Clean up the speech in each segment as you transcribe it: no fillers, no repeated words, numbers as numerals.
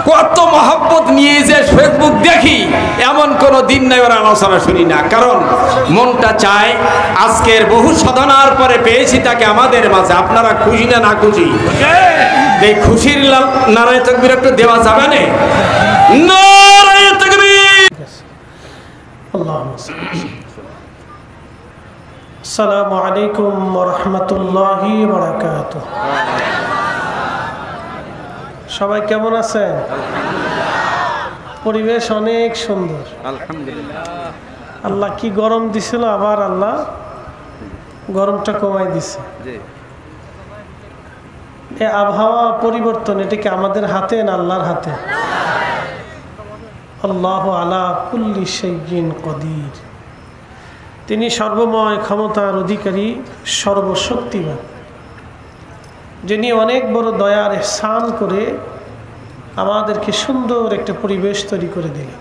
কত মহব্বত নিয়ে যে ফেসবুক দেখি, এমন কোনো দিন নাই ওরা আলোচনা শুনি না। কারণ মনটা চায় আজকের বহু সাধনার পরে পেয়েছি তাকে আমাদের মাঝে। আপনারা খুশি না না খুশি? এই খুশির নারায়ে তাকবীর একটু দেওয়া যাবে না? নারায়ে তাকবীর। আসসালামু আলাইকুম ওয়া রাহমাতুল্লাহি ওয়া বারাকাতুহু। সবাই কেমন আছেন? পরিবেশ অনেক সুন্দর, আলহামদুলিল্লাহ। আল্লাহ কি গরম দিছিল, আবার আল্লাহ গরমটা কমাই দিছে। এই আবহাওয়া পরিবর্তন, এটা কি আমাদের হাতে না আল্লাহর হাতে? আল্লাহু আলা কুল্লি শাইইন কাদির। তিনি সর্বময় ক্ষমতার অধিকারী, সর্বশক্তিমান, যিনি অনেক বড় দয়ার ইহসান করে আমাদেরকে সুন্দর একটা পরিবেশ তৈরি করে দিলেন।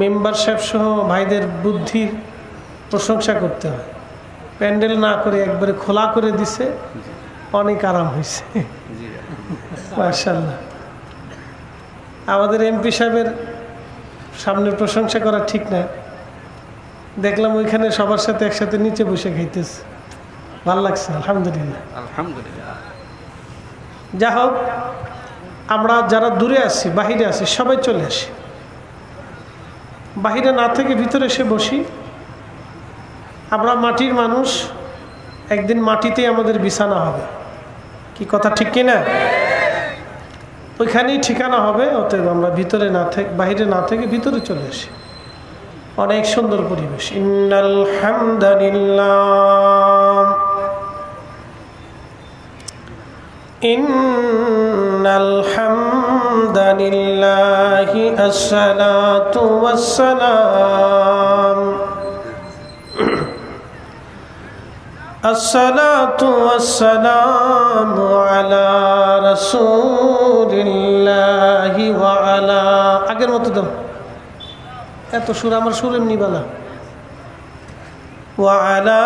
মেম্বারশিপ সহ ভাইদের বুদ্ধির প্রশংসা করতে হয়। প্যান্ডেল না করে একবারে খোলা করে দিছে, অনেক আরাম হয়েছে, মাশাআল্লাহ। আমাদের এমপি সাহেবের সামনে প্রশংসা করা ঠিক না। দেখলাম ওইখানে সবার সাথে একসাথে নিচে বসে খাইতেছে, ভালো লাগছে, আলহামদুলিল্লাহ, আলহামদুলিল্লাহ। যা হোক, আমরা যারা দূরে আছি, বাহিরে আছি, সবাই চলে আসি। বাহিরে না থেকে ভিতরে এসে বসি। আমরা মাটির মানুষ, একদিন মাটিতেই আমাদের বিছানা হবে। কি কথা ঠিক কিনা? ওইখানেই ঠিকানা হবে। অতএব আমরা ভিতরে না থেকে, বাহিরে না থেকে ভিতরে চলে আসি। অনেক সুন্দর পরিবেশ। ইন্নাল হামদুলিল্লাহ, ইন্নাল হামদুলিল্লাহ, আসসালাতু ওয়াসসালাম, আসসালাতু ওয়াসসালামু আলা রাসূলিল্লাহ ওয়া আলা, আগের মতো দাও, এত সুর, আমার সুর এমনি বালা, ওয়া আলা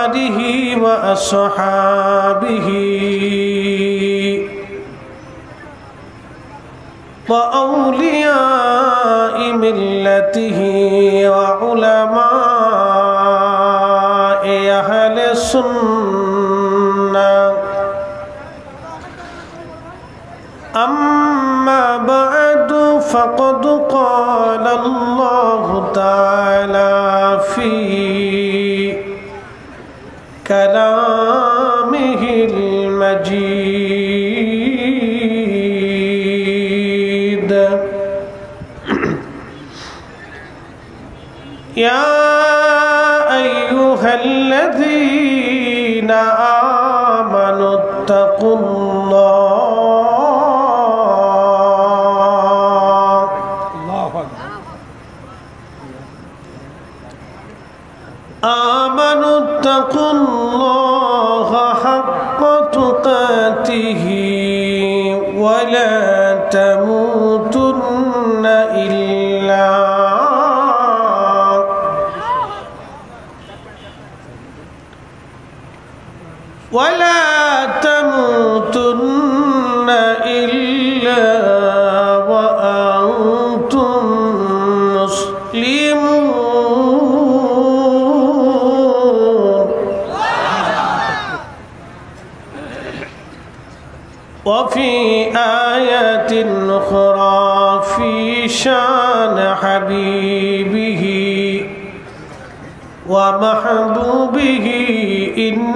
আলিহি ওয়া আসহাবিহি ওয়া আউলিয়াই মিল্লাতিহি ওয়া উলামায়ে আহলে সুন্নাহ। أما بعد فقد قال الله تعالى في كلامه المجيد: يا أيها الذين آمنوا اتقوا الله اتقوا الله حق تقاته ولا تموتن إلا وأنتم مسلمون. وفي آيات أخرى في شان حبيبه ومحبوبه: إن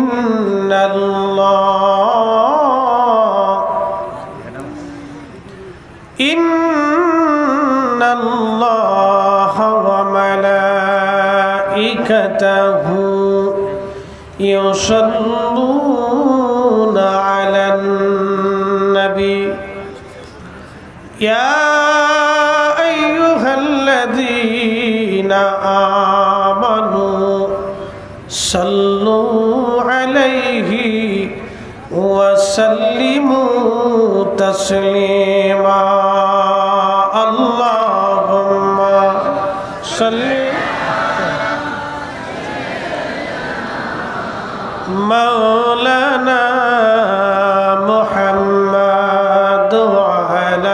الله وملائكته يصلون على النبي يا أيها الذين آمنوا صلوا عليه وسلموا تسليما. اللهم صل مولانا محمد وعلى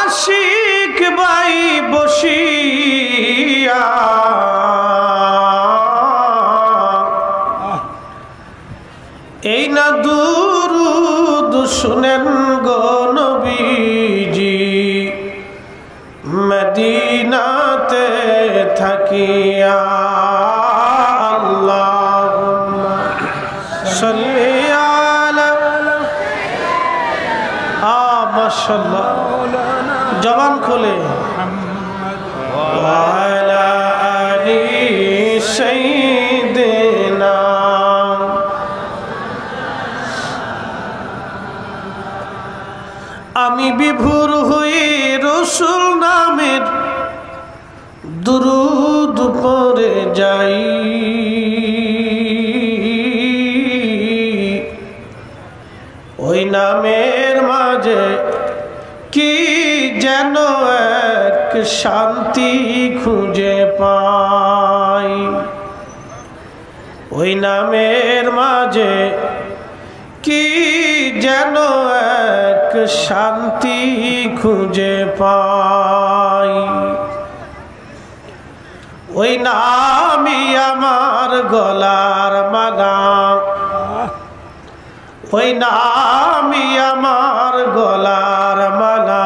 আশিক ভাই বসিয়া এই না দুরূদ শুনেন গো নবীজি মদিনাতে থাকিয়া আল্লাহুম্মা সাল্লি আলা মাশাআল্লাহ জবান খুলে ওয়া আলা আলি সাইয়্যিদিনা আমি বিভোর হয়ে রসুল নামের দুরূদ পড়ে যাই ওই নামের মাঝে কি যেন এক শান্তি খুঁজে পাই ওই নামের মাঝে কি যেন এক শান্তি খুঁজে পাই ওই নামই আমার গলার মালা ওই নামই আমার গলার মালা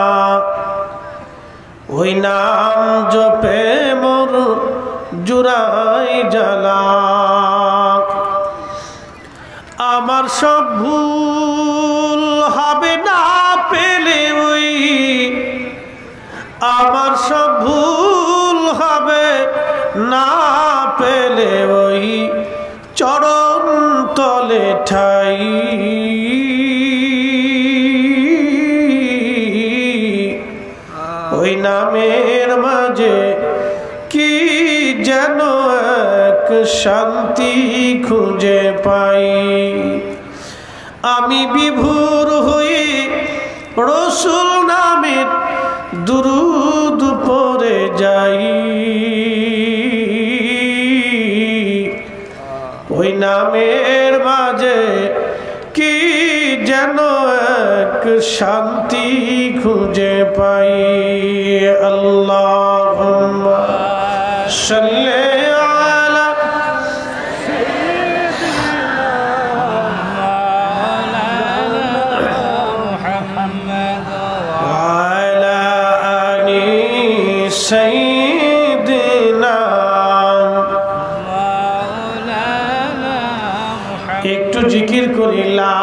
ওই নাম জপে মোর জুড়াই জ্বালা আমার সব ভুল হবে না পেলে ওই আমার সব ভুল হবে না পেলে ওই চরণ তলে ঠাই ওই নামের মাঝে কি যেন এক শান্তি খুঁজে পাই আমি বিভোর হয়ে রসুল নামের দুরূদ পড়ে যাই ওই নামের মাঝে কি যেন এক শান্তি খুঁজে পাই আল্লাহুম্মা সাল্লি আলা ওয়ালা আলি সাইয়্যিদিনা একটু জিকির করি লা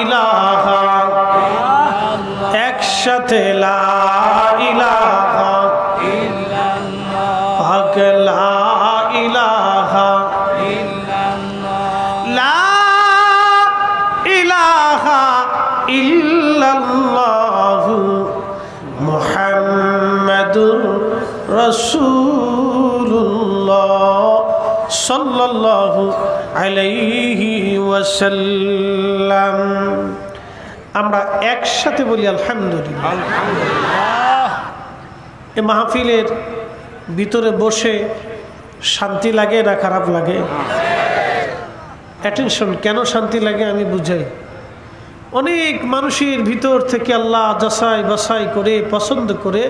ইলাহা একসাথে লা ইলাহা ইল্লাল্লাহ লা ইলাহা ইল্লাল্লাহ লা ইলাহা ইল্লাল্লাহ মুহাম্মাদুর রাসূলুল্লাহ সাল্লাল্লাহু আলাইহি ওয়াসাল্লাম আমরা একসাথে বলি আলহামদুলিল্লাহ আলহামদুলিল্লাহ এই মাহফিলের ভিতরে বসে শান্তি লাগে না খারাপ লাগে অ্যাটেনশন কেন শান্তি লাগে আমি বুঝাই অনেক মানুষের ভিতর থেকে আল্লাহ যাচাই বাছাই করে পছন্দ করে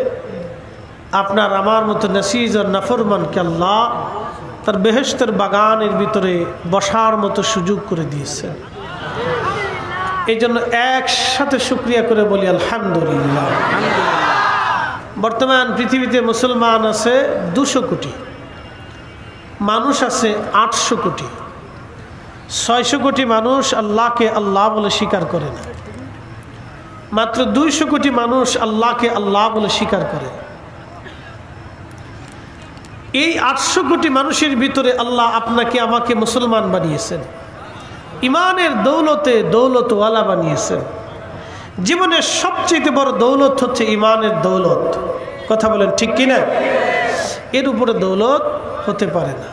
আপনার আমার মতো নাসিজ আর নাফরমানকে আল্লাহ তার বেহেশতের বাগানের ভিতরে বসার মতো সুযোগ করে দিয়েছেন এই জন্য একসাথে শুকরিয়া করে বলি আলহামদুলিল্লাহ বর্তমান পৃথিবীতে মুসলমান আছে 200 কোটি মানুষ আছে 800 কোটি 600 কোটি মানুষ আল্লাহকে আল্লাহ বলে স্বীকার করে না মাত্র 200 কোটি মানুষ আল্লাহকে আল্লাহ বলে স্বীকার করে এই 800 কোটি মানুষের ভিতরে আল্লাহ আপনাকে আমাকে মুসলমান বানিয়েছেন ইমানের দৌলতে দৌলতওয়ালা বানিয়েছেন জীবনের সবচেয়ে বড় দৌলত হচ্ছে ইমানের দৌলত কথা বলেন ঠিক কিনা এর উপরে দৌলত হতে পারে না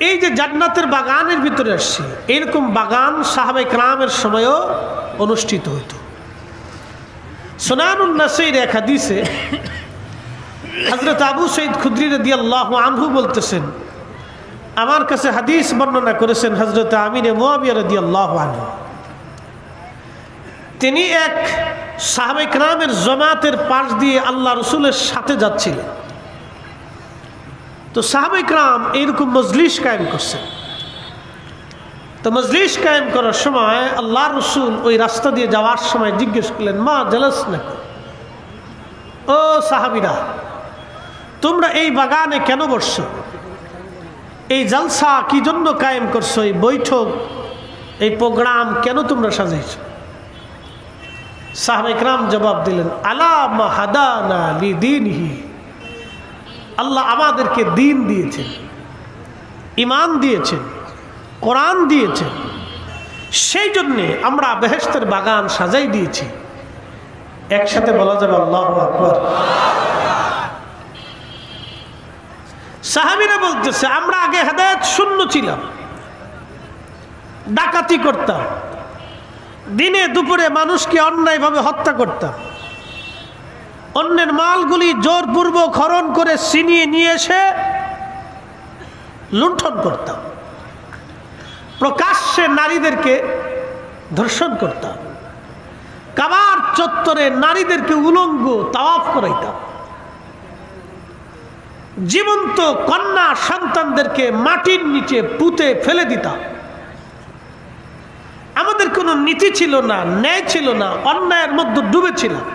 এই যে জান্নাতের বাগানের ভিতরে আসছি এরকম বাগান সাহাবায়ে কেরামের সময়ও অনুষ্ঠিত হতো সুনানুন নাসাইর এক হাদিসে হযরত আবু সাঈদ খুদরি রাদিয়াল্লাহু আনহু বলতেছেন আমার কাছে হাদিস বর্ণনা করেছেন হযরত আমির মুয়াবিয়া রাদিয়াল্লাহু আনহু তিনি এক সাহাবায়ে কেরামের জামাতের পাশ দিয়ে আল্লাহ রসুলের সাথে যাচ্ছিলেন। তো সাহাবায়ে কেরাম এইরকম মজলিস কায়েম করছেন। তো মজলিস কায়েম করার সময় আল্লাহ রসুল ওই রাস্তা দিয়ে যাওয়ার সময় জিজ্ঞেস করলেন, মা জালাস না, ও সাহাবীরা, তোমরা এই বাগানে কেন বসছো? এই জালসা কি জন্য কায়েম করছো? এই বৈঠক, এই প্রোগ্রাম কেন তোমরা সাজাইছো? সাহাবায়ে কেরাম জবাব দিলেন, আলা মা হাদানা লিদীনিহি, আল্লাহ আমাদেরকে দ্বীন দিয়েছেন, ঈমান দিয়েছেন, কোরআন দিয়েছেন, সেই জন্যে আমরা বেহেশতের বাগান সাজাই দিয়েছি। একসাথে বলা যাবে আল্লাহু আকবার। সাহাবীরা বলতেছে, আমরা আগে হেদায়েত শূন্য ছিলাম, ডাকাতি করতাম, দিনে দুপুরে মানুষকে অন্যায়ভাবে হত্যা করতাম, অন্যের মালগুলি জোরপূর্বক হরণ করে ছিনিয়ে নিয়ে এসে লুণ্ঠন করতাম, প্রকাশ্যে নারীদেরকে ধর্ষণ করতাম, কাবার চত্বরে নারীদেরকে উলঙ্গ তাওয়াফ করাইতাম, জীবন্ত কন্যা সন্তানদেরকে মাটির নিচে পুঁতে ফেলে দিতাম। আমাদের কোনো নীতি ছিল না, ন্যায় ছিল না, অন্যায়ের মধ্যে ডুবেছিলাম।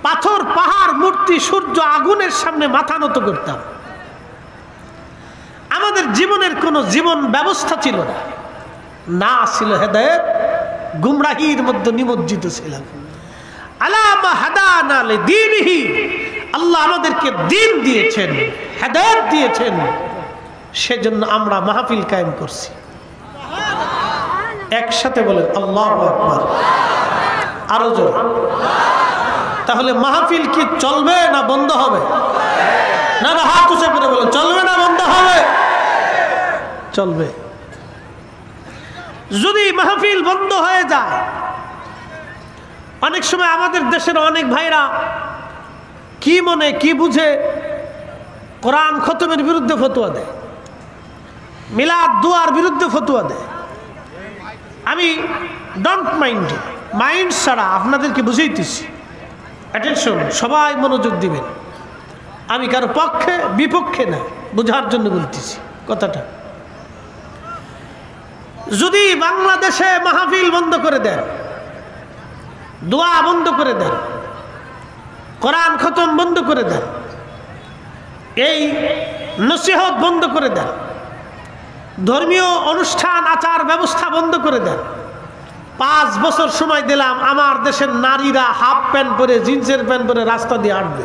পাথর, পাহাড়, মূর্তি, সূর্য, আগুনের সামনে মাথা নত করতাম। আমাদের জীবনের কোনো জীবন ব্যবস্থা ছিল না, না ছিল হেদায়েত, গুমরাহির মধ্যে নিমজ্জিত ছিলাম। আলামা হাদানা লিদীনিহি, আল্লাহ আমাদেরকে দ্বীন দিয়েছেন, হেদায়েত দিয়েছেন, সেজন্য আমরা মাহফিল কায়েম করছি। একসাথে বলেন আল্লাহু আকবার, আরো জোরে। তাহলে মাহফিল কি চলবে না বন্ধ হবে? না না, হাত উঁচা করে বলেন, চলবে না বন্ধ হবে? চলবে। যদি মাহফিল বন্ধ হয়ে যায়, অনেক সময় আমাদের দেশের অনেক ভাইরা কি মনে কি বুঝে কোরআন খতমের বিরুদ্ধে ফতোয়া দেয়, মিলাদ দুয়ার বিরুদ্ধে ফতোয়া দেয়। আমি ডোন্ট মাইন্ড ছাড়া আপনাদেরকে বুঝাইতেছি, অ্যাটেনশন, সবাই মনোযোগ দিবেন। আমি কারো পক্ষে বিপক্ষে না, বোঝার জন্য বলতেছি কথাটা। যদি বাংলাদেশে মাহফিল বন্ধ করে দেন, দোয়া বন্ধ করে দেন, কোরআন খতম বন্ধ করে দেন, এই নসিহত বন্ধ করে দেন, ধর্মীয় অনুষ্ঠান আচার ব্যবস্থা বন্ধ করে দেন, 5 বছর সময় দিলাম, আমার দেশের নারীরা হাফ প্যান্ট পরে, জিন্সের প্যান্ট পরে রাস্তা দিয়ে হাঁটবে।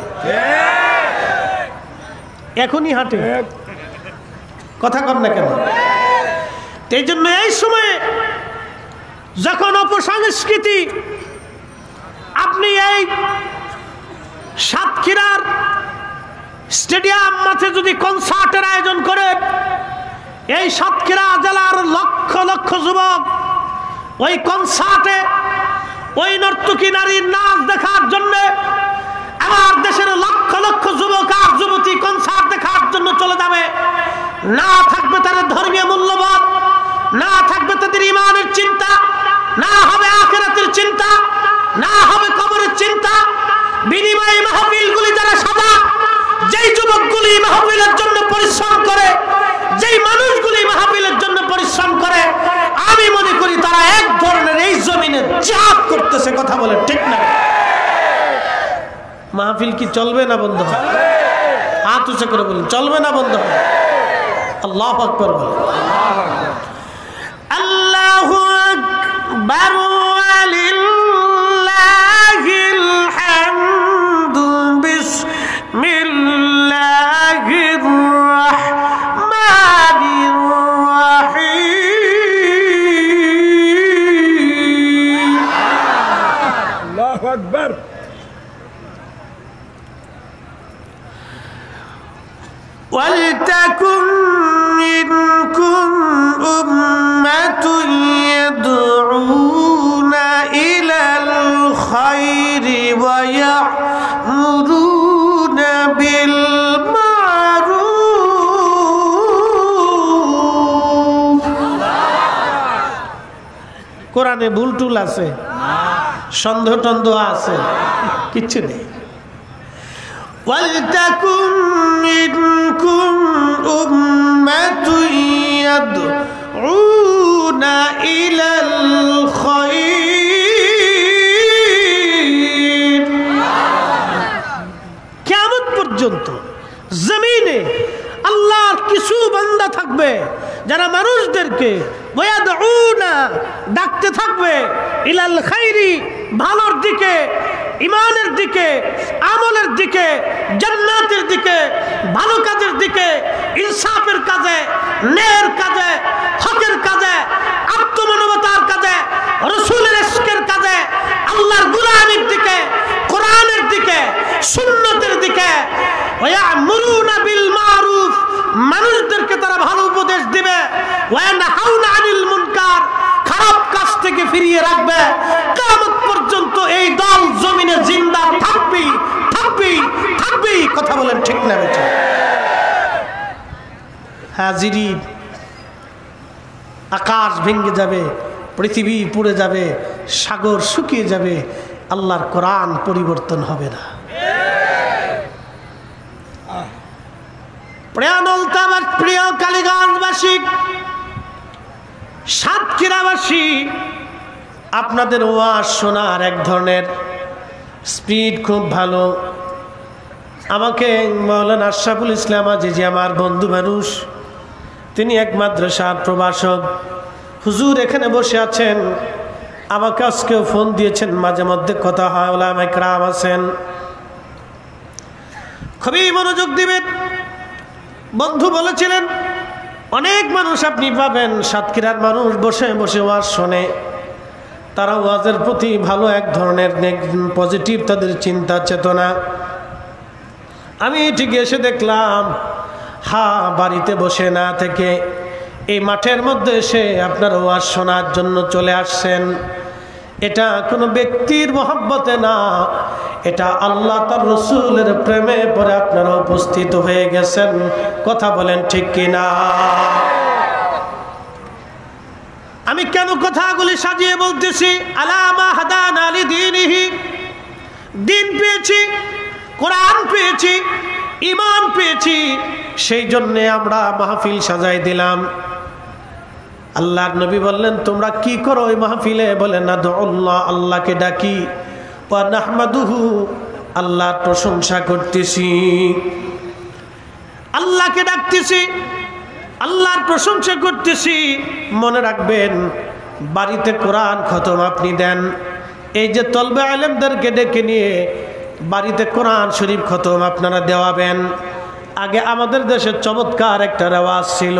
এখনই হাঁটে, কথা কম না কেন? এই জন্য এই সময়ে যখন অপসংস্কৃতি, আপনি এই সাতক্ষীরার স্টেডিয়াম মাঠে যদি কনসার্টের আয়োজন করেন, এই সাতক্ষীরা জেলার লক্ষ লক্ষ যুবক ওই কনসার্টে ওই নর্তকী নারীর নাচ দেখার জন্য, আমার দেশের লক্ষ লক্ষ যুবক আর যুবতী কনসার্ট দেখার জন্য চলে যাবে। না থাকবে তাদের ধর্মীয় মূল্যবোধ, না থাকবে তাদের ঈমানের চিন্তা, না হবে আখিরাতের চিন্তা, না হবে কবরের চিন্তা। বিনিময়ে মাহফিলগুলি যারা সাজা, যেই যুবকগুলি মাহফিলের জন্য পরিশ্রম করে, যেই মানুষগুলি মাহফিলের জন্য পরিশ্রম করে, আমি মনে করি তারা এক ধরনের এই জমিনে জিহাদ করতেছে। কথা বলে ঠিক না? মাহফিল কি চলবে না বন্ধ হবে? হাত উঁচু করে বলেন, চলবে না বন্ধ হবে? আল্লাহু আকবার বলেন। আল্লাহু আকবার ওয়ালিল্লাহিল হামদু বিসমিল্লাহির রাহমানির রাহিম। আল্লাহু আকবার। ولتكن منكم أمة يدعون কোরআনে ভুল টুল আছে, সন্দেহ টন্দেহ আছে? কিচ্ছু নেই। ওয়ালতাকুম মিনকুম উম্মাতুন ইয়াদউনা ইলাল খায়র। কিয়ামত পর্যন্ত জমিনে আল্লাহর কিছু বান্দা থাকবে যারা মানুষদেরকে ডাকতে থাকবে ইলাল খাইরি, ভালোর দিকে, ইমানের দিকে, আমলের দিকে, জান্নাতের দিকে, ভালো কাজের দিকে, ইনসাফের কাজে, ন্যায়ের কাজে, হকের কাজে, আত্মমানবতার কাজে, রাসূলের ইশকের কাজে, আল্লাহর গোলামির দিকে, কোরআনের দিকে, সুন্নতের দিকে। ওয়ায়ামুরুনা বিল মারুফ, মানুষদেরকে তারা ভালো উপদেশ দিবে। ওয়ায়ানহাউনা আনিল মুনকার, খারাপ কাজ থেকে ফিরিয়ে রাখবে। কিয়ামত পর্যন্ত এই দল জমিনে জিন্দা থাকবে, থাকবে, থাকবে। কথা বলেন ঠিক না বেটা? হাজিরিন, আকাশ ভেঙে যাবে, পৃথিবী পুড়ে যাবে, সাগর শুকিয়ে যাবে, আল্লাহর কোরআন পরিবর্তন হবে না। প্রিয় কালীগঞ্জবাসী, সাতক্ষীরাবাসী, আপনাদের ওয়াজ শোনার এক ধরনের স্পিড খুব ভালো। আমাকে মাওলানা আশরাফুল ইসলাম আজিজি, আমার বন্ধু মানুষ, তিনি এক মাদ্রাসার প্রভাষক হুজুর, এখানে বসে আছেন। আমাকে আজকেও ফোন দিয়েছেন, মাঝে মধ্যে কথা হয়, ওলামায়ে কেরাম আছেন, খুবই মনোযোগ দিবেন। বন্ধু বলেছিলেন অনেক মানুষ আপনি পাবেন, সাতক্ষীরার মানুষ বসে বসে ওয়াজ শোনে, তারা ওয়াজের প্রতি ভালো এক ধরনের পজিটিভ তাদের চিন্তা চেতনা। আমি ঠিক এসে দেখলাম, বাড়িতে বসে না থেকে এই মাঠের মধ্যে এসে আপনার ওয়াজ শোনার জন্য চলে আসছেন। এটা কোনো ব্যক্তির মহব্বতে না, এটা আল্লাহ তার রসুলের প্রেমে পরে আপনারা উপস্থিত হয়ে গেছেন। কথা বলেন ঠিক কিনা? আমি কেন কথাগুলি সাজিয়ে বলতেছি? আলামা হাদানা লিদীনিহি, দিন পেয়েছি, কোরআন পেয়েছি, ঈমান পেয়েছি, সেই জন্যে আমরা মাহফিল সাজাই দিলাম। আল্লাহর নবী বললেন তোমরা কি করো ওই মাহফিলে? বলেন নাদউল্লাহ, আল্লাহকে ডাকি, ওয়া নাহমাদুহু, আল্লাহর প্রশংসা করতেছি, আল্লাহকে ডাকতেছি, আল্লাহর প্রশংসা করতেছি। মনে রাখবেন, বাড়িতে কোরআন খতম আপনি দেন, এই যে তলবে আলেমদেরকে ডেকে নিয়ে বাড়িতে কোরআন শরীফ খতম আপনারা দেওয়াবেন। আগে আমাদের দেশে চমৎকার একটা রেওয়াজ ছিল,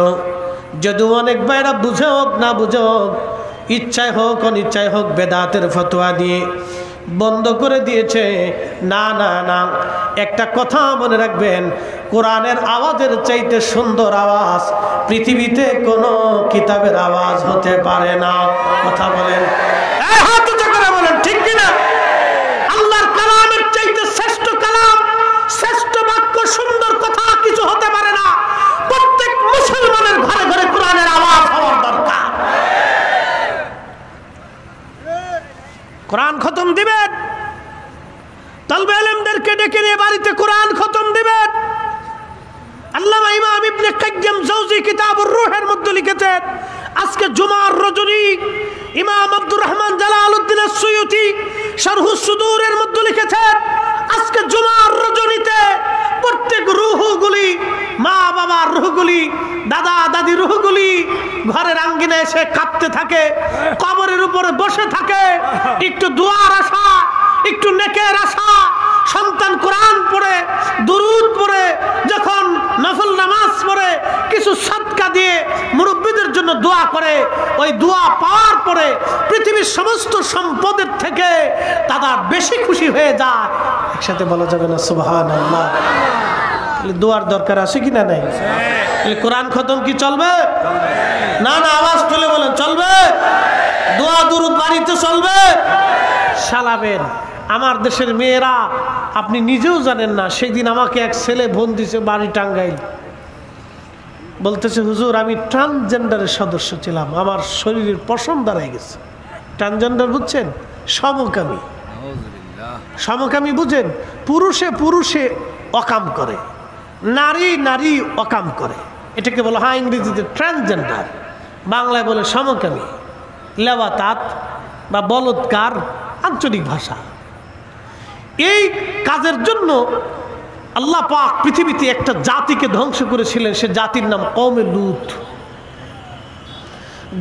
যদিও অনেক ভাইরা বুঝে হোক না বুঝে হোক, ইচ্ছায় হোক অনিচ্ছায় হোক, বেদাতের ফতোয়া দিয়ে বন্ধ করে দিয়েছে। না না না, একটা কথা মনে রাখবেন, কোরআনের আওয়াজের চাইতে সুন্দর আওয়াজ পৃথিবীতে কোনো কিতাবের আওয়াজ হতে পারে না। কথা বলেন, হাত উঁচু করে বলেন ঠিক কিনা? আল্লাহর কালামের চাইতে শ্রেষ্ঠ কালাম, শ্রেষ্ঠ বাক্য, সুন্দর কথা কিছু হতে পারে না। প্রত্যেক মুসলমানের ঘরে ঘরে কোরআনের আওয়াজ হওয়ার দরকার। কোরআন খতম দিবেন, তালবে ইলমদেরকে ডেকে নিয়ে বাড়িতে কোরআন খতম দিবেন। আল্লামা ইমাম ইবনে কাইয়্যিম জাওজি কিতাবুর রূহের মধ্যে লিখেছেন, আজকে জুমার রজনী ইমাম আব্দুর রহমান জালালউদ্দিন আস-সুয়ুতি শারহুস সুদূরের মধ্যে লিখেছেন, আজকে জুমার রজনীতে প্রত্যেক রূহগুলি, মা বাবার রূহগুলি, দাদা দাদির রূহগুলি ঘরের আঙ্গিনায় এসে কাঁপতে থাকে, কবরের উপরে বসে থাকে, একটু দোয়ার আশা, একটু নেকের আশা। সন্তান কোরআন পড়ে, দুরূদ পড়ে, যখন নফল নামাজ পড়ে, কিছু সাদকা দিয়ে মুরব্বিদের জন্য দোয়া করে, ওই দোয়া পাওয়ার পরে পৃথিবীর সমস্ত সম্পদের থেকে তারা বেশি খুশি হয়ে যায়। একসাথে বলা যাবে না সুবহানাল্লাহ? দোয়ার দরকার আছে কি না? নাই। কোরআন খতম কি চলবে? না না, আওয়াজ তুলে বলেন চলবে। দোয়া দুরূদ বাড়িতে চলবে, চালাবেন। আমার দেশের মেয়েরা, আপনি নিজেও জানেন না, সেই দিন আমাকে এক ছেলে ফোন দিছে, বাড়ি টাঙ্গাইল, বলতেছে হুজুর আমি ট্রান্সজেন্ডারের সদস্য ছিলাম, আমার শরীরের পশম দাঁড়ায় গেছে। ট্রান্সজেন্ডার বুঝছেন? সমকামী। সমকামী বুঝেন? পুরুষে পুরুষে অকাম করে, নারী নারী অকাম করে, এটাকে বলা হয় ইংরেজিতে ট্রান্সজেন্ডার, বাংলায় বলে সমকামী, লেওয়াতাত বা বলৎকার আঞ্চলিক ভাষা। এই কাজের জন্য আল্লাহ পাক পৃথিবীতে একটা জাতিকে ধ্বংস করেছিলেন, সে জাতির নাম কওমে লূত।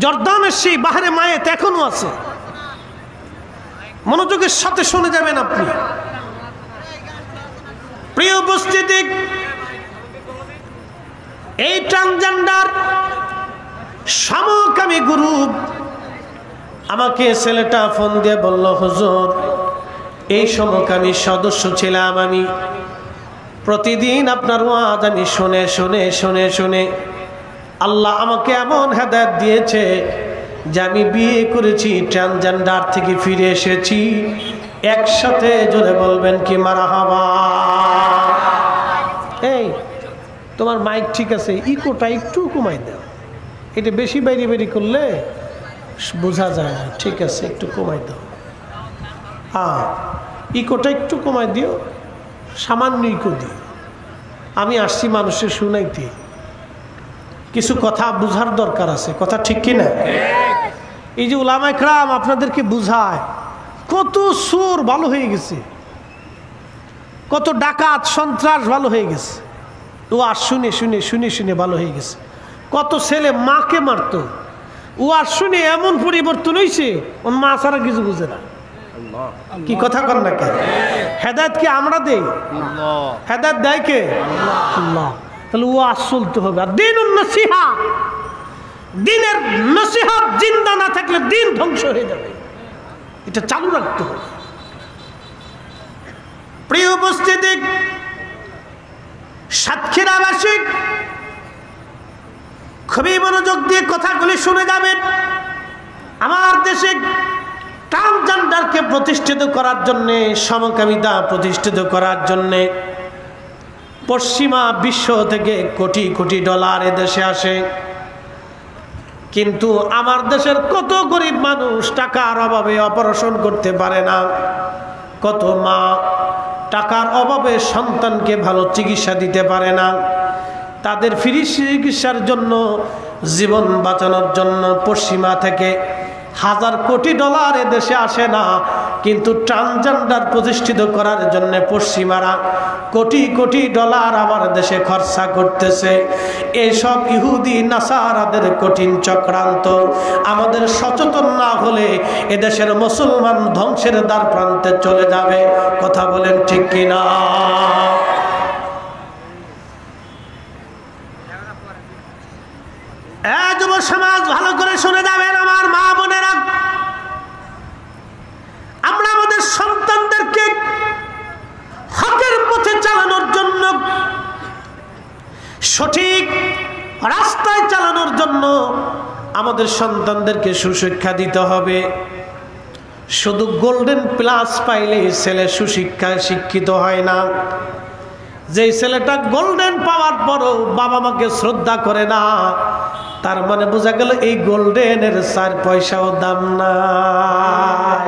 জর্দানের সেই বাহারে মায়েত এখনো আছে, মনোযোগের সাথে শুনে যাবেন আপনি। প্রিয় উপস্থিতি, এই ট্রান্সজেন্ডার সমকামী গ্রুপ আমাকে ছেলেটা ফোন দিয়ে বলল, হুজুর এই সমকামী সদস্য ছিলাম আমি, প্রতিদিন আপনার ওয়াজ আমি শুনে শুনে শুনে শুনে আল্লাহ আমাকে এমন হেদায়েত দিয়েছে যে আমি বিয়ে করেছি, ট্রান্সজেন্ডার থেকে ফিরে এসেছি। একসাথে জোরে বলবেন কি মারহাবা। এই তোমার মাইক ঠিক আছে, ইকোটা একটু কমাই দাও, এটা বেশি বাইরে বেরি করলে বোঝা যায় না। ঠিক আছে, একটু কমাই দাও। হ্যাঁ, ইকোটা একটু কমাই দিও, সামান্য ইকো দিও। আমি আসছি মানুষের শুনাইতে, কিছু কথা বুঝার দরকার আছে, কথা ঠিক কিনা? এই যে উলামায়ে কেরাম আপনাদেরকে বুঝায়, কত সুর ভালো হয়ে গেছে, কত ডাকাত সন্ত্রাস ভালো হয়ে গেছে, ওয়াজ শুনে শুনে শুনে শুনে ভালো হয়ে গেছে। কত ছেলে মাকে মারতো, ওয়াজ শুনে এমন পরিবর্তন হয়েছে, ওর মা ছাড়া কিছু বুঝে না। কি কথা কর না কেন? হেদায়েত কি আমরা দেই? হেদায়েত দেয় কে? আল্লাহ। তাহলে ওয়াজ চলতে হবে। আর দিনুন নসিহা, দিনের নসিহত জিন্দা না থাকলে দিন ধ্বংস হয়ে যাবে, এটা চালু রাখতে হবে। প্রিয় উপস্থিতি, সাতক্ষীরাবাসী খুবই মনোযোগ দিয়ে কথাগুলি শুনে যাবেন। আমার দেশে ট্রান্সজেন্ডারকে প্রতিষ্ঠিত করার জন্যে, সমকামিতা প্রতিষ্ঠিত করার জন্যে পশ্চিমা বিশ্ব থেকে কোটি কোটি ডলার এদেশে আসে, কিন্তু আমার দেশের কত গরিব মানুষ টাকার অভাবে অপারেশন করতে পারে না, কত মা টাকার অভাবে সন্তানকে ভালো চিকিৎসা দিতে পারে না, তাদের ফ্রি চিকিৎসার জন্য, জীবন বাঁচানোর জন্য পশ্চিমা থেকে হাজার কোটি ডলার এদেশে আসে না, কিন্তু ট্রান্সজেন্ডার প্রতিষ্ঠিত করার জন্য পশ্চিমারা কোটি কোটি ডলার আমার দেশে খরচা করতেছে। এসব ইহুদি নাসারাদের কঠিন চক্রান্ত, আমাদের সচেতন না হলে এদেশের মুসলমান ধ্বংসের দ্বার প্রান্তে চলে যাবে। কথা বলেন ঠিক কিনা? যুব সমাজ ভালো করে শুনে যাবেন, আমার মা বোনেরা, আমরা আমাদের সন্তানদেরকে হকের পথে চালানোর জন্য, সঠিক রাস্তায় চালানোর জন্য আমাদের সন্তানদেরকে সুশিক্ষা দিতে হবে। শুধু গোল্ডেন প্লাস পাইলে ছেলে সুশিক্ষায় শিক্ষিত হয় না। যে ছেলেটা গোল্ডেন পাওয়ার পরও বাবা মাকে শ্রদ্ধা করে না, তার মানে বোঝা গেল এই গোল্ডেনের 4 পয়সাও দাম নাই,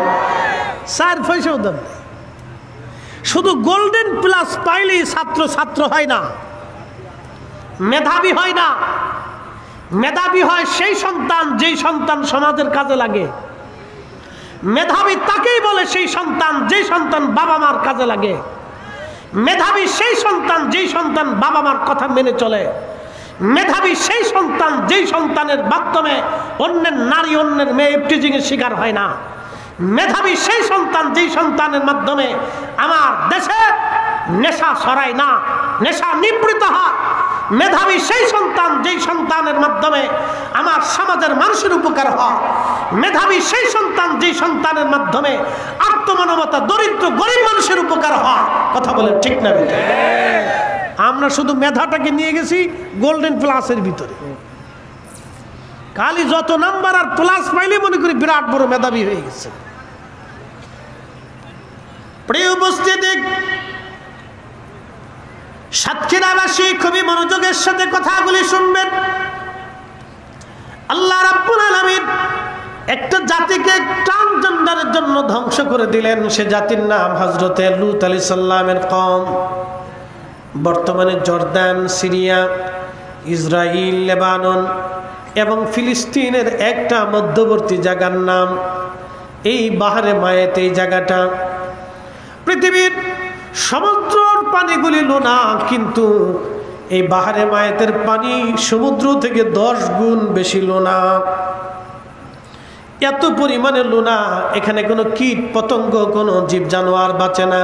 4 পয়সাও দাম নেই। শুধু গোল্ডেন প্লাস পাইলেই ছাত্র হয় না, মেধাবী হয় না। মেধাবী হয় সেই সন্তান যেই সন্তান সমাজের কাজে লাগে। মেধাবী তাকেই বলে সেই সন্তান যেই সন্তান বাবা মার কাজে লাগে। মেধাবী সেই সন্তান যেই সন্তান বাবা মার কথা মেনে চলে। মেধাবী সেই সন্তান যেই সন্তানের মাধ্যমে অন্যের নারী, অন্যের মেয়ে ইফটিজিং এর শিকার হয় না। মেধাবী সেই সন্তান যেই সন্তানের মাধ্যমে আমার দেশে নেশা ছড়ায় না, নেশা নিবৃত হয়। মেধাবী সেই সন্তান যেই সন্তানের মাধ্যমে আমার সমাজের মানুষের উপকার হয়। মেধাবী সেই সন্তান যেই সন্তানের মাধ্যমে আত্মমানবতা, দরিদ্র গরিব মানুষের উপকার হয়। কথা বলে ঠিক না? আমরা শুধু মেধাটাকে নিয়ে গেছি গোল্ডেন প্লাসের ভিতরে। খালি যত নাম্বার আর প্লাস পাইলে মনে করি বিরাট বড় মেধাবী হয়ে গেছে। প্রিয় উপস্থিতি, সাতক্ষীরাবাসী খুবই মনোযোগের সাথে কথাগুলি শুনবেন। আল্লাহ রাব্বুল আলামিন একটা জাতিকে ট্রান্সজেন্ডারের জন্য ধ্বংস করে দিলেন। সে জাতির নাম হযরতে লূত আলাইহিস সালামের কওম। বর্তমানে জর্দান, সিরিয়া, ইসরাইল, লেবানন এবং ফিলিস্তিনের একটা মধ্যবর্তী জায়গার নাম এই বাহারে মায়েত। এই জায়গাটা পৃথিবীর সমুদ্রের পানিগুলি লোনা, কিন্তু এই বাহারে মায়েতের পানি সমুদ্র থেকে 10 গুণ বেশি লোনা। এত পরিমাণে লোনা, এখানে কোনো কীট পতঙ্গ, কোনো জীব জানোয়ার বাঁচে না,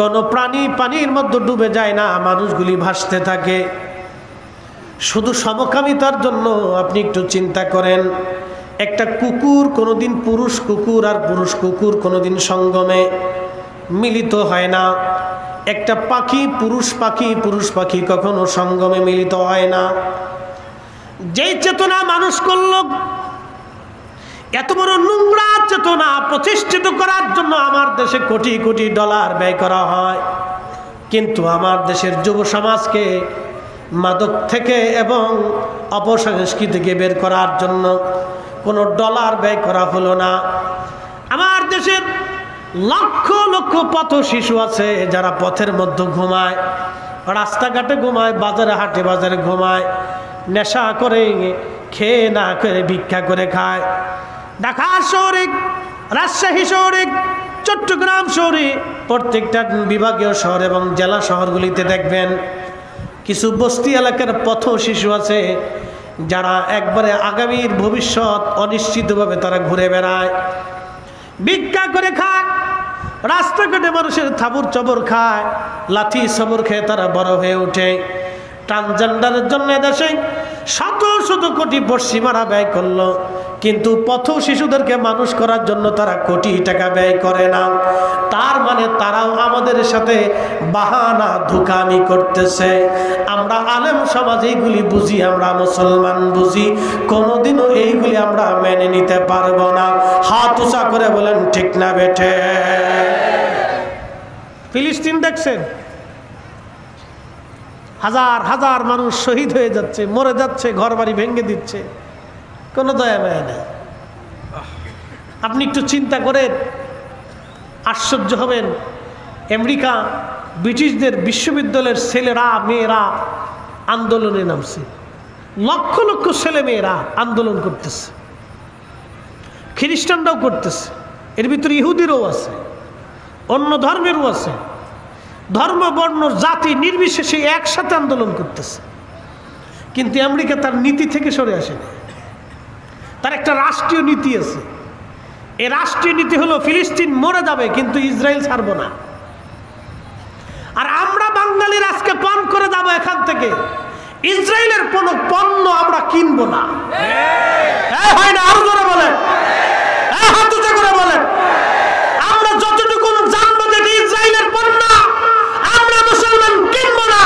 কোনো প্রাণী পানির মধ্যে ডুবে যায় না, মানুষগুলি ভাসতে থাকে। শুধু সমকামিতার জন্য আপনি একটু চিন্তা করেন, একটা কুকুর কোনোদিন পুরুষ কুকুর আর পুরুষ কুকুর কোনোদিন সঙ্গমে মিলিত হয় না। একটা পাখি পুরুষ পাখি কখনো সঙ্গমে মিলিত হয় না। যেই চেতনা মানুষ করল, এত বড় নোংরা চেতনা প্রতিষ্ঠিত করার জন্য আমার দেশে কোটি কোটি ডলার ব্যয় করা হয়, কিন্তু আমার দেশের যুব সমাজকে মাদক থেকে এবং অপসংস্কৃতি থেকে বের করার জন্য কোনো ডলার ব্যয় করা হলো না। আমার দেশের লক্ষ লক্ষ পথ শিশু আছে যারা পথের মধ্যে ঘুমায়, রাস্তাঘাটে ঘুমায়, বাজারে হাটে বাজারে ঘুমায়, নেশা করে, খেয়ে না করে ভিক্ষা করে খায়। ঢাকা শহরে, রাজশাহী শহরে, চট্টগ্রাম শহরে, প্রত্যেকটা বিভাগীয় শহর এবং জেলা শহরগুলিতে দেখবেন কিছু বস্তি এলাকার পথ শিশু আছে যারা একবারে আগামীর ভবিষ্যৎ অনিশ্চিতভাবে তারা ঘুরে বেড়ায়, ভিক্ষা করে খায়, রাস্তাঘাটে মানুষের থাবুর চবর খায়, লাথি সবর খেয়ে তারা বড় হয়ে ওঠে। ট্রান্সজেন্ডারের জন্য দেশে শত শত কোটি পশ্চিমারা ব্যয় করলো, কিন্তু পথ শিশুদেরকে মানুষ করার জন্য তারা কোটি টাকা ব্যয় করে না। তার মানে তারাও আমাদের সাথে বাহানা ধোঁকামি করতেছে। আমরা আলেম সমাজ এইগুলি বুঝি, আমরা মুসলমান বুঝি, কোনোদিনও এইগুলি আমরা মেনে নিতে পারবো না। হাত উঁচা করে বলেন ঠিক না বেঠে? ফিলিস্তিন দেখছেন, হাজার হাজার মানুষ শহীদ হয়ে যাচ্ছে, মরে যাচ্ছে, ঘর বাড়ি ভেঙে দিচ্ছে, কোনো দয়া মায়া নেই। আপনি একটু চিন্তা করেন, আশ্চর্য হবেন। আমেরিকা ব্রিটিশদের বিশ্ববিদ্যালয়ের ছেলেরা মেয়েরা আন্দোলনে নামছে, লক্ষ লক্ষ ছেলে মেয়েরা আন্দোলন করতেছে, খ্রিস্টানরাও করতেছে, এর ভিতরে ইহুদিরও আছে, অন্য ধর্মেরও আছে, ধর্ম বর্ণ জাতি নির্বিশেষে একসাথে আন্দোলন করতেছে। কিন্তু আমেরিকা তার নীতি থেকে সরে আসেনি। তার একটা রাষ্ট্রীয় নীতি আছে। এই রাষ্ট্রীয় নীতি হলো ফিলিস্তিন মরে যাবে কিন্তু ইসরায়েল ছাড়ব না। আর আমরা বাঙালির আজকে পান করে যাব এখান থেকে, ইসরায়েলের কোনো পণ্য আমরা কিনবো না। হয় না? আরো জোরে বলেন, হাত উঁচা করে বলেন। আমরা যতটুকু জানবো যে ইসরায়েলের পণ্য, আমরা মুসলমান কিনবো না।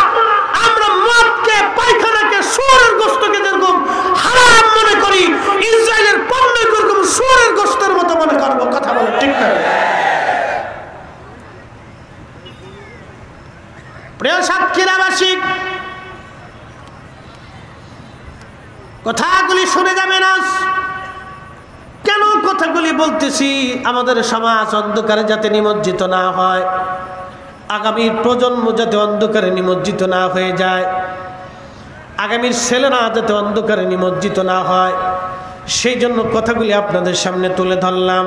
আমরা মদকে, পায়খানাকে, শুয়োরের গোশতকে যেরকম হারাম মনে করি, ইসরায়েলের পণ্য এরকম শুয়োরের গোশতের মতো মনে করবো। কথা বলে ঠিক না? প্রিয় সাতক্ষীরাবাসী, কথাগুলি শুনে যাবে না। কেন কথাগুলি বলতেছি? আমাদের সমাজ অন্ধকারে যাতে নিমজ্জিত না হয়, আগামীর প্রজন্ম যাতে অন্ধকারে নিমজ্জিত না হয়ে যায়, আগামীর ছেলেরা যাতে অন্ধকারে নিমজ্জিত না হয়, সেই জন্য কথাগুলি আপনাদের সামনে তুলে ধরলাম।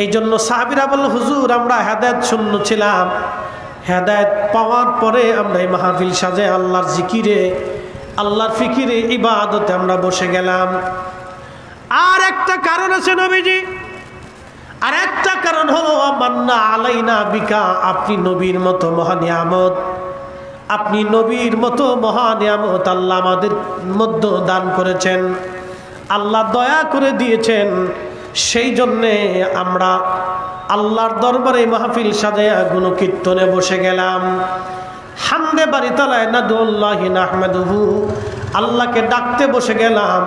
এই জন্য সাহাবীরা বলল, হুজুর আমরা হেদায়েত শূন্য ছিলাম, হেদায়েত পাওয়ার পরে আমরা এই মাহফিল সাজে আল্লাহর জিকিরে, আল্লাহর ফিকিরে, ইবাদতে আমরা বসে গেলাম। আর একটা কারণ আছে নবীজি, আর একটা কারণ হলো মান্না আলাইনা বিকা, আপনি নবীর মতো মহানিয়ামত, আপনি নবীর মতো মহানিয়ামত আল্লাহ আমাদের মধ্যে দান করেছেন, আল্লাহ দয়া করে দিয়েছেন। সেই জন্যে আমরা আল্লাহর দরবারে মাহফিল সাজায়া গুণকীর্তনে বসে গেলাম। হামদে বাড়ি তালায় নাদুল্লাহি নাহমাদুহু, আল্লাহকে ডাকতে বসে গেলাম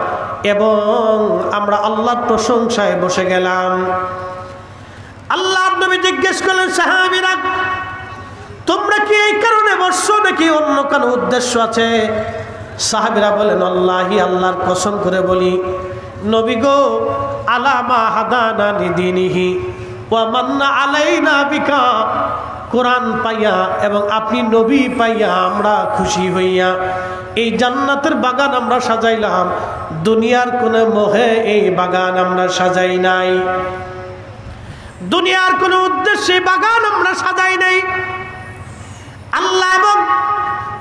এবং আমরা আল্লাহর প্রশংসায় বসে গেলাম। আল্লাহর নবী জিজ্ঞেস করলেন, সাহাবীরা তোমরা কি এই কারণে বসছো নাকি অন্য কোনো উদ্দেশ্য আছে? সাহাবীরা বলেন, আল্লাহি, আল্লাহর কসম করে বলি, নবী গো আলা মা হাদানা লিদিনিহি ওয়া মান্না আলাইনা বিকা, কোরআন পাইয়া এবং আপনি নবী পাইয়া আমরা খুশি হইয়া এই জান্নাতের বাগান আমরা সাজাইলাম। দুনিয়ার কোনো মোহে এই বাগান আমরা সাজাই নাই, দুনিয়ার কোনো উদ্দেশ্যে বাগান আমরা সাজাই নাই। আল্লাহ এবং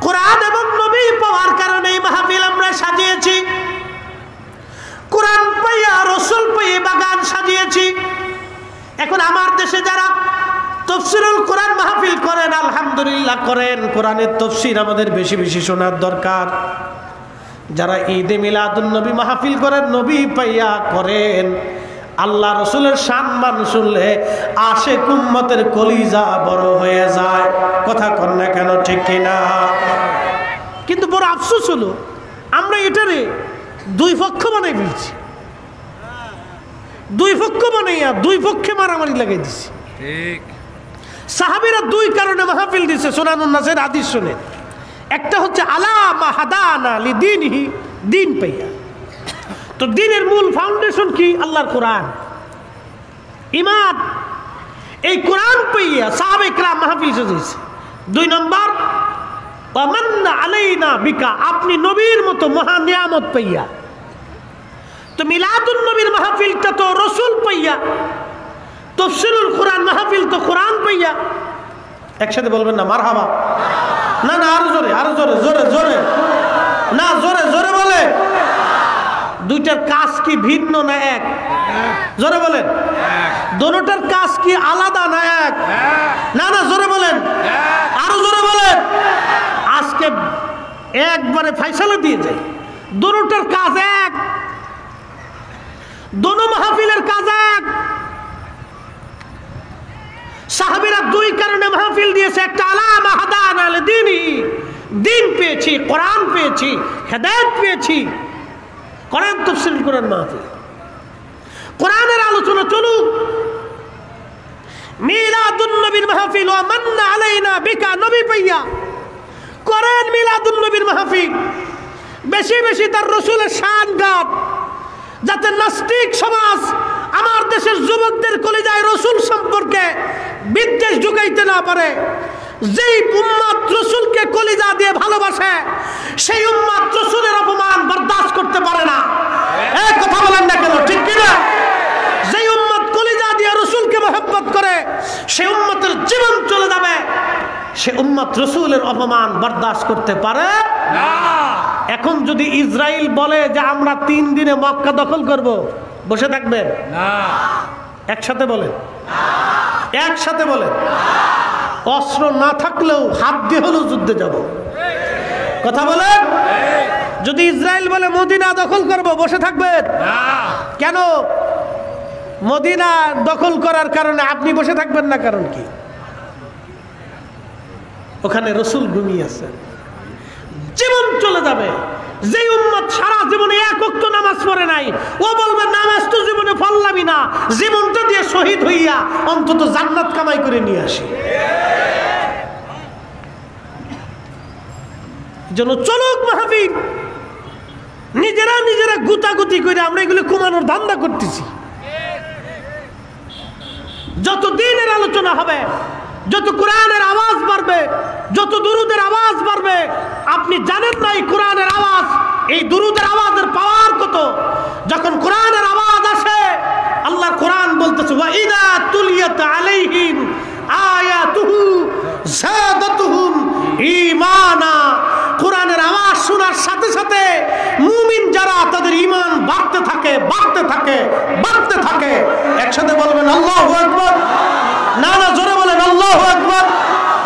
কোরআন এবং নবী পাওয়ার কারণে এই মাহফিল আমরা সাজিয়েছি। কোরআন পাইয়া রাসূল পাইয়া বাগান সাজিয়েছি। এখন আমার দেশে যারা তাফসীরুল কোরআন মাহফিল করেন, আলহামদুলিল্লাহ করেন, কোরআনের তাফসীর আমাদের বেশি বেশি শোনার দরকার। যারা ঈদে মিলাদুন নবী মাহফিল করেন, নবী পাইয়া করেন, আল্লাহ রসুলের সম্মান শুনলে আশিক উম্মতের কলিজা বড় হয়ে যায়। কথা কর না কেন, ঠিক কিনা? কিন্তু বড় আফসোস হলো আমরা এটারে দুই পক্ষ বানাই ফেলছি, দুই পক্ষ বানাইয়া দুই পক্ষে মারামারি লাগাই দিছি। ঠিক। সাহাবীরা দুই কারণে মাহফিল দিছে, সুনানুন নাসের হাদিস শুনে। একটা হচ্ছে আলা মা হাদানা লিদিনিহি, দিন পাইয়া। তো দিনের মূল ফাউন্ডেশন কি? আল্লাহর কোরআন, ঈমান। এই কোরআন পাইয়া সাহাবায়ে কেরাম মাহফিল সাজিয়েছে। দুই নম্বর ওয়া মান্না আলাইনা বিকা, আপনি নবীর মতো মহা নিয়ামত পাইয়া। তো মিলাদুন নবীর মাহফিলটা তো রাসূল পাইয়া, তাফসীরুল কোরআন মাহফিল তো কোরআন পাইয়া। একসাথে বলবেন না মারহাবা? না না, আরো জোরে, আরো জোরে, জোরে জোরে, না জোরে জোরে বলে। দুইটার কাজ কি ভিন্ন না এক? জোরে বলেন। দোনোটার কাজ কি আলাদা না এক? না না, জোরে বলেন, আরো জোরে বলেন। আজকে একবারে ফয়সালা দিয়ে যায়, দোনোটার কাজ এক, দোনো মাহফিলের কাজ এক। সাহাবীরা দুই কারণে মাহফিল দিয়েছে। একটা আলা মা হাদানা লিদিনিহি, দিন পেয়েছি, কোরআন পেয়েছি, হেদায়েত পেয়েছি। কোরআন তাফসীরুল কোরআন মাহফিল, কোরআনের আলোচনা চলুক। মিলাদুন নবীর মাহফিল ওয়া মান্না আলাইনা বিকা, নবী পাইয়া করেন মিলাদুন নবীর মাহফিল। বেশি বেশি তার রাসূলের শান গান, যাতে নাস্তিক সমাজ আমার দেশের যুবকদের কলিজায় রাসূল সম্পর্কে বিদ্বেষ ঢুকাইতে না পারে। যেই উম্মত রাসূলকে কলিজা দিয়ে ভালোবাসে, সেই উম্মত রাসূলের অপমান বরদাস্ত করতে পারে না। এই কথা বলেন না কেন, ঠিক কিনা? যেই উম্মত কলিজা দিয়ে রাসূলকে মহব্বত করে, সেই উম্মতের জীবন চলে যাবে। সে উম্মত রাসূলের অপমান বরদাস্ত করতে পারে না। এখন যদি ইসরায়েল বলে যে আমরা 3 দিনে মক্কা দখল করব, বসে থাকবেন না? একসাথে বলেন, একসাথে বলেন। অস্ত্র না থাকলেও হাত দিয়ে হলেও যুদ্ধে যাব। কথা বলেন। যদি ইসরায়েল বলে মদিনা দখল করব, বসে থাকবেন না? কেন? মদিনা দখল করার কারণে আপনি বসে থাকবেন না, কারণ কি? ওখানে রাসূল ঘুমিয়ে আছেন, জীবন চলে যাবে। যে উম্মত সারা জীবনে এক ওয়াক্ত নামাজ পড়ে নাই, ও বলবে নামাজ তো জীবনে পড়লামই না, জীবনটা দিয়ে শহীদ হইয়া অন্তত জান্নাত কামাই করে নিয়ে আসি। যেন চলুক মাহফিল। নিজেরা নিজেরা গুতাগুতি করে আমরা এগুলো কমানোর ধান্দা করতেছি। যত দিনের আলোচনা হবে, যত কোরআনের আওয়াজ বাড়বে, যত দুরুদের আওয়াজ বাড়বে। আপনি জানেন না এই কোরআনের আওয়াজ, এই দুরুদের আওয়াজের পাওয়ার কত। যখন কোরআনের আওয়াজ আসে, আল্লাহর কোরআন বলতেছে ওয়া ইযা তুলিয়াত আলাইহিম আয়াতুহু যাদাতুহুম ঈমানা। কোরআনের আওয়াজ শোনার সাথে সাথে মুমিন যারা, তাদের ঈমান বাড়তে থাকে, বাড়তে থাকে, বাড়তে থাকে। একসাথে বলবেন আল্লাহু আকবার। না না, জোরে বলেন আল্লাহু আকবার।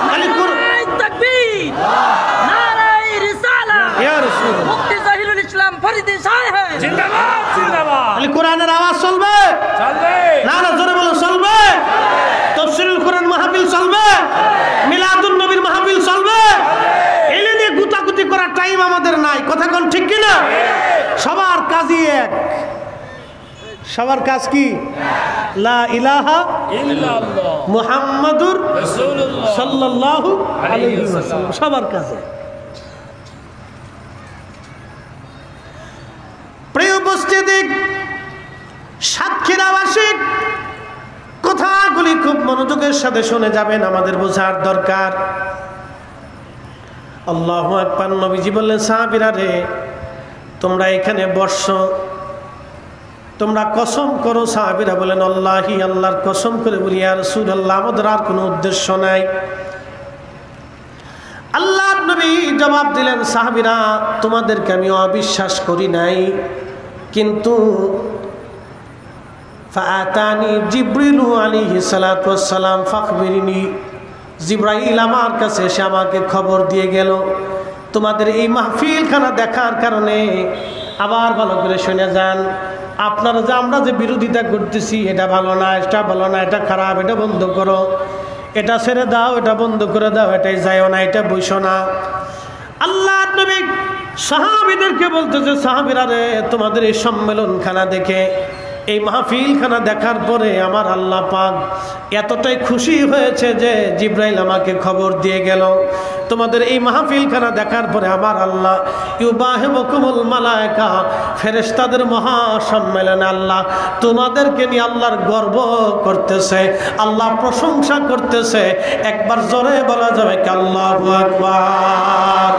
নারায়ে তাকবীর, নারায়ে রিসালা, ইয়া রাসূলুল্লাহ, মুফতি জহিরুল ইসলাম ফরিদি সাহেব জিন্দাবাদ জিন্দাবাদ। খালি কোরআনের আওয়াজ চলবে? চলবে। না না, জোরে বলেন চলবে। তাফসীরুল কোরআন মাহফিল চলবে, মিলাদুন নবীর মাহফিল চলবে। এলে নিয়ে গুতাগুতি করার টাইম আমাদের নাই। কথা কোন ঠিক কিনা? সবার কাজই এক। সবার কাজ কি? লা ইলাহা ইল্লাল্লাহ মুহাম্মাদুর রাসূলুল্লাহ সাল্লাল্লাহু আলাইহি ওয়াসাল্লাম। সবার কাজে। প্রিয় উপস্থিতি, সাতক্ষীরাবাসী কথাগুলি খুব মনোযোগের সাথে শুনে যাবেন, আমাদের বোঝার দরকার। আল্লাহু আকবার। নবীজি বললেন, সাহাবীরা রে, তোমরা এখানে বসো, তোমরা কসম করো। সাহাবীরা বলেন, আল্লাহি, আল্লাহর কসম করে বলি ইয়া রাসূলুল্লাহ, আমাদের আর কোনো উদ্দেশ্য নাই। আল্লাহর নবী জবাব দিলেন, সাহাবীরা, তোমাদেরকে আমি অবিশ্বাস করি নাই, কিন্তু ফাআতানি জিবরিল আলাইহিস সালাতু ওয়াস সালাম ফাখবিরনি, জিবরাইল আমার কাছে এসে আমাকে খবর দিয়ে গেল তোমাদের এই মাহফিলখানা দেখার কারণে। আবার ভালো করে শুনে যান, আপনারা যে আমরা যে বিরোধিতা করতেছি, এটা ভালো না, এটা ভালো না, এটা খারাপ, এটা বন্ধ করো, এটা ছেড়ে দাও, এটা বন্ধ করে দাও, এটাই যাইও না, এটা বইসো না। আল্লাহ নবী সাহাবীদেরকে বলতেছে, সাহাবীরা রে, তোমাদের এই সম্মেলনখানা দেখে, এই মাহফিলখানা দেখার পরে আমার আল্লাহ পাক এতটাই খুশি হয়েছে যে জিবরাইল আমাকে খবর দিয়ে গেল তোমাদের এই মাহফিলখানা দেখার পরে আমার আল্লাহ ইউবাহিবুকুমুল মালায়েকা, ফেরেশতাদের মহা সম্মেলনে আল্লাহ তোমাদেরকে নিয়ে আল্লাহর গর্ব করতেছে, আল্লাহ প্রশংসা করতেছে। একবার জোরে বলা যাবে কি আল্লাহু আকবার।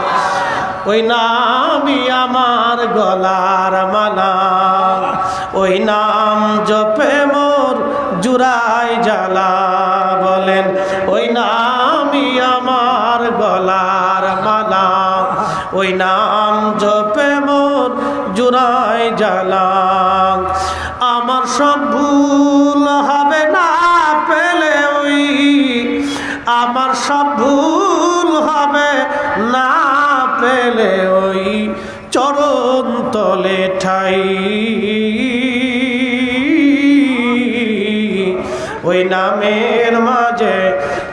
ওই নামই আমার গলার মালা, ওই নাম জপে মোর জুড়াই জ্বালা। বলেন, ওই নামই আমার গলার মালা, ওই নাম জপে মোর জুড়াই জ্বালা। আমার সব ভুল হবে না পেলে ওই, আমার সব ভুল হবে না পেলে ওই চরণ তলে ঠাই। ওই নামের মাঝে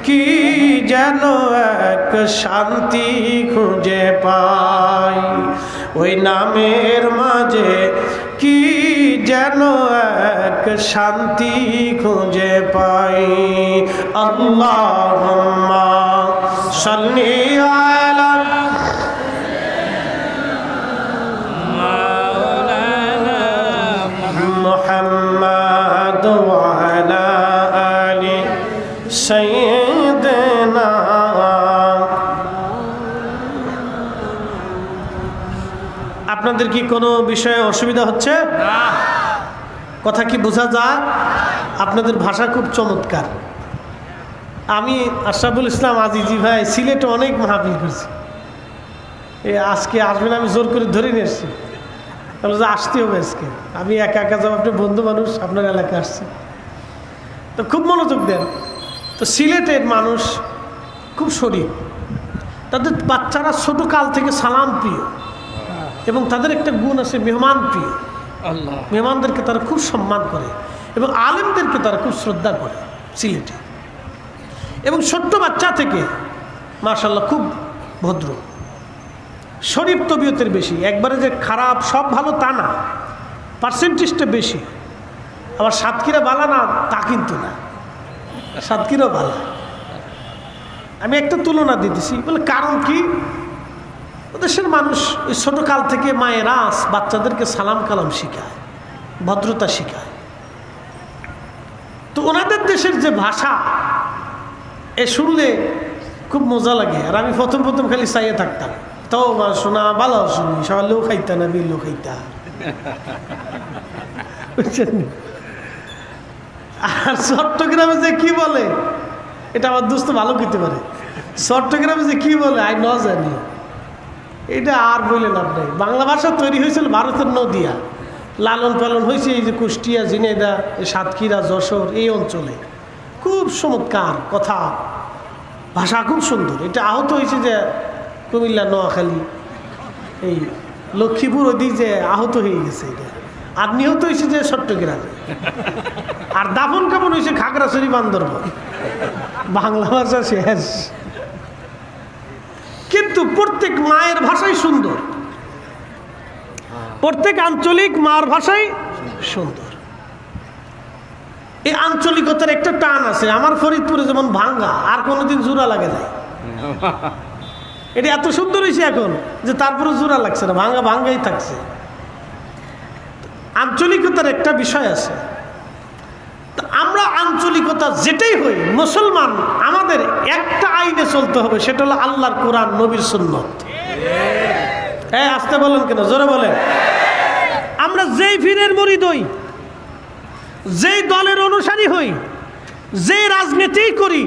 কি যেন এক শান্তি খুঁজে পাই, ওই নামের মাঝে কি যেন এক শান্তি খুঁজে পাই। আল্লাহুম্মা সাল্লি আলা মুহাম্মাদ ওয়া আলা আলি সাইয়্যিদিনা। আপনাদের কি কোনো বিষয়ে অসুবিধা হচ্ছে? কথা কি বোঝা যায়? আপনাদের ভাষা খুব চমৎকার। আমি আশরাফুল ইসলাম আজিজি ভাই সিলেটে অনেক মাহফিল করছি, আজকে আসবেন আমি জোর করে ধরে নিয়ে এসছি, তাহলে যে আসতে হবে আজকে। আমি একা একা যাব, আপনি বন্ধু মানুষ, আপনার এলাকায় আসছে, তো খুব মনোযোগ দেন। তো সিলেটের মানুষ খুব শরীফ, তাদের বাচ্চারা ছোট কাল থেকে সালাম প্রিয়, এবং তাদের একটা গুণ আছে মেহমান প্রিয়। মেহমানদেরকে তারা খুব সম্মান করে এবং আলেমদেরকে তারা খুব শ্রদ্ধা করে সিলেটে। এবং ছোট্ট বাচ্চা থেকে মাশাআল্লাহ খুব ভদ্র, শরীফ তবিয়তের বেশি। একবারে যে খারাপ সব ভালো তা না, পার্সেন্টেজটা বেশি। আবার সাতক্ষীরা বালা না তা কিন্তু না, সাতক্ষীরা বালা। আমি একটা তুলনা দিতেছি, বলে কারণ কি, দেশের মানুষ ওই ছোটো কাল থেকে মায়েরা বাচ্চাদেরকে সালাম কালাম শিখায়, ভদ্রতা শিখায়। তো ওনাদের দেশের যে ভাষা এ শুনলে খুব মজা লাগে। আর আমি প্রথম খালি চাইয়ে থাকতাম, তাও শোনা ভালো শুনি, সবার লোক খাইতা না বিল লোক খাইতা, বুঝছেন? আর চট্টগ্রামে যে কি বলে, এটা আমার দোস্ত ভালো করতে পারে। চট্টগ্রামে যে কি বলে আই ন জানি, এটা আর বললেন আপনি। বাংলা ভাষা তৈরি হয়েছিল ভারতের নদিয়া, লালন পালন হয়েছে এই যে কুষ্টিয়া, ঝিনাইদহ, সাতক্ষীরা, যশোর এই অঞ্চলে। খুব চমৎকার কথা, ভাষা খুব সুন্দর। এটা আহত হয়েছে যে কুমিল্লা, নোয়াখালী, এই লক্ষ্মীপুর ওদিক যে আহত হয়ে গেছে এটা। আর নিহত হয়েছে যে চট্টগ্রামে, আর দাফন কাপন হয়েছে খাগড়াছড়ি, বান্দরবান। বাংলা ভাষা শেষ। কিন্তু প্রত্যেক মায়ের ভাষাই সুন্দর, প্রত্যেক আঞ্চলিক মার ভাষাই সুন্দর। এই আঞ্চলিকতার একটা টান আছে। আমার ফরিদপুরে যেমন ভাঙ্গা, আর কোনোদিন জোড়া লাগে না। এটা এত সুন্দর হয়েছে এখন যে তারপরে জোড়া লাগছে না, ভাঙ্গা ভাঙ্গাই থাকছে। আঞ্চলিকতার একটা বিষয় আছে। আমরা আঞ্চলিকতা যেটাই হই মুসলমান, আমাদের একটা আইনে চলতে হবে, সেটা হলো আল্লাহর কোরআন, নবীর সুন্নত। হ্যাঁ, আসতে বলেন কেন, জোরে বলেন। আমরা যেই ফিরের মুরিদ হই, যেই দলের অনুসারী হই, যেই রাজনীতি করি,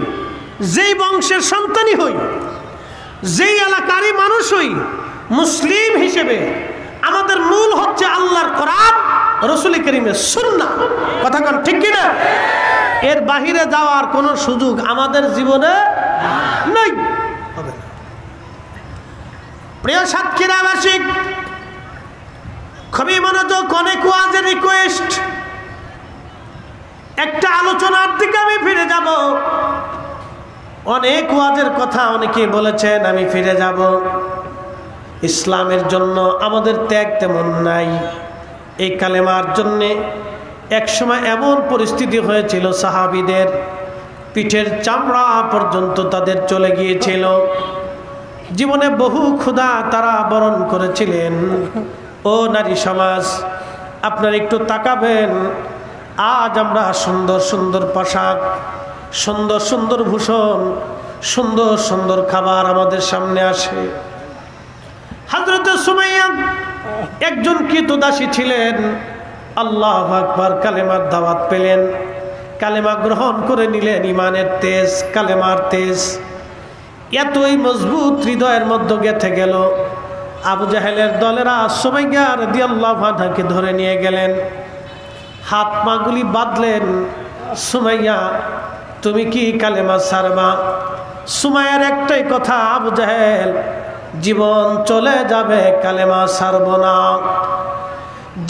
যেই বংশের সন্তানই হই, যেই এলাকারই মানুষ হই, মুসলিম হিসেবে আমাদের মূল হচ্ছে আল্লাহর কোরআন, রাসূল করিমের সুন্নাহ। কথা কোন ঠিক কি না? এর বাহিরে যাওয়ার কোনো সুযোগ আমাদের জীবনে নাই, হবে না। প্রিয় সাতক্ষীরাবাসী, খুবই মনোযোগ, অনেক ওয়াজের রিকোয়েস্ট, একটা আলোচনার দিকে আমি ফিরে যাব। অনেক ওয়াজের কথা অনেকে বলেছেন, আমি ফিরে যাব। ইসলামের জন্য আমাদের ত্যাগ তেমন নাই। এই কালেমার জন্যে একসময় এমন পরিস্থিতি হয়েছিল, সাহাবীদের পিঠের চামড়া পর্যন্ত তাদের চলে গিয়েছিল। জীবনে বহু ক্ষুধা তারা বরণ করেছিলেন। ও নারী সমাজ, আপনারা একটু তাকাবেন, আজ আমরা সুন্দর সুন্দর পোশাক, সুন্দর সুন্দর ভূষণ, সুন্দর সুন্দর খাবার আমাদের সামনে আসে। হযরত সুমাইয়া একজন কৃতদাসী ছিলেন। আল্লাহু আকবার, কালেমার দাওয়াত পেলেন, কালেমা গ্রহণ করে নিলেন। ইমানের তেজ, কালেমার তেজ এতই মজবুত হৃদয়ের মধ্যে গেঁথে গেল, আবু জাহেলের দলেরা সুমাইয়া রাদিয়াল্লাহু আনহাকে ধরে নিয়ে গেলেন, হাত পাগুলি বাঁধলেন। সুমাইয়া, তুমি কি কালেমা ছাড়বা? সুমাইয়ার একটাই কথা, আবু জাহেল, জীবন চলে যাবে, কালেমা ছাড়ব না।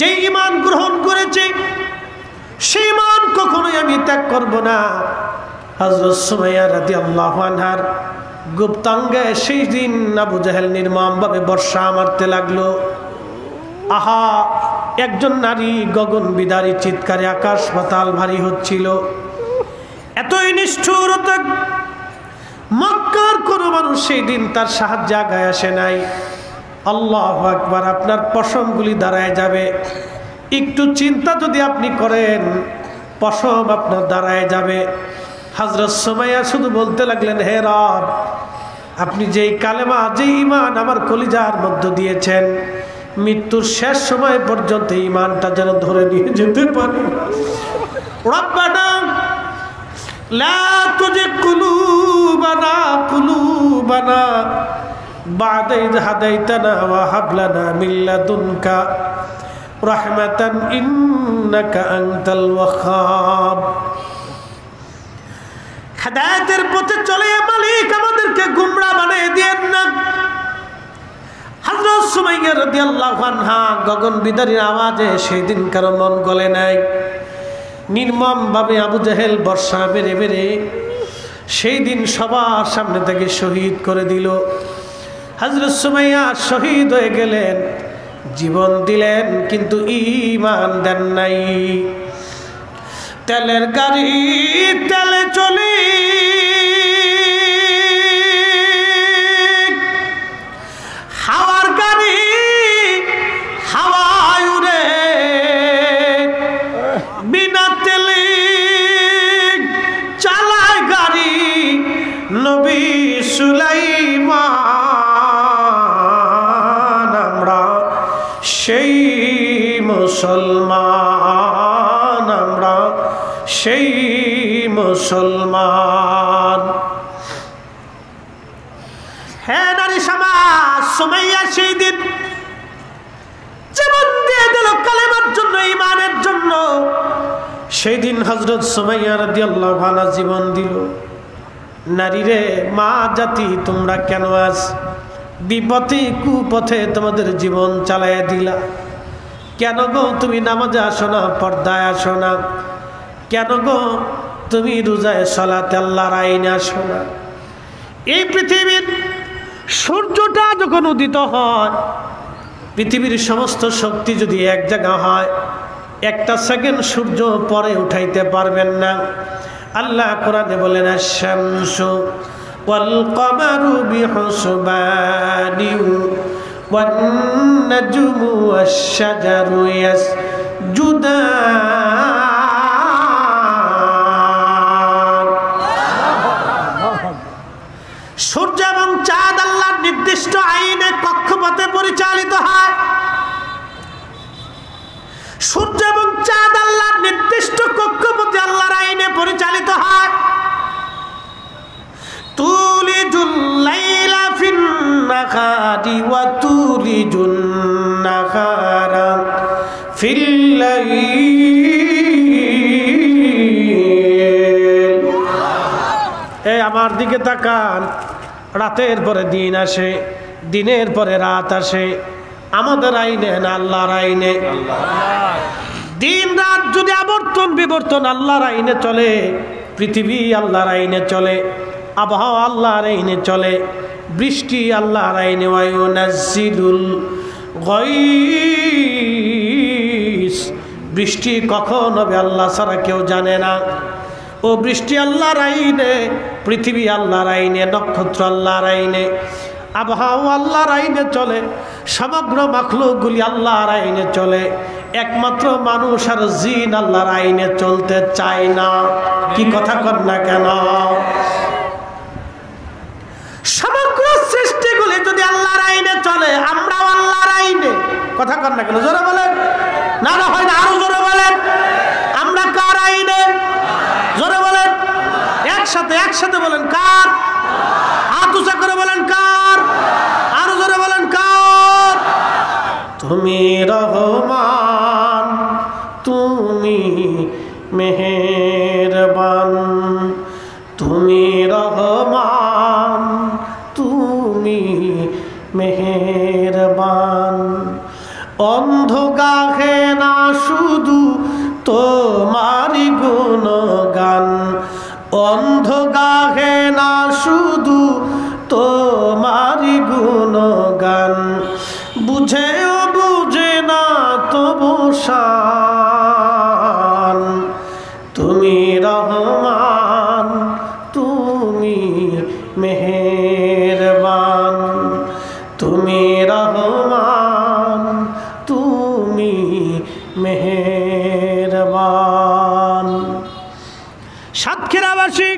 যে ঈমান গ্রহণ করেছে সেই ঈমান কখনোই আমি ত্যাগ করব না। হযরত সুমাইয়া রাদিয়াল্লাহু আনহার গুপ্তাঙ্গে সেই দিন আবু জাহেল নির্মমভাবে বর্ষা মারতে লাগলো। আহা, একজন নারী গগন বিদারী চিৎকারে আকাশ পাতাল ভারী হচ্ছিল। এতই নিষ্ঠুরতা, মক্কার কোনো মানুষ সেই দিন তার সাহায্যে আগায় আসে নাই। আল্লাহু আকবার, আপনার পশমগুলি দাঁড়ায় যাবে। একটু চিন্তা যদি আপনি করেন, পশম আপনার দাঁড়ায় যাবে। হযরত সুমাইয়া শুধু বলতে লাগলেন, হে রব, আপনি যেই কালেমা, যেই ঈমান আমার কলিজার মধ্য দিয়েছেন, মৃত্যুর শেষ সময় পর্যন্ত ঈমানটা যেন ধরে নিয়ে যেতে পারি। রব্বানা লা তুজিগ কুলুবানা বা'দা ইয হাদাইতানা ওয়া হাব লানা মিন লাদুনকা রাহমাতান ইন্নাকা আনতাল ওয়াহ্হাব। হেদায়েতের পথে চলে মালিক আমাদেরকে গোমরা বানিয়ে দিয়েন না। হযরত সুমাইয়া রাদিয়াল্লাহু আনহা গগন বিদারীর আওয়াজে সেই দিন কারো মন গলে নাই। নির্মমভাবে আবু জাহেল বর্ষা বেড়ে বেড়ে সেই দিন সবার সামনে থেকে শহীদ করে দিল। হযরত সুমাইয়া শহীদ হয়ে গেলেন, জীবন দিলেন, কিন্তু ঈমান দেন নাই। তেলের গাড়ি তেলে চলি, হাওয়ার গাড়ি হাওয়ায় উড়ে, বিনা তেলে চালায় গাড়ি নবী সুলাইমান। আমরা সেই মুসলমান, আমরা সেই মুসলমান। হ্যাঁ নারী সমাজ, সুমাইয়া সেই দিন জীবন দিয়ে দিল কালেমার জন্য, ঈমানের জন্য। সেই দিন হযরত সুমাইয়া রাদিয়াল্লাহু আনহা জীবন দিল। নারী রে, মা জাতি, তোমরা কেন আজ বিপথে কুপথে তোমাদের জীবন চালাইয়া দিলা? কেন গো তুমি নামাজে আসো না, পর্দায় আসো না? কেন গো তুমি রোজায় সালাতে আল্লাহর আইনে আসো না? এই পৃথিবীর সূর্যটা যখন উদিত হয়, পৃথিবীর সমস্ত শক্তি যদি এক জায়গা হয়, একটা সেকেন্ড সূর্য পরে উঠাইতে পারবেন না। আল্লাহ কোরআনে বলেন, আশ-শামসু ওয়াল কমারু বিহুসবানি ওয়ান নাজমু ওয়াশ-শাজারু ইয়াসজুদান এবং চাঁদ আল্লাহর নির্দিষ্ট কক্ষপথে আল্লাহর আইনে পরিচালিত হয়। তুলিজুল লাইলা ফিন নাহারি ওয়া তুলিজুন নাহারা ফিল লাইল। এই আমার দিকে তাকান, রাতের পরে দিন আসে, দিনের পরে রাত আসে, আমাদের আইনে না আল্লাহর আইনে? দিন রাত যদি আবর্তন বিবর্তন আল্লাহর আইনে চলে, পৃথিবী আল্লাহর আইনে চলে, আবহাওয়া আল্লাহর আইনে চলে, বৃষ্টি আল্লাহর আইনে। ওয়ায়ুনাজ্জিলুল গায়স, বৃষ্টি কখন হবে আল্লাহ ছাড়া কেউ জানে না। ও বৃষ্টি আল্লাহর আইনে, পৃথিবী আল্লাহর আইনে, নক্ষত্র আল্লাহর আইনে, আবহাওয়া আল্লাহর আইনে চলে, সমগ্র মাখলুকগুলি আল্লাহর আইনে চলে। একমাত্র মানুষ আর জিন আল্লাহর আইনে চলতে চায় না। কি কথা কর না কেন? সমগ্র সৃষ্টিগুলি যদি আল্লাহর আইনে চলে, আমরাও আল্লাহর আইনে। কথা কর না কেন? জোরে বলেন। না না হয় না, আরো জোরে বলেন। আমরা কার আইনে? জোরে বলেন, একসাথে বলেন। কার? হাত উঁচা করে বলেন কার? আরো জোরে বলেন কার? তুমি রহমান, তুমি মেহেরবান, তুমি রহমান, তুমি মেহেরবান। অন্ধ গাহে না শুধু তোমারি গুণগান, অন্ধ গাহে না শুধু তোমারি গুণগান। বুঝেও বুঝে না তবু শান, তুমি রহমান, তুমি মেহেরবান, তুমি রহমান, তুমি মেহেরবান। সাতক্ষীরাবাসী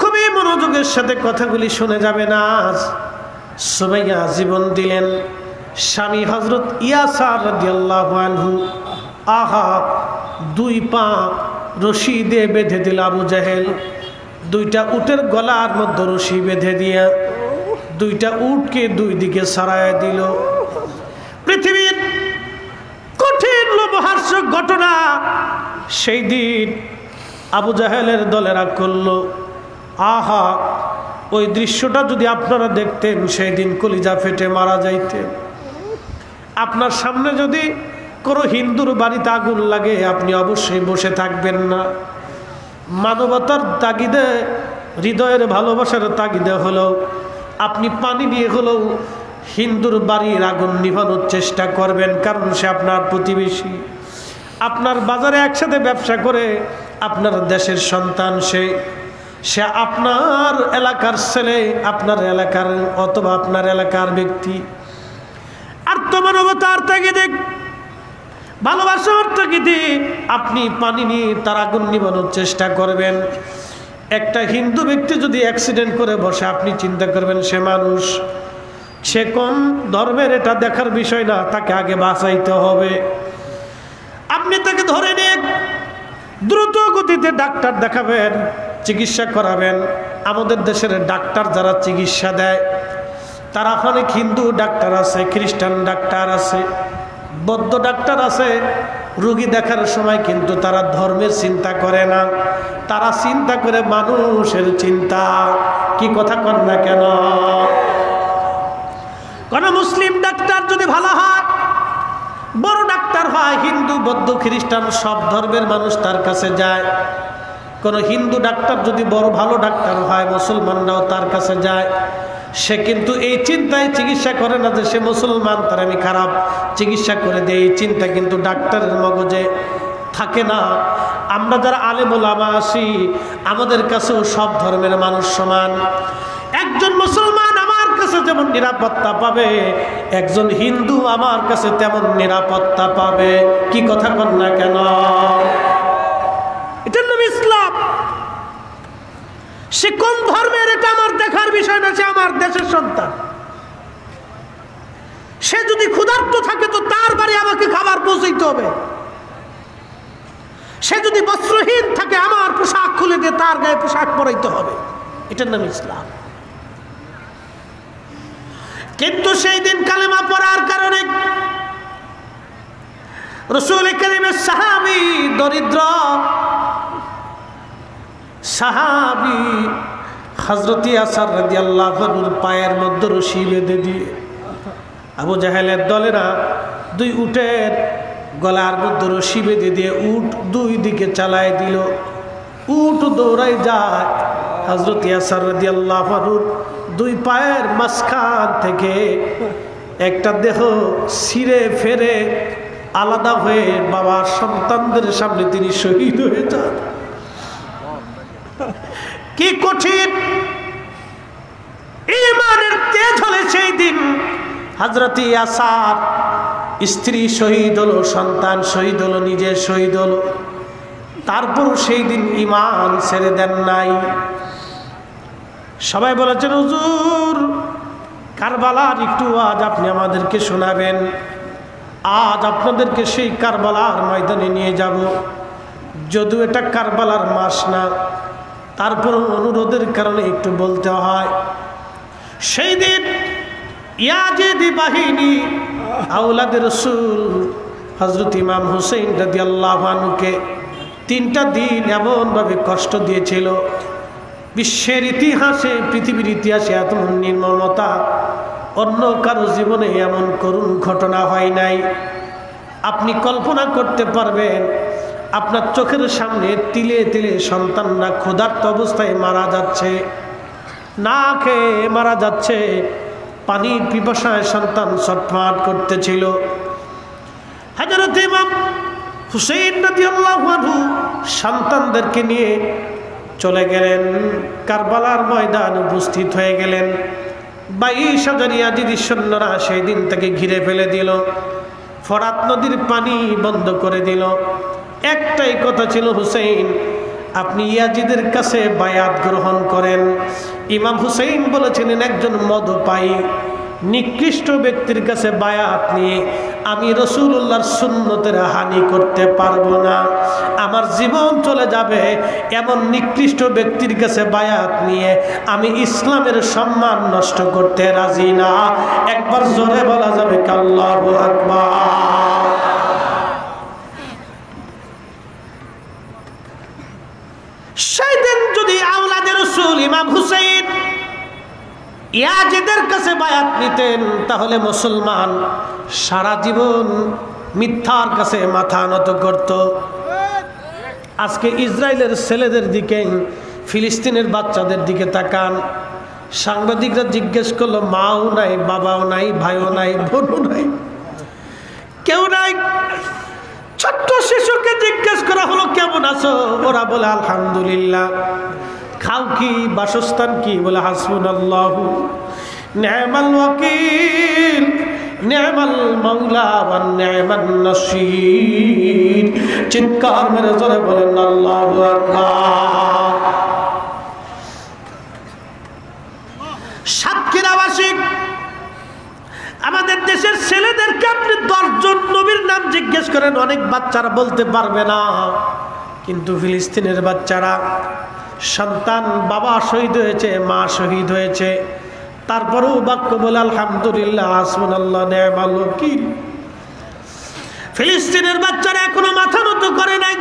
খুবই মনোযোগের সাথে কথাগুলি শুনে যাবে না। সুমাইয়া জীবন দিলেন, স্বামী হযরত ইয়াসার রাদিয়াল্লাহু আনহু আহা দুই পা রশি দিয়ে বেঁধে দিল আবু জাহেল। দুইটা উটের গলার মধ্যে রশি বেঁধে দিয়া দুইটা উটকে দুই দিকে সরায় দিল। পৃথিবীর কঠিন লোমহর্ষক ঘটনা। সেই দিন আবু জাহেলের দলেরা করলো। আহা, ওই দৃশ্যটা যদি আপনারা দেখতেন, সেই দিন কলিজা ফেটে মারা যাইতেন। আপনার সামনে যদি কোনো হিন্দুর বাড়িতে আগুন লাগে, আপনি অবশ্যই বসে থাকবেন না। মানবতার তাগিদে, হৃদয়ের ভালোবাসার তাগিদে হলেও আপনি পানি নিয়ে হলেও হিন্দুর বাড়ির আগুন নিভানোর চেষ্টা করবেন, কারণ সে আপনার প্রতিবেশী। আপনার বাজারে একসাথে ব্যবসা করে, আপনার দেশের সন্তান, সে আপনার এলাকার ছেলে, আপনার এলাকার অথবা আপনার এলাকার ব্যক্তি। আর তো মানবতার তাগিদে, ভালোবাসার তাগিদে আপনি পানি নিয়ে তার আগুন নিভানোর চেষ্টা করবেন। একটা হিন্দু ব্যক্তি যদি অ্যাক্সিডেন্ট করে বসে, আপনি চিন্তা করবেন সে মানুষ, সে কোন ধর্মের, এটা দেখার বিষয় না, তাকে আগে বাঁচাইতে হবে। আপনি তাকে ধরে নিয়ে দ্রুত গতিতে ডাক্তার দেখাবেন, চিকিৎসা করাবেন। আমাদের দেশের ডাক্তার যারা চিকিৎসা দেয়, তারা অনেক হিন্দু ডাক্তার আছে, খ্রিস্টান ডাক্তার আছে, বৌদ্ধ ডাক্তার আছে। রোগী দেখার সময় কিন্তু তারা ধর্মের চিন্তা করে না, তারা চিন্তা করে মানুষের চিন্তা। কি কথা কর না কেন? কোন মুসলিম ডাক্তার যদি ভালো হয়, বড় ডাক্তার হয়, হিন্দু বৌদ্ধ খ্রিস্টান সব ধর্মের মানুষ তার কাছে যায়। কোন হিন্দু ডাক্তার যদি বড় ভালো ডাক্তার হয়, মুসলমানরাও তার কাছে যায়। সে কিন্তু এই চিন্তায় চিকিৎসা করে না যে সে মুসলমান, তার আমি খারাপ চিকিৎসা করে দিই, এই চিন্তা কিন্তু ডাক্তারের মগজে থাকে না। আমরা যারা আলেম ওলামা আছি, আমাদের কাছেও সব ধর্মের মানুষ সমান। একজন মুসলমান আমার কাছে যেমন নিরাপত্তা পাবে, একজন হিন্দু আমার কাছে তেমন নিরাপত্তা পাবে। কি কথা কন না কেন? এটা নাম ইসলাম। সে কোন ধর্মের এটা আমার দেখার বিষয় না, সে আমার দেশের সন্তান। সে যদি ক্ষুধার্ত থাকে তো তার বাড়ি আমাকে খাবার পৌঁছাইতে হবে। সে যদি বস্ত্রহীন থাকে আমার পোশাক খুলে দিয়ে তার গায়ে পোশাক পরাইতে হবে। এটার নাম ইসলাম। কিন্তু সেই দিন কালেমা পড়ার কারণে রাসূল কারীমের সাহাবী, দরিদ্র সাহাবী হযরত ইয়াসার রাদিয়াল্লাহু আনহুর পায়ের মধ্যে রশি বেঁধে দিয়ে আবু জাহেলের দলেরা 2 উটের গলার মধ্যে রশি বেঁধে দিয়ে উট 2 দিকে চালায় দিল। উট দৌড়াই যায়, হযরত ইয়াসার রাদিয়াল্লাহু আনহুর 2 পায়ের মাঝখান থেকে একটা দেহ ছিঁড়ে ফেরে আলাদা হয়ে বাবার সন্তানদের সামনে তিনি শহীদ হয়ে যান। কি কঠিন ঈমানের তেজ হলে সেই দিন হযরত ইয়াসার স্ত্রী শহীদ হলো, সন্তান শহীদ হলো, নিজে শহীদ হলো, তারপর সেই দিন ঈমান ছেড়ে দেন নাই। সবাই বলেছেন হুজুর কারবালার একটু আজ আপনি আমাদেরকে শোনাবেন। আজ আপনাদেরকে সেই কারবালার ময়দানে নিয়ে যাব। যদিও এটা কারবালার মাস না, তারপর অনুরোধের কারণে একটু বলতে হয়। সেই দিন ইয়াজিদি বাহিনী আওলাদে রাসূল হযরত ইমাম হুসাইন রাদিয়াল্লাহু আনহুকে 3টা দিন এমনভাবে কষ্ট দিয়েছিল, বিশ্বের ইতিহাসে, পৃথিবীর ইতিহাসে এত নির্মমতা অন্য কারো জীবনে এমন করুণ ঘটনা হয় নাই। আপনি কল্পনা করতে পারবেন আপনার চোখের সামনে তিলে তিলে সন্তানরা ক্ষুধার্ত অবস্থায় মারা যাচ্ছে, না খেয়ে মারা যাচ্ছে, পানির পিপাসায় সন্তান ছটফট করতেছিল। হযরত ইমাম হুসাইন রাদিয়াল্লাহু আনহু সন্তানদেরকে নিয়ে চলে গেলেন, কারবালার ময়দানে উপস্থিত হয়ে গেলেন। 22,000 ইয়াজিদি সৈন্যরা সেই দিন তাকে ঘিরে ফেলে দিল, ফরাত নদীর পানি বন্ধ করে দিল। একটাই কথা ছিল, হুসাইন আপনি ইয়াজিদের কাছে বায়াত গ্রহণ করেন। ইমাম হুসাইন বলেছিলেন একজন মদপায়ী নিকৃষ্ট ব্যক্তির কাছে বায়াত নিয়ে আমি রাসূলুল্লাহর সুন্নতের হানি করতে পারবো না, আমার জীবন চলে যাবে। এমন নিকৃষ্ট ব্যক্তির কাছে বায়াত নিয়ে আমি ইসলামের সম্মান নষ্ট করতে রাজি না। একবার জোরে বলা যাবে আল্লাহু আকবার। সেই দিন যদি আওলাদে রাসূল ইমাম হুসাইন ইয়াজিদের কাছে বায়াত নিতেন, তাহলে মুসলমান সারা জীবন মিথ্যার কাছে মাথা নত করত। আজকে ইসরায়েলের ছেলেদের দিকে, ফিলিস্তিনের বাচ্চাদের দিকে তাকান। সাংবাদিকরা জিজ্ঞেস করলো, মাও নাই, বাবাও নাই, ভাইও নাই, বোনও নাই, কেউ নাই। ছোট্ট শিশুকে জিজ্ঞেস করা হলো কেমন আছো, ওরা বলে আলহামদুলিল্লাহ। খাও কি, বাসস্থান কি, বলে হাসবুনাল্লাহু নি'মাল ওয়াকিল নি'মাল মাওলা ওয়া নি'মান নাসীর। চিৎকার মেরে জোরে বলেন আল্লাহু আকবার। সাক্ষীর আবাসিক আমাদের দেশের ছেলেদেরকে আপনি 10 জন নবীর নাম জিজ্ঞেস করেন, অনেক বাচ্চারা বলতে পারবে না। কিন্তু ফিলিস্তিনের বাচ্চারা, সন্তান বাবা শহীদ হয়েছে, মা শহীদ হয়েছে, তারপরেও বাক্য বলে আলহামদুলিল্লাহ, হাসবুনাল্লাহ নি'মাল ওয়াকিল। ফিলিস্তিনের বাচ্চারা এখনো মাথা নত করে নাই,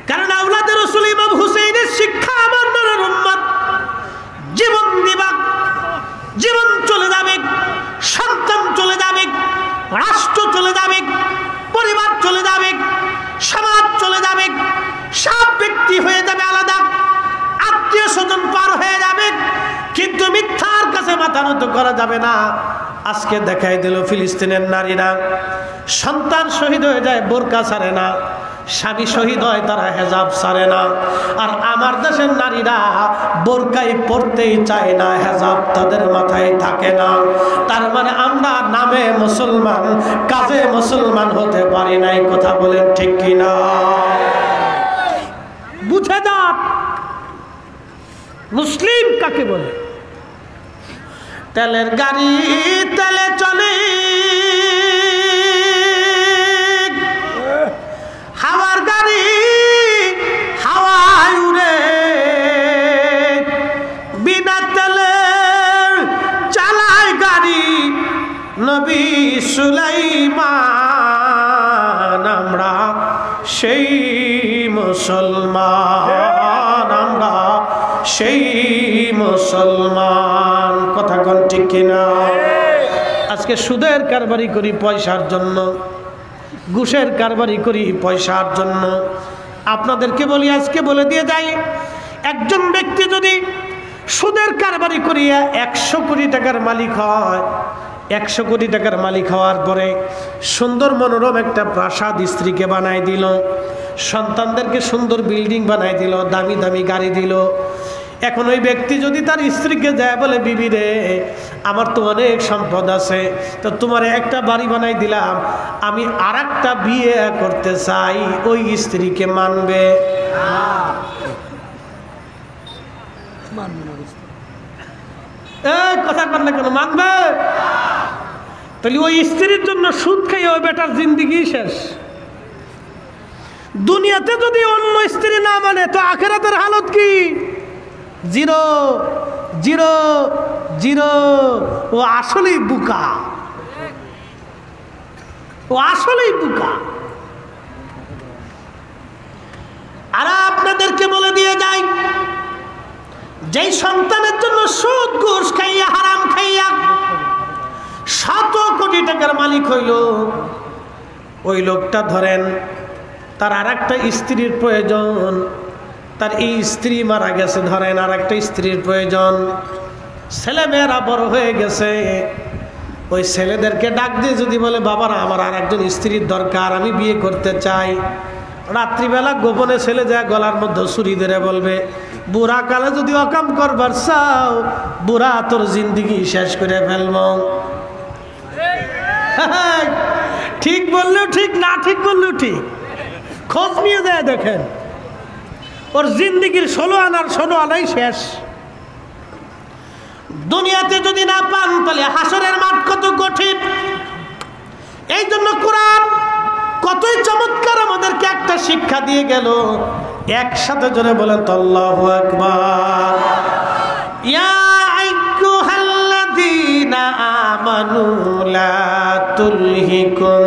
কারণ আওলাদে রাসূল ইমাম হুসাইনের শিক্ষা আমার নানার উম্মত জীবন দিবা, জীবন চলে যাবে, সন্তান চলে যাবে, রাষ্ট্র চলে যাবে, পরিবার চলে যাবে, সমাজ চলে যাবে, সব ব্যক্তি হয়ে যাবে আলাদা, আত্মীয় স্বজন পার হয়ে যাবে, কিন্তু মিথ্যার কাছে মাথা নত করা যাবে না। আজকে দেখাই দিল ফিলিস্তিনের নারীরা সন্তান শহীদ হয়ে যায়, বোরকা ছাড়ে না, স্বামী শহীদ হয়, তারা হেজাব ছাড়ে না। আর আমার দেশের নারীরা বোরকাই পড়তেই চায় না, হেজাব তাদের মাথায় থাকে না। তার মানে আমরা নামে মুসলমান, কাজে মুসলমান হতে পারি নাই। কথা বলেন ঠিক কিনা? বুঝে যান মুসলিম কাকে বলে। তেলের গাড়ি তেলে চলে, হাওয়ার গাড়ি হাওয়ায় উড়ে, বিনা তেলে চালায় গাড়ি নবী সুলাইমান। আমরা সেই মুসলমান, আমরা সেই মুসলমান। কথা কোন ঠিক কিনা? আজকে সুদের কারবারি করি পয়সার জন্য, ঘুষের কারবারি করি পয়সার জন্য। আপনাদেরকে বলি, আজকে বলে দিয়ে যাই, একজন ব্যক্তি যদি সুদের কারবারি করিয়া 100 কোটি টাকার মালিক হয়, 100 কোটি টাকার মালিক হওয়ার পরে সুন্দর মনোরম একটা প্রাসাদ স্ত্রীকে বানায় দিল, সন্তানদেরকে সুন্দর বিল্ডিং বানায় দিল, দামি দামি গাড়ি দিল। এখন ওই ব্যক্তি যদি তার স্ত্রীকে যায় বলে, বিবি রে আমার তো অনেক সম্পদ আছে, তো তোমার একটা বাড়ি বানাই দিলাম, আমি আর একটা বিয়ে করতে চাই, ওই স্ত্রীকে মানবে? কথা কর না কেন, মানবে? তাহলে ওই স্ত্রীর জন্য সুদ খাইয়ে ওই বেটার জিন্দিগি শেষ। দুনিয়াতে যদি অন্য স্ত্রী না মানে তো আখেরাতের হালত কি? 0 0 0। ও আসলেই বুকা, ও আসলেই বুকা। আর আপনাদেরকে বলে দিয়ে যাই, যেই সন্তানের জন্য সুদ ঘুষ খাইয়া হারাম খাইয়া 100 কোটি টাকার মালিক হইল, ওই লোকটা ধরেন তার আর একটা স্ত্রীর প্রয়োজন, তার এই স্ত্রী মারা গেছে, ধরেন আর একটা স্ত্রীর প্রয়োজন, ছেলে মেয়েরা বড় হয়ে গেছে, ওই ছেলেদেরকে ডাক দিয়ে যদি বলে, বাবারা আমার আর একজন স্ত্রীর দরকার, আমি বিয়ে করতে চাই, রাত্রিবেলা গোপনে ছেলে যায় গলার মধ্যে ছুরি ধরে বলবে, বুড়া কালে যদি অকাম করবার চাও, বুড়া তোর জিন্দিগি শেষ করে ফেলব। ঠিক বললেও ঠিক, না ঠিক বললেও ঠিক, খোঁজ নিয়ে যায় দেখেন, ওর জিন্দিগির 16 আনার 16 আনাই শেষ। দুনিয়াতে যদি না পান তাহলে হাসরের মাঠ কত কঠিন। এই জন্য কোরআন কতই চমৎকার আমাদেরকে একটা শিক্ষা দিয়ে গেল। একসাথে জোরে বলেন তো আল্লাহু আকবার। ইয়া আইয়ুহাল্লাযীনা আমানু লা তুলহিকুম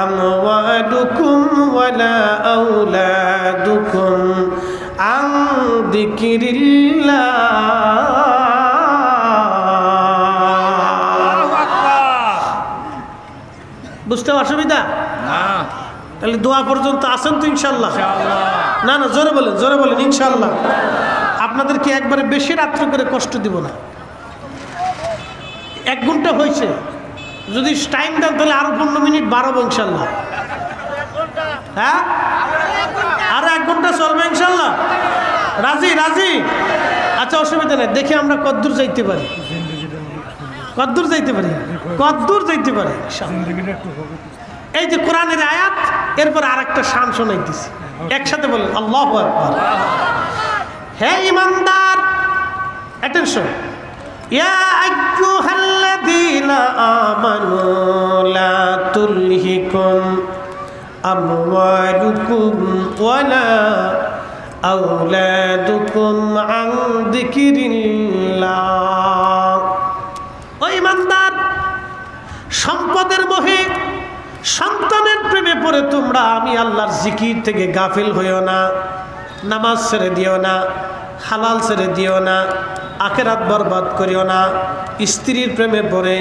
আমওয়ালুকুম ওয়ালা আওলাদুকুম আন যিকরিল্লাহ। বুঝতে অসুবিধা না? তাহলে দোয়া পর্যন্ত আসেন তো ইনশাল্লাহ? না না, জোরে বলেন, জোরে বলেন ইনশাল্লাহ। আপনাদেরকে একবারে বেশি রাত্রে করে কষ্ট দিব না। 1 ঘন্টা হয়েছে, যদি টাইম দেন তাহলে আরো 15 মিনিট বাড়াবো ইনশাল্লাহ। হ্যাঁ, আরো 1 ঘন্টা চলবে ইনশাল্লাহ। রাজি রাজি? আচ্ছা, অসুবিধা নেই, দেখি আমরা কদ্দূর যাইতে পারি, কদ্দূর যাইতে পারি, কদ্দূর যাইতে পারি। এই যে কোরআনের আয়াত, এরপর আর একটা শান শোনাইতেছি, একসাথে বলেন আল্লাহু আকবার। হে ঈমানদার, অ্যাটেনশন। ইয়া আইয়ুহাল্লাযীনা আমানু লা তুলহিকুম আমওয়ালুকুম ওয়ালা আওলাদুকুম আন যিকরিল্লাহ। ও ঈমানদার, সম্পদের মোহে সন্তানের প্রেমে পড়ে তোমরা আমি আল্লাহর জিকির থেকে গাফিল হইও না, নামাজ ছেড়ে দিও না, হালাল ছেড়ে দিও না, আখিরাত বরবাদ করিও না। স্ত্রীর প্রেমে পড়ে,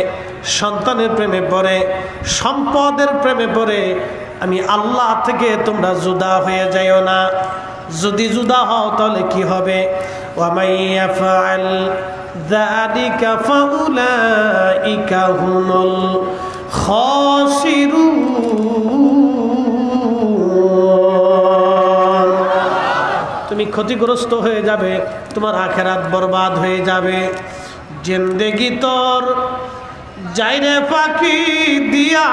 সন্তানের প্রেমে পড়ে, সম্পদের প্রেমে পড়ে আমি আল্লাহ থেকে তোমরা জুদা হয়ে যাইও না। যদি জুদা হও তাহলে কি হবে? ওয়ামাই ইয়াফআল যালিকা ফাউলাইকা হুমুল খাসিরুন। তুমি ক্ষতিগ্রস্ত হয়ে যাবে, তোমার আখিরাত বরবাদ হয়ে যাবে। জিন্দেগি তোর যাইরে ফাঁকি দিয়া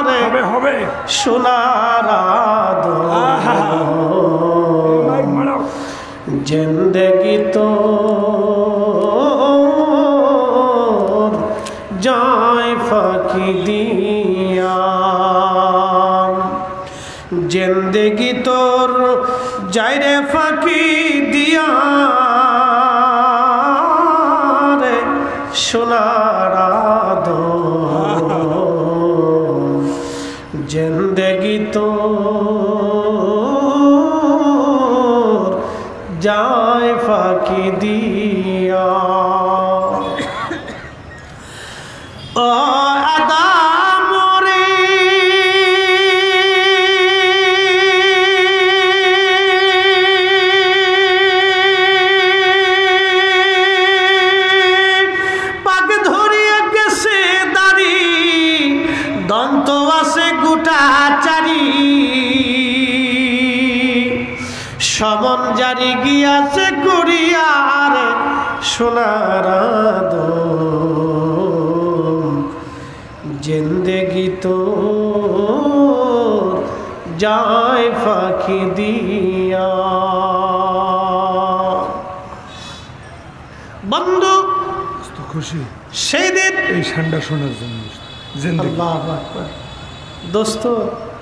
রে হবে সোনার জিন্দেগি তো যায় ফাঁকি দিয়া, জিন্দেগি তোর যায় রে ফাঁকি দিয়া রে সোনার আদর, জিন্দেগি তোর যায় ফাঁকি দিয়া। ও আদম রে পাক ধরিয়া গেছে দাড়ি, দন্ত আছে গোটা চারি, সমন জারি গিয়াছে করিয়ার সোনার আদর, জিন্দেগি তো যায় ফাঁকি দিয়া। বন্ধু খুশি সেই দিন এই ঠান্ডা শোনার জন্য জিন্দেগি। আল্লাহু আকবার। দোস্ত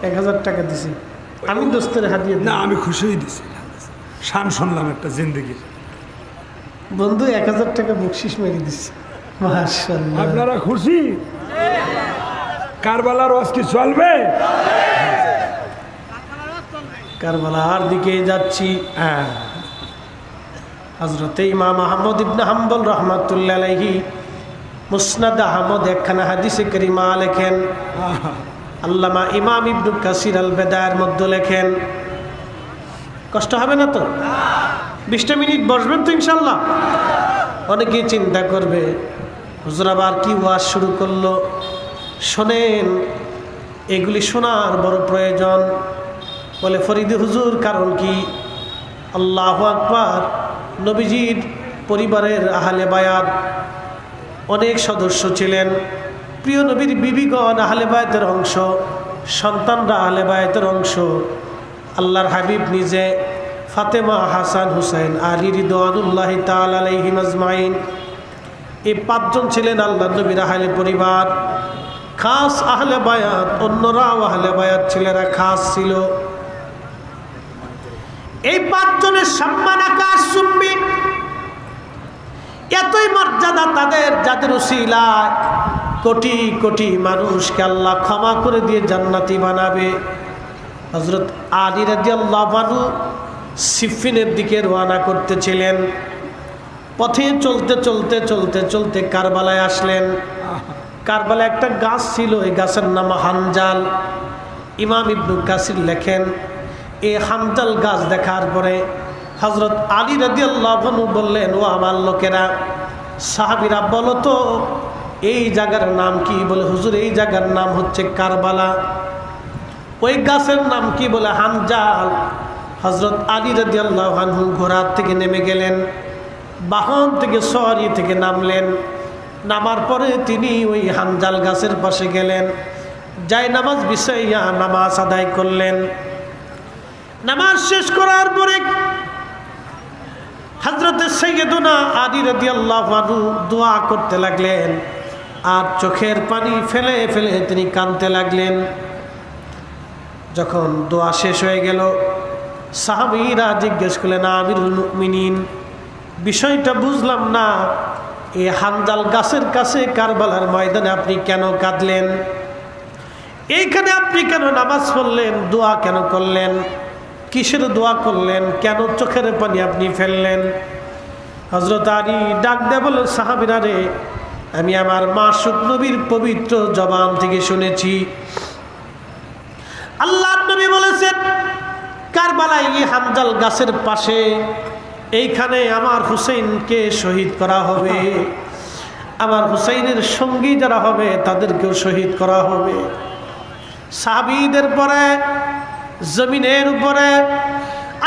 1000 টাকা দিছি, আমি দোস্তের হাদিয়া না আমি খুশি হয়ে দিছি, শান শুনলাম একটা জিন্দেগির। বন্ধু 1000 টাকা বকশিস মেরে দিচ্ছে। মাশাআল্লাহ, আপনারা খুশি? কারবালার ওয়াজ কি চলবে? কারবালার দিকে যাচ্ছি। হ্যাঁ, হযরতে ইমাম আহমদ ইবনে হাম্বল রাহমাতুল্লাহ আলাইহি মুসনাদ আহমদ একখানা হাদিসে কারিমা লেখেন। আল্লামা ইমাম ইবনে কাসির আল বেদায়ের মধ্যে লেখেন, কষ্ট হবে না তো? 20টা মিনিট বসবেন তো ইনশাল্লাহ? অনেকেই চিন্তা করবে হুজুর আবার কি ওয়াজ শুরু করলো। শোনেন, এগুলি শোনার বড় প্রয়োজন। বলে ফরিদি হুজুর কারণ কি? আল্লাহু আকবার। নবীজির পরিবারের আহলে বায়াত অনেক সদস্য ছিলেন। প্রিয় নবীর বিবিগণ আহলে বায়াতের অংশ, সন্তানরা আহলে বায়াতের অংশ। আল্লাহর হাবিব নিজে, ফাতেমা, হাসান, হুসাইন, আলী রিদওয়ানুল্লাহি তাআলা আলাইহিম আজমাইন, এই 5 জন ছিলেন আল্লাহ নবীর আহলে পরিবার, খাস আহলে বায়াত। অন্যরাও আহলে বায়াত ছেলেরা খাস ছিল। এই 5 জনের সম্মান আকাশ চুম্বি, এতই মর্যাদা তাদের, যাদের উসিলায় কোটি কোটি মানুষকে আল্লাহ ক্ষমা করে দিয়ে জান্নাতি বানাবে। হযরত আলী রাদিয়াল্লাহু আনহু সিফিনের দিকে রওনা করতেছিলেন। পথে চলতে চলতে চলতে চলতে কারবালায় আসলেন। কারবালায় একটা গাছ ছিল, এই গাছের নাম হানজাল। ইমাম ইবনে কাসির লেখেন, এই হানজাল গাছ দেখার পরে হযরত আলী রাদিয়াল্লাহু আনহু বললেন, ও আমার লোকেরা, সাহাবীরা বলো তো এই জায়গার নাম কি? বলে হুজুর এই জায়গার নাম হচ্ছে কারবালা। ওই গাছের নাম কি? বলে হানজাল। হযরত আলী রাদিয়াল্লাহু আনহু ঘোড়ার থেকে নেমে গেলেন, বাহন থেকে সওয়ারি থেকে নামলেন। নামার পরে তিনি ওই হানজাল গাছের পাশে গেলেন, যাই নামাজ বিছাইয়া নামাজ আদায় করলেন। নামাজ শেষ করার পরে হযরত সাইয়্যিদুনা আলী রাদিয়াল্লাহু আনহু দোয়া করতে লাগলেন, আর চোখের পানি ফেলে ফেলে তিনি কাঁদতে লাগলেন। যখন দোয়া শেষ হয়ে গেল, সাহাবীরা জিজ্ঞেস করলেন, আমিরুল মুমিনিন, বিষয়টা বুঝলাম না, এই হানজাল গাছের কাছে কারবালার ময়দানে আপনি কেন কাঁদলেন? এইখানে আপনি কেন নামাজ পড়লেন? দোয়া কেন করলেন? কিসের দোয়া করলেন? কেন চোখের পানি আপনি ফেললেন? হযরত আলী ডাক দিয়ে বললেন, সাহাবীরা রে, আমি আমার মাসুক নবীর পবিত্র জবান থেকে শুনেছি, আল্লাহর নবী বলেছেন কারবালায় এই হানজাল গাছের পাশে এইখানে আমার হুসাইনকে শহীদ করা হবে, আমার হুসাইনের সঙ্গী যারা হবে তাদেরকেও শহীদ করা হবে। সাহাবীদের পরে জমিনের উপরে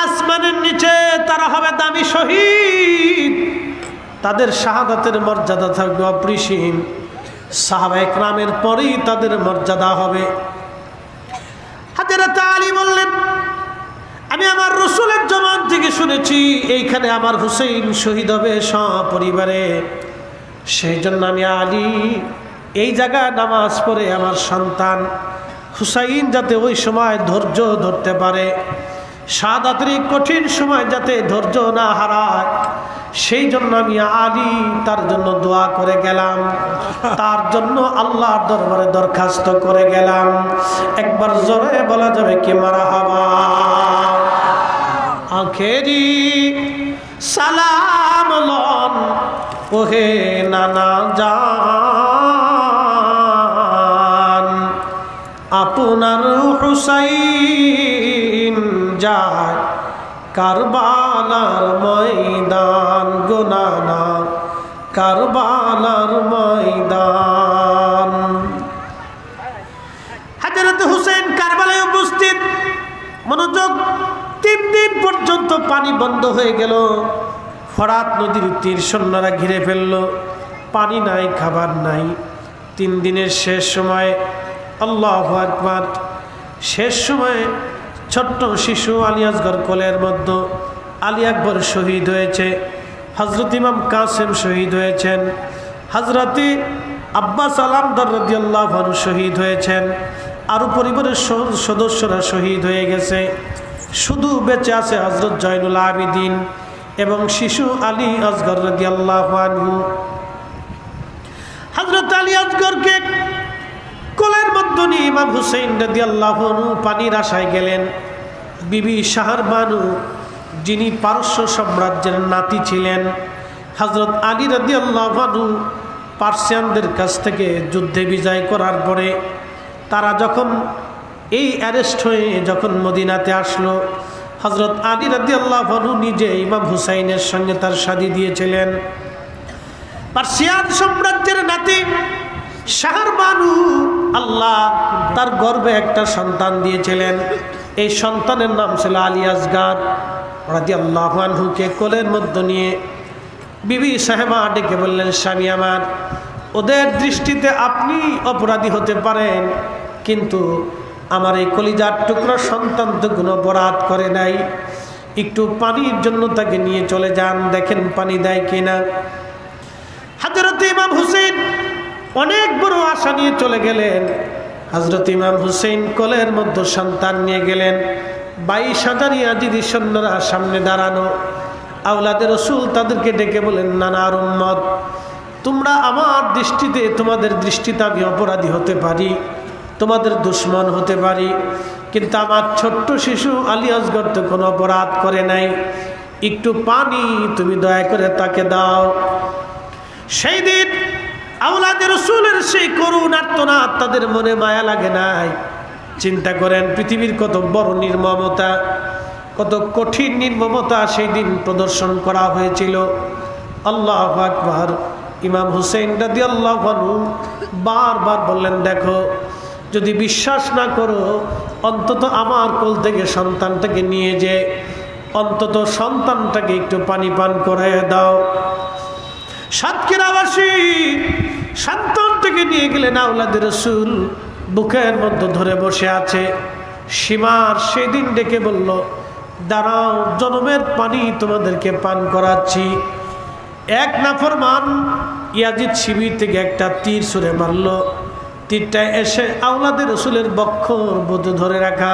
আসমানের নিচে তারা হবে দামি শহীদ, তাদের শাহাদাতের মর্যাদা থাকবে অপরিসীম। সাহাবা ইকরামের পরেই তাদের মর্যাদা হবে। হযরত আলী বললেন, আমি আমার রসুলের জবান থেকে শুনেছি এইখানে আমার হুসেইন শহীদ হবে সপরিবারে। সেই জন্য আমি আলী এই জায়গায় নামাজ পড়ে আমার সন্তান হুসাইন যাতে ওই সময় ধৈর্য ধরতে পারে, শাহাদাতের কঠিন সময় যাতে ধৈর্য না হারায়, সেই জন্য আমি আলী তার জন্য দোয়া করে গেলাম, তার জন্য আল্লাহর দরবারে দরখাস্ত করে গেলাম। একবার জোরে বলা যাবে কি মারহাবা। আখেরি সালাম লন ওহে নানা জান, আপনার হুসাইন যায় কারবালার ময়দান, গো নানা কারবালার ময়দান। হযরত হুসেন কারবালায় উপস্থিত। মনোযোগ, 3 দিন পর্যন্ত পানি বন্ধ হয়ে গেল। ফরাত নদীর তীর সৈন্যরা ঘিরে ফেলল, পানি নাই, খাবার নাই। 3 দিনের শেষ সময়, আল্লাহু আকবার, শেষ সময়ে ছোট্ট শিশু আলী আসগর কোলের মধ্যে। আলী আকবর শহীদ হয়েছে, হযরত ইমাম কাসেম শহীদ হয়েছেন, হযরত আব্বাস আলামদার রাদিয়াল্লাহু আনহু শহীদ হয়েছেন, আরও পরিবারের সদস্যরা শহীদ হয়ে গেছে। শুধু বেঁচে আছে হযরত জয়নুল আবিদিন এবং শিশু আলী আসগর রাদিয়াল্লাহু আনহু। হযরত আলী আসগরকে কোলের মধ্যে নিয়ে ইমাম হুসেইন রাদিয়াল্লাহু আনহু পানির আশায় গেলেন। বিবি শাহরবানু, যিনি পারস্য সাম্রাজ্যের নাতি ছিলেন, হযরত আলী রাদিয়াল্লাহু আনহু পার্সিয়ানদের কাছ থেকে যুদ্ধে বিজয় করার পরে তারা যখন এই অ্যারেস্ট হয়ে যখন মদিনাতে আসলো, হযরত আলী রাদিয়াল্লাহু আনহু নিজে ইমাম হুসাইনের সঙ্গে তার শাদী দিয়েছিলেন। পার্সিয়ান সাম্রাজ্যের নাতি শাহরবানু আল্লাহ তার গর্ভে একটা সন্তান দিয়েছিলেন। এই সন্তানের নাম ছিল আলী আসগর রাদিয়াল্লাহু আনহুকে কোলের মধ্যে নিয়ে বিবি সাহেবা ডেকে বললেন, স্বামী আমার, ওদের দৃষ্টিতে আপনি অপরাধী হতে পারেন, কিন্তু আমার এই কলিজার টুকরা সন্তান তো কোনো অপরাধ করে নাই। একটু পানির জন্য তাকে নিয়ে চলে যান, দেখেন পানি দেয় কিনা। হযরত ইমাম হুসেইন অনেক বড় আশা নিয়ে চলে গেলেন। হযরত ইমাম হুসেইন কোলের মধ্যে সন্তান নিয়ে গেলেন। 22,000 ইয়াজিদি সৈন্যরা সামনে দাঁড়ানো। আওলাদে রসুল তাদেরকে ডেকে বলেন, নানার উম্মত, তোমরা আমার দৃষ্টিতে, তোমাদের দৃষ্টিতে আমি অপরাধী হতে পারি, তোমাদের দুশ্মন হতে পারি, কিন্তু আমার ছোট্ট শিশু আলী আসগর তো কোনো অপরাধ করে নাই। একটু পানি তুমি দয়া করে তাকে দাও। সেই দিন আওলাদে রসুলের সেই করুণ আর্তনাদ তাদের মনে মায়া লাগে নাই। চিন্তা করেন পৃথিবীর কত বড় নির্মমতা, কত কঠিন নির্মমতা সেই দিন প্রদর্শন করা হয়েছিল। আল্লাহু আকবার। ইমাম হুসেইন রাদিয়াল্লাহু আনহু বারবার বললেন, দেখো, যদি বিশ্বাস না করো, অন্তত আমার কোল থেকে সন্তানটাকে নিয়ে যে অন্তত সন্তানটাকে একটু পানি পান করায় দাও। সাতক্ষীরাবাসী সন্তানটাকে নিয়ে গেলেন। আওলাদে রসুল বুকের মধ্যে ধরে বসে আছে। সীমার সেদিন ডেকে বলল, দাঁড়াও, জনমের পানি তোমাদেরকে পান করাচ্ছি। এক নাফরমান ইয়াজিদ শিবির থেকে একটা তীর ছুঁড়ে মারল। তীরটা এসে আওলাদে রসুলের বক্ষর মধ্যে ধরে রাখা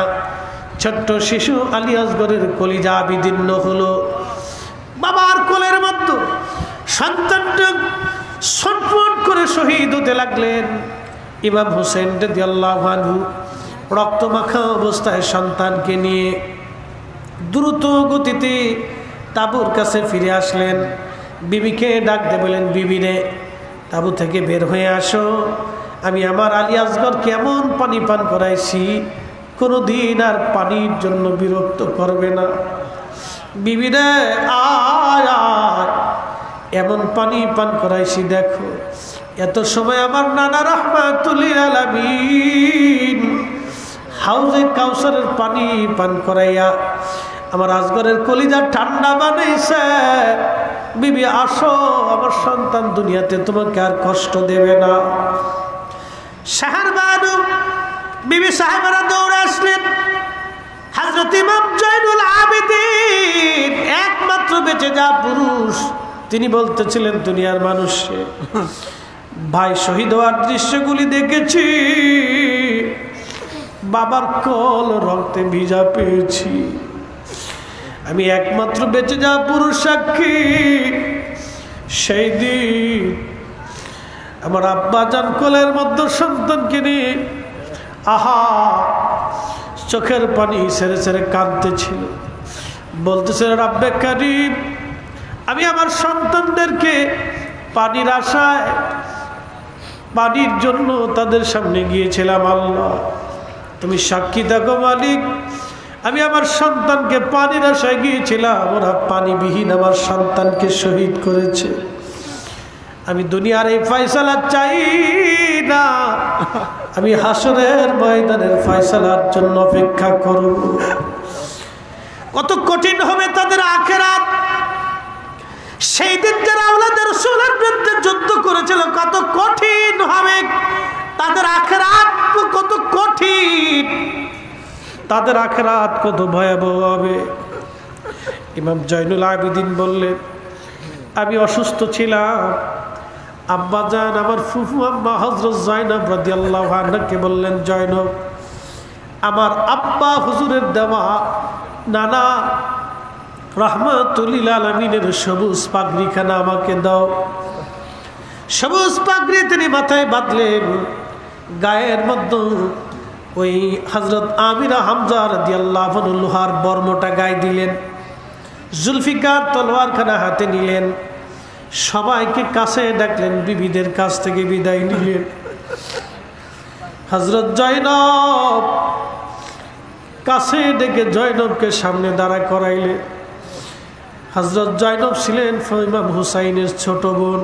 ছোট্ট শিশু আলী আসগরের কলিজা বিদীর্ণ হলো। বাবার কোলের মধ্যে সন্তানটা ছটফট করে শহীদ হতে লাগলেন। ইমাম হুসেইন রাদিয়াল্লাহু আনহু রক্তমাখা অবস্থায় সন্তানকে নিয়ে দ্রুত গতিতে তাঁবুর কাছে ফিরে আসলেন। বিবিকে ডাকতে বলেন, বিবিরে, তাঁবু থেকে বের হয়ে আসো। আমি আমার আলী আসগর কেমন পানি পান করাইছি, কোনো দিন আর পানির জন্য বিরক্ত করবে না। বিবিরে, আয় আয়, এমন পানি পান করাইছি, দেখো। এত সময় আমার নানা রাহমাতুল লিল আলামিন হাউজে কাউসারের পানি পান করাইয়া আমার আসগরের কলিজা ঠান্ডা বানাইছে। বিবি, আসো, আমার সন্তান দুনিয়াতে তোমাকে আর কষ্ট দেবে না। শাহরবানু বিবি সাহেবরা দৌড়ে আসলেন। হযরত ইমাম জয়নুল আবেদিন একমাত্র বেঁচে যাওয়া পুরুষ। তিনি বলতেছিলেন দুনিয়ার মানুষে, ভাই শহীদ হওয়ার দৃশ্যগুলি দেখেছি, বাবার কল রক্তে ভিজা পেয়েছি, আমি একমাত্র বেঁচে যাওয়া পুরুষ সাক্ষী। সেই দিন আমার আব্বা জান কোলের মধ্যে সন্তানকে নিয়ে আহা চোখের পানি ছেড়ে ছেড়ে কাঁদতেছিল, বলতেছিল রাব্বে কারীম, আমি আমার সন্তানদেরকে পানির আশায় পানির জন্য তাদের সামনে গিয়েছিলাম, আল্লাহ তুমি সাক্ষী থাকো মালিক, আমি আমার সন্তানকে পানির আশায় গিয়েছিলাম, ওরা পানিবিহীন আমার সন্তানকে শহীদ করেছে। আমি দুনিয়ার এই ফয়সালা চাই না, আমি হাসরের ময়দানের ফয়সালার জন্য অপেক্ষা করব। কত কঠিন হবে তাদের আখিরাত। সেই দিন যারা আওলাদের রাসূলের বিরুদ্ধে যুদ্ধ করেছিল, কত কঠিন হবে তাদের আখিরাত, কত কঠিন তাদের আখিরাত, কত ভয়াবহ হবে। ইমাম জয়নুল আবেদিন বললেন, আমি অসুস্থ ছিলাম, আব্বা জান আমার ফুফু আম্মা হযরত জয়নব রাদিয়াল্লাহু আনহাকে বললেন, জয়নব আমার আব্বা হুজুরের দেওয়া নানা রাহমাতুল লিল আলামিনের সবুজ পাগড়িখানা আমাকে দাও। সবুজ পাগড়ি তিনি মাথায় বাঁধলেন, গায়ের মধ্যে ওই হযরত আমিনা হামজা রাদিয়াল্লাহু আনহু লোহার বর্মটা গায়ে দিলেন, জুলফিকার তলোয়ারখানা হাতে নিলেন, সবাইকে কাছে ডাকলেন, বিবিদের কাছ থেকে বিদায় নিলেন। হযরত জয়নব কাছে ডেকে জয়নবকে সামনে দাঁড়া করাইলেন। হযরত জয়নব ছিলেন ইমাম হুসাইনের ছোট বোন।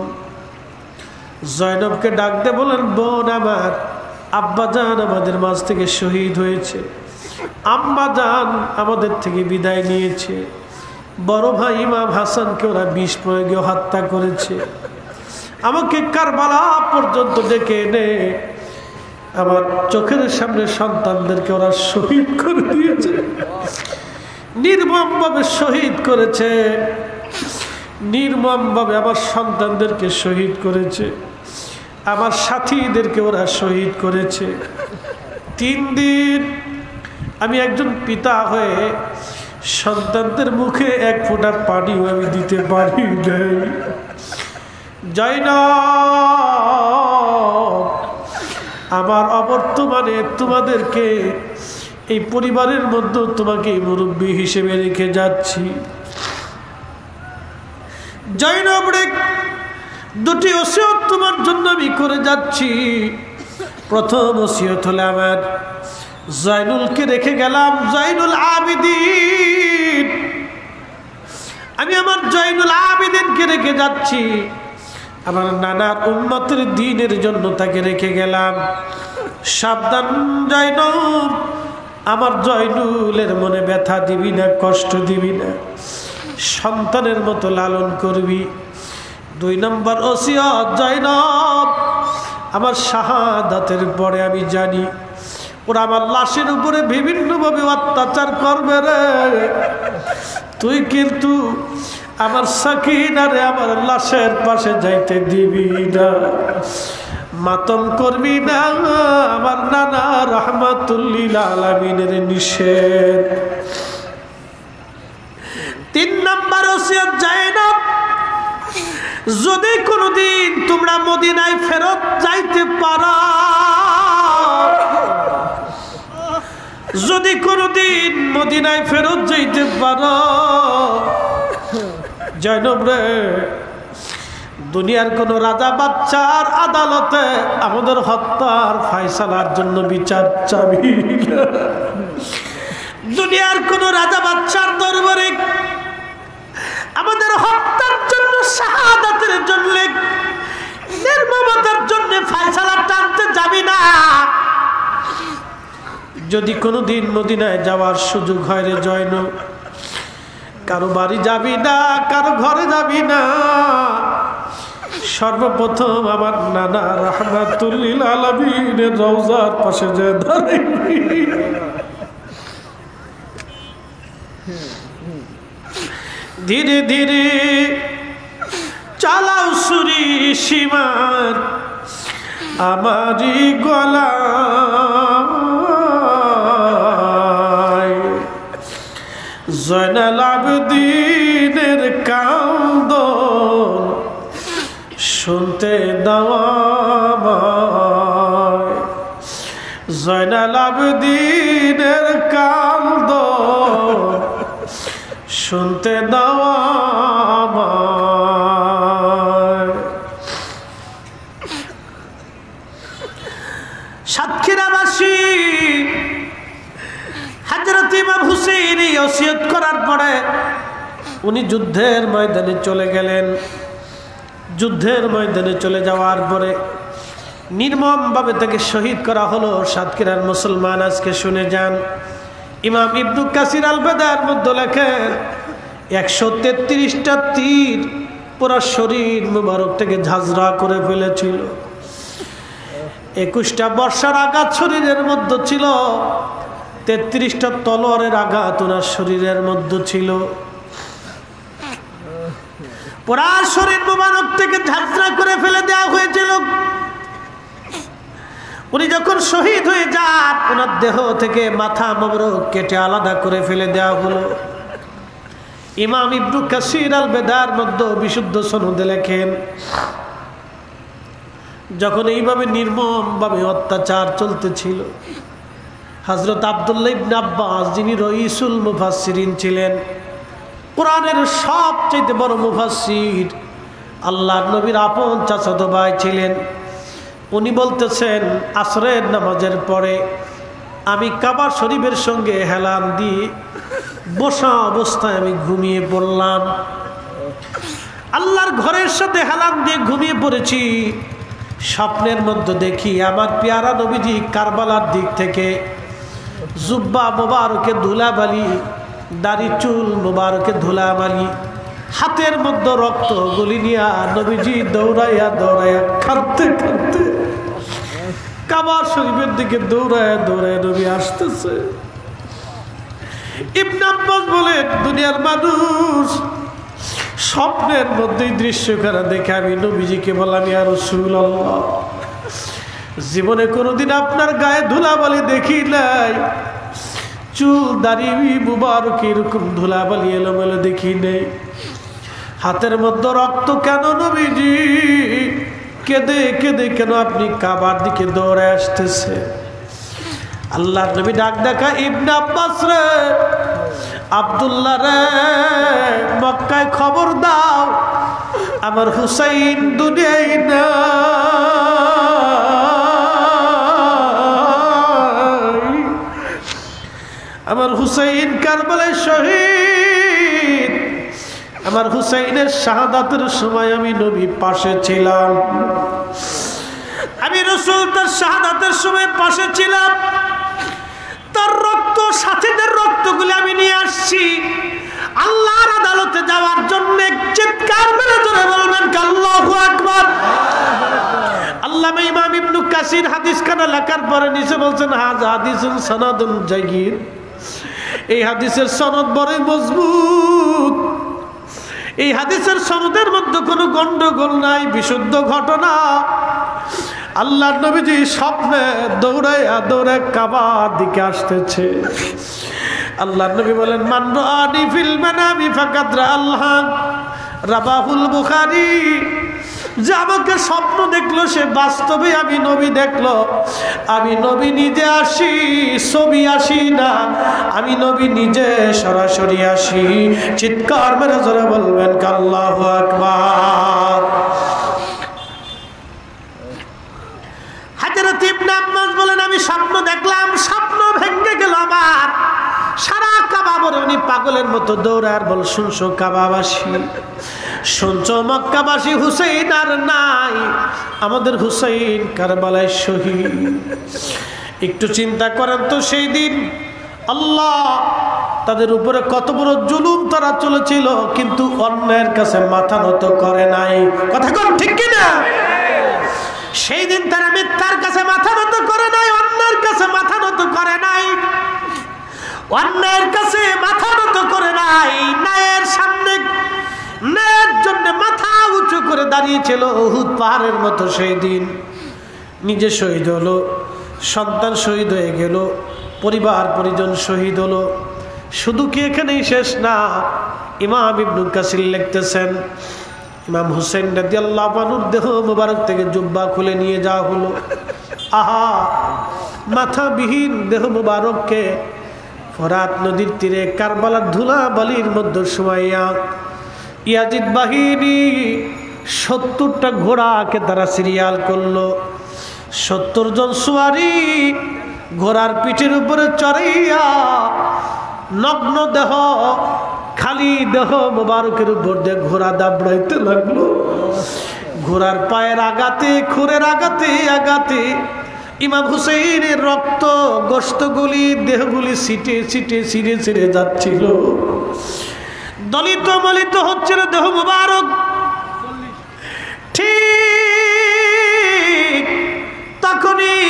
জয়নবকে ডাকতে বলেন, বোন আমার, আব্বা জান আমাদের মাঝ থেকে শহীদ হয়েছে, আম্মা জান আমাদের থেকে বিদায় নিয়েছে, বড় ভাই ইমাম হাসানকে ওরা বিষ প্রয়োগে হত্যা করেছে, আমাকে কারবালা পর্যন্ত ডেকে এনে আমার চোখের সামনে সন্তানদেরকে ওরা শহীদ করে দিয়েছে, নির্মমভাবে শহীদ করেছে, নির্মমভাবে আমার সন্তানদেরকে শহীদ করেছে, আমার সাথীদেরকে ওরা শহীদ করেছে। 3 দিন আমি একজন পিতা হয়ে সন্তানদের মুখে এক ফোঁটা পানিও আমি দিতে পারি নাই। জয়নব আমার অবর্তমানে তোমাদেরকে এই পরিবারের মধ্যে তোমাকে মুরব্বী হিসেবে রেখে যাচ্ছি। জয়নব রে, 2টি ওসিয়ত তোমার জন্য আমি করে যাচ্ছি। প্রথম ওসিয়ত হলো আমার জয়নুলকে রেখে গেলাম, জয়নুল আবেদিন, আমি আমার জয়নুল আবেদিনকে রেখে যাচ্ছি, আমার নানার উম্মতের দ্বীনের জন্য তাকে রেখে গেলাম। সাবধান জয়নব, আমার জয়নুলের মনে ব্যথা দিবি না, কষ্ট দিবি না, সন্তানের মতো লালন করবি। 2 নম্বর ওসিয়ত, জয়নব আমার শাহাদাতের পরে আমি জানি ওরা আমার লাশের উপরে বিভিন্নভাবে অত্যাচার করবে রে, তুই কিন্তু আমার সাকিনারে আমার লাশের পাশে যাইতে দিবি না, মাতম করবি না, আমার নানা রাহমাতুল লিল আলামিনের নিষেধ। 3 নম্বর ওসিয়ত, জয়নব যদি কোনোদিন তোমরা মদিনায় ফেরত যাইতে পারো, যদি কোনোদিন মদিনায় ফেরত যাইতে পারো, জয়নব রে, দুনিয়ার কোন রাজা বাচ্চার আদালতে আমাদের হত্যার ফায়সালার জন্য বিচার চাবি না, দুনিয়ার কোন রাজা বাচ্চার দরবারে আমাদের হত্যার জন্য, শাহাদাতের জন্য, নির্মমতার জন্য ফায়সালা টানতে যাবি না। যদি কোনোদিন মদিনায় যাওয়ার সুযোগ হয় রে জয়নব, কারো বাড়ি যাবি না, কারো ঘরে যাবি না, সর্বপ্রথম আমার নানা রাহমাতুল লিল আলামিনের রওজার পাশে যে দাঁড়াবি। ধীরে ধীরে চালাও সুরি সীমার আমারি গলায়, জয়নাল আবেদিনের কান্দন শুনতে দাও আমায়, জয়নাল আবেদিনের কান্দন শুনতে দাও আমায়। সাতক্ষীরাবাসী হযরত ইমাম হুসাইন ওসিয়ত করার পরে উনি যুদ্ধের ময়দানে চলে গেলেন। যুদ্ধের ময়দানে চলে যাওয়ার পরে নির্মমভাবে তাকে শহীদ করা হলো। সাতক্ষীরার মুসলমান আজকে শুনে যান, ইমাম ইবনু কাসির আল বাদার মধ্যে লেখেন 133টা তীর পুরো শরীর মুবারক থেকে ঝাঁঝরা করে ফেলেছিল। 21টা বর্ষার আঘাত শরীরের মধ্যে ছিল, 33টা তলোয়ারের আঘাত ওনার শরীরের মধ্যে ছিল। পুরা শরীর মুবারক থেকে ঝাঁঝরা করে ফেলে দেওয়া হয়েছিল। উনি যখন শহীদ হয়ে যান, ওনার দেহ থেকে মাথা মোবারক কেটে আলাদা করে ফেলে দেওয়া হলো। ইমাম ইবনু কাসির আল বেদার মধ্যে বিশুদ্ধ সনদে লেখেন, যখন এইভাবে নির্মমভাবে অত্যাচার চলতেছিল, হযরত আব্দুল্লাহ ইবনে আব্বাস, যিনি রইসুল মুফাসসিরিন ছিলেন, কোরআনের সবচেয়ে বড় মুফাসসির, আল্লাহর নবীর আপন চাচাতো ভাই ছিলেন, উনি বলতেছেন, আসরের নামাজের পরে আমি কাবা শরীফের সঙ্গে হেলান দিয়ে বসা অবস্থায় আমি ঘুমিয়ে পড়লাম। আল্লাহর ঘরের সাথে হেলান দিয়ে ঘুমিয়ে পড়েছি। স্বপ্নের মধ্যে দেখি আমার পেয়ারা নবীজি কারবালার দিক থেকে জুব্বা মোবারকে ধুলাবালি, দাড়ি চুল মোবারকে ধুলাবালি, হাতের মধ্যে রক্ত গুলি নিয়া নবীজি দৌড়াইয়া দৌড়াইয়া কাঁদতে কাঁদতে কাবা শরীফের দিকে দৌড়াইয়া দৌড়াইয়া নবী আসতেছে। ইবনে আব্বাস বলে, দুনিয়ার মানুষ স্বপ্নের মধ্যেই দৃশ্যখানা দেখে আমি নবীজিকে বললাম, ইয়া রাসূলুল্লাহ, জীবনে কোনোদিন আপনার গায়ে ধুলাবালি দেখি নাই, চুল দাড়ি মুবারক এরকম ধুলাবালি এলোমেলো দেখি নেই, হাতের মধ্যে রক্ত কেন নবীজি? কেঁদে কেঁদে কেন আপনি কাবার দিকে দৌড়ে আসতেছে? আল্লাহর নবী ডাক দেখা, ইবনে আব্বাস রে, আব্দুল্লাহ রে, মক্কায় খবর দাও আমার হুসাইন দুনিয়ায় নাই, আমার হুসাইন কারবালায় শহীদ। আমার হুসাইনের শাহাদাতের সময় আমি নবী পাশে ছিলাম, আমি রাসূল তার শাহাদাতের সময় পাশে ছিলাম। তার রক্ত, সাথীদের রক্তগুলি আমি নিয়ে আসছি আল্লাহর আদালতে যাওয়ার জন্য। চিৎকার মেরে জোরে বলবেন আল্লাহু আকবার। আল্লামা ইমাম ইবনু কাসির হাদিস খানা লেখার পরে নিচে বলছেন, হাযা হাদিসুন সানাদুন জায়য়িদ, এই হাদিসের সনদ বড়ই মজবুত, এই হাদিসের সনদের মধ্যে কোনো গন্ডগোল নাই, বিশুদ্ধ ঘটনা। আল্লাহর নবীজি স্বপ্নে দৌড়াইয়া দৌড়ায় কাবার দিকে আসতেছে। আল্লাহর নবী বলেন, মান রাআনি ফিল মানামি ফাকাদ রাআল্লাহ, রাবাহুল বুখারী। যে আমাকে স্বপ্ন দেখলো সে বাস্তবে আমি নবী দেখলো। আমি নবী নিজে আসি, ছবি আসি না, আমি নবী নিজে সরাসরি আসি। চিৎকার মেরে জোরে বলবেন আল্লাহু আকবার। হযরত ইবনে আব্বাস বলেন, আমি স্বপ্ন দেখলাম, স্বপ্ন ভেঙে গেল আমার। সারা কাবা বলে উনি পাগলের মতো দৌড়ার বল, শুনছো কাবাবাসী, শুনছো মক্কাবাসী, হুসাইন আর নাই, আমাদের হুসাইন কারবালায় শহীদ। একটু চিন্তা করেন তো, সেই দিন আল্লাহ তাদের উপরে কত বড় জুলুম তারা চলেছিল, কিন্তু অন্যের কাছে মাথা নত করে নাই। কথা কোন ঠিক কিনা? সেই দিন তারা মিথ্যার কাছে মাথা নত করে নাই, অন্যের কাছে মাথা নত করে নাই। অন্যায়ের কাছে মাথা নত করে নাই, ন্যায়ের সামনে ন্যায়ের জন্য মাথা উঁচু করে দাঁড়িয়েছিল উহুদ পাহাড়ের মতো। সেই দিন নিজে শহীদ হলো, সন্তান শহীদ হয়ে গেল, পরিবার পরিজন শহীদ হলো। শুধু কি এখানেই শেষ না, ইমাম ইবনুল কাসির লিখতেছেন ইমাম হুসেন রাদিয়াল্লাহু আনহুর দেহ মুবারক থেকে জুব্বা খুলে নিয়ে যাওয়া হলো। আহা, মাথাবিহীন দেহ মুবারককে ফরাত নদীর তীরে কারবালার ধুলা বালির মধ্যে শুমাইয়া ইয়াজিদ বাহিনী 70টা ঘোড়াকে তারা সিরিয়াল করলো। 70 জন সুয়ারি ঘোড়ার পিঠের উপরে চড়াইয়া নগ্ন দেহ, খালি দেহ মোবারকের উপর দিয়ে ঘোড়া দাবড়াইতে লাগলো। ঘোড়ার পায়ের আঘাতে, খুরের আঘাতে আঘাতে ইমাম হুসেইনের রক্ত, গোশতগুলি, দেহগুলি ছিটে ছিটে ছিঁড়ে ছিঁড়ে যাচ্ছিল। দলিত মলিত হচ্ছিল দেহ মোবারক। ঠিক তখনই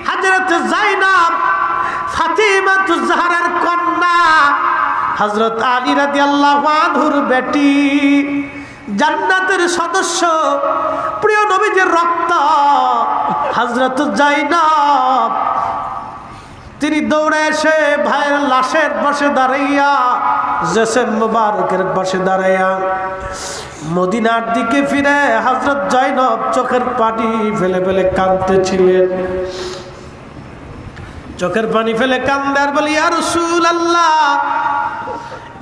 হযরত যায়েনব, ফাতিমাতুজ জাহরার কন্যা, হযরত আলী রাদিয়াল্লাহু আনহুর বেটি, জান্নাতের সদস্য, প্রিয় নবীজির রক্ত হযরত যায়েনব, তিনি দৌড়ে এসে ভাইয়ের লাশের পাশে দাঁড়াইয়া, জেসের মুবারকের পাশে দাঁড়াইয়া মদিনার দিকে ফিরে হযরত যায়েনব চোখের পানি ফেলে ফেলে কাঁদতেছিলেন। চোখের পানি ফেলে কান্দে আর বলি, ইয়া রাসূলুল্লাহ,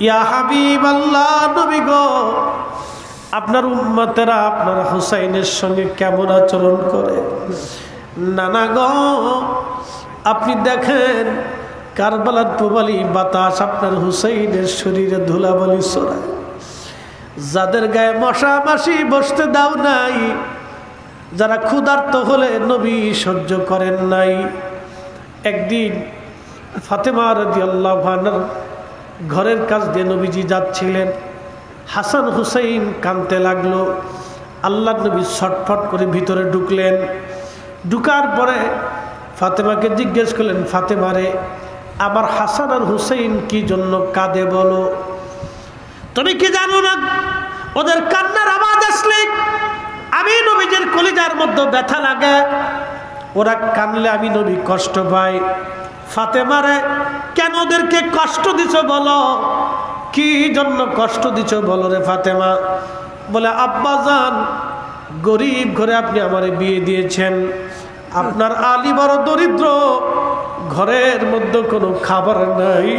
ইয়া হাবিবাল্লাহ, নবী গো, আপনার উম্মতেরা আপনার হুসাইনের সঙ্গে কেমন আচরণ করে? নানা গো, আপনি দেখেন কারবালার প্রবালী বাতাস আপনার হুসাইনের শরীরে ধুলাবালি ছড়ায়। যাদের গায়ে মশা মাছি বসতে দাও নাই, যারা ক্ষুধার্ত হলে নবী সহ্য করেন নাই। একদিন ফাতেমা রাদিয়াল্লাহু আনহার ঘরের কাছ দিয়ে নবীজি যাচ্ছিলেন, হাসান হুসাইন কাঁদতে লাগলো। আল্লাহ নবী ছটফট করে ভিতরে ঢুকলেন। ঢুকার পরে ফাতেমাকে জিজ্ঞেস করলেন, ফাতেমা রে, আমার হাসান আর হুসাইন কি জন্য কাঁদে বলো? তুমি কি জানো না ওদের কান্নার আওয়াজ আসলে আমি নবীজির কলিজার মধ্যে ব্যথা লাগে, ওরা কানলে আমি নবী কষ্ট পাই। ফাতেমা রে, কেন ওদেরকে কষ্ট দিছ বলো? কি জন্য কষ্ট দিছ বলো রে ফাতেমা? বলে, আব্বাজান, গরিব ঘরে আপনি আমারে বিয়ে দিয়েছেন, আপনার আলী বড় দরিদ্র, ঘরের মধ্যে কোনো খাবার নাই,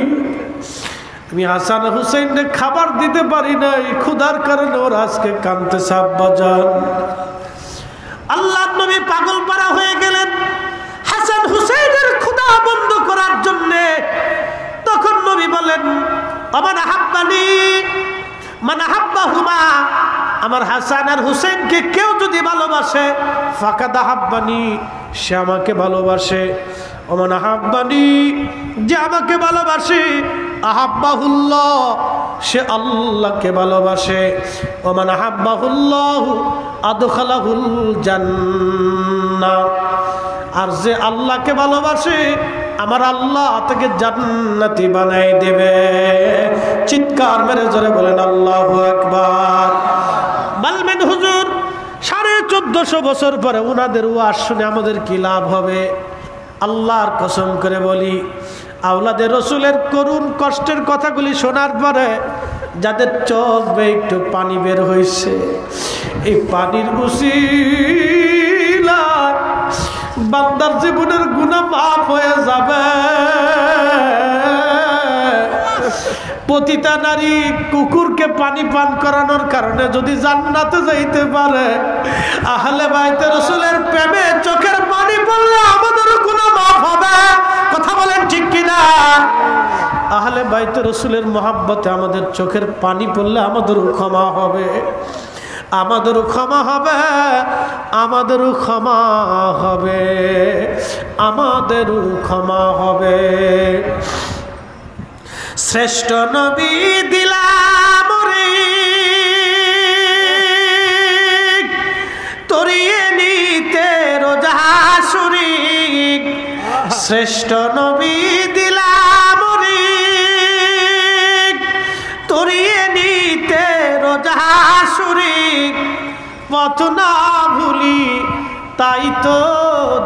আমি হাসান হুসাইনকে খাবার দিতে পারি নাই, ক্ষুধার কারণে ওরা আজকে কাঁদতেছে আব্বাজান। আল্লাহ নবী পাগল পারা হয়ে গেলেন হাসান হুসাইনের ক্ষুধা বন্ধ করার জন্য। তখন নবী বলেন, আমার হাব্বানি মানে হাব্বাহুমা, আমার হাসান আর হুসেনকে কেউ যদি ভালোবাসে, ফাকাদ হাব্বানি, সে আমাকে ভালোবাসে। ওমান হাব্বানি, যে আমাকে ভালোবাসে, আহাব্বাহুল্লাহ, সে আল্লাহকে ভালোবাসে। ওমান হাব্বাহুল্লাহ আদখালাহুল জান্নাহ, আর যে আল্লাহকে ভালোবাসে, আমার আল্লাহ তাকে জান্নাতি বানাই দেবে। চিৎকার মেরে জোরে বলেন আল্লাহু আকবার। বলবেন হুজুর, 1450 বছর পরে ওনাদের ওয়াজ শুনে আমাদের কি লাভ হবে? আল্লাহর কসম করে বলি, আওলাদে রসুলের করুণ কষ্টের কথাগুলি শোনার পরে যাদের চোখ বেয়ে একটু পানি বের হয়েছে, এই পানির উসিলায় বান্দার জীবনের গুনাহ মাফ হয়ে যাবে। পতিতা নারী কুকুরকে পানি পান করানোর কারণে যদি জান্নাতে যাইতে পারে, আহলে বাইতে রাসূলের প্রেমে চোখের পানি পড়লে আমাদেরও গুনাহ মাফ হবে। কথা বলেন ঠিক কিনা? আহলে বাইতে রাসূলের মহব্বতে আমাদের চোখের পানি পড়লে আমাদেরও ক্ষমা হবে, আমাদেরও ক্ষমা হবে, আমাদেরও ক্ষমা হবে, আমাদেরও ক্ষমা হবে। শ্রেষ্ঠ নবী দিলাম রে তরিয়ে নিতে রোজা শরীক, শ্রেষ্ঠ নবী দিলাম রে শরীক পথ না ভুলি, তাই তো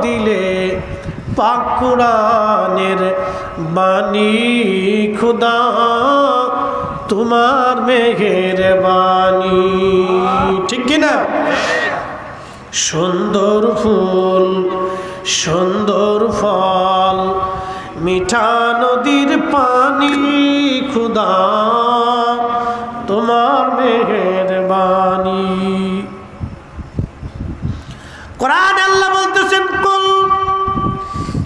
দিলে পাক কুরআনের বাণী খুদা তোমার মেহেরবানি। ঠিক কিনা? সুন্দর ফুল সুন্দর ফল মিঠা নদীর পানি খুদা তোমার মেহেরবানি। কোরআন আল্লাহ বলতেছেন, কুল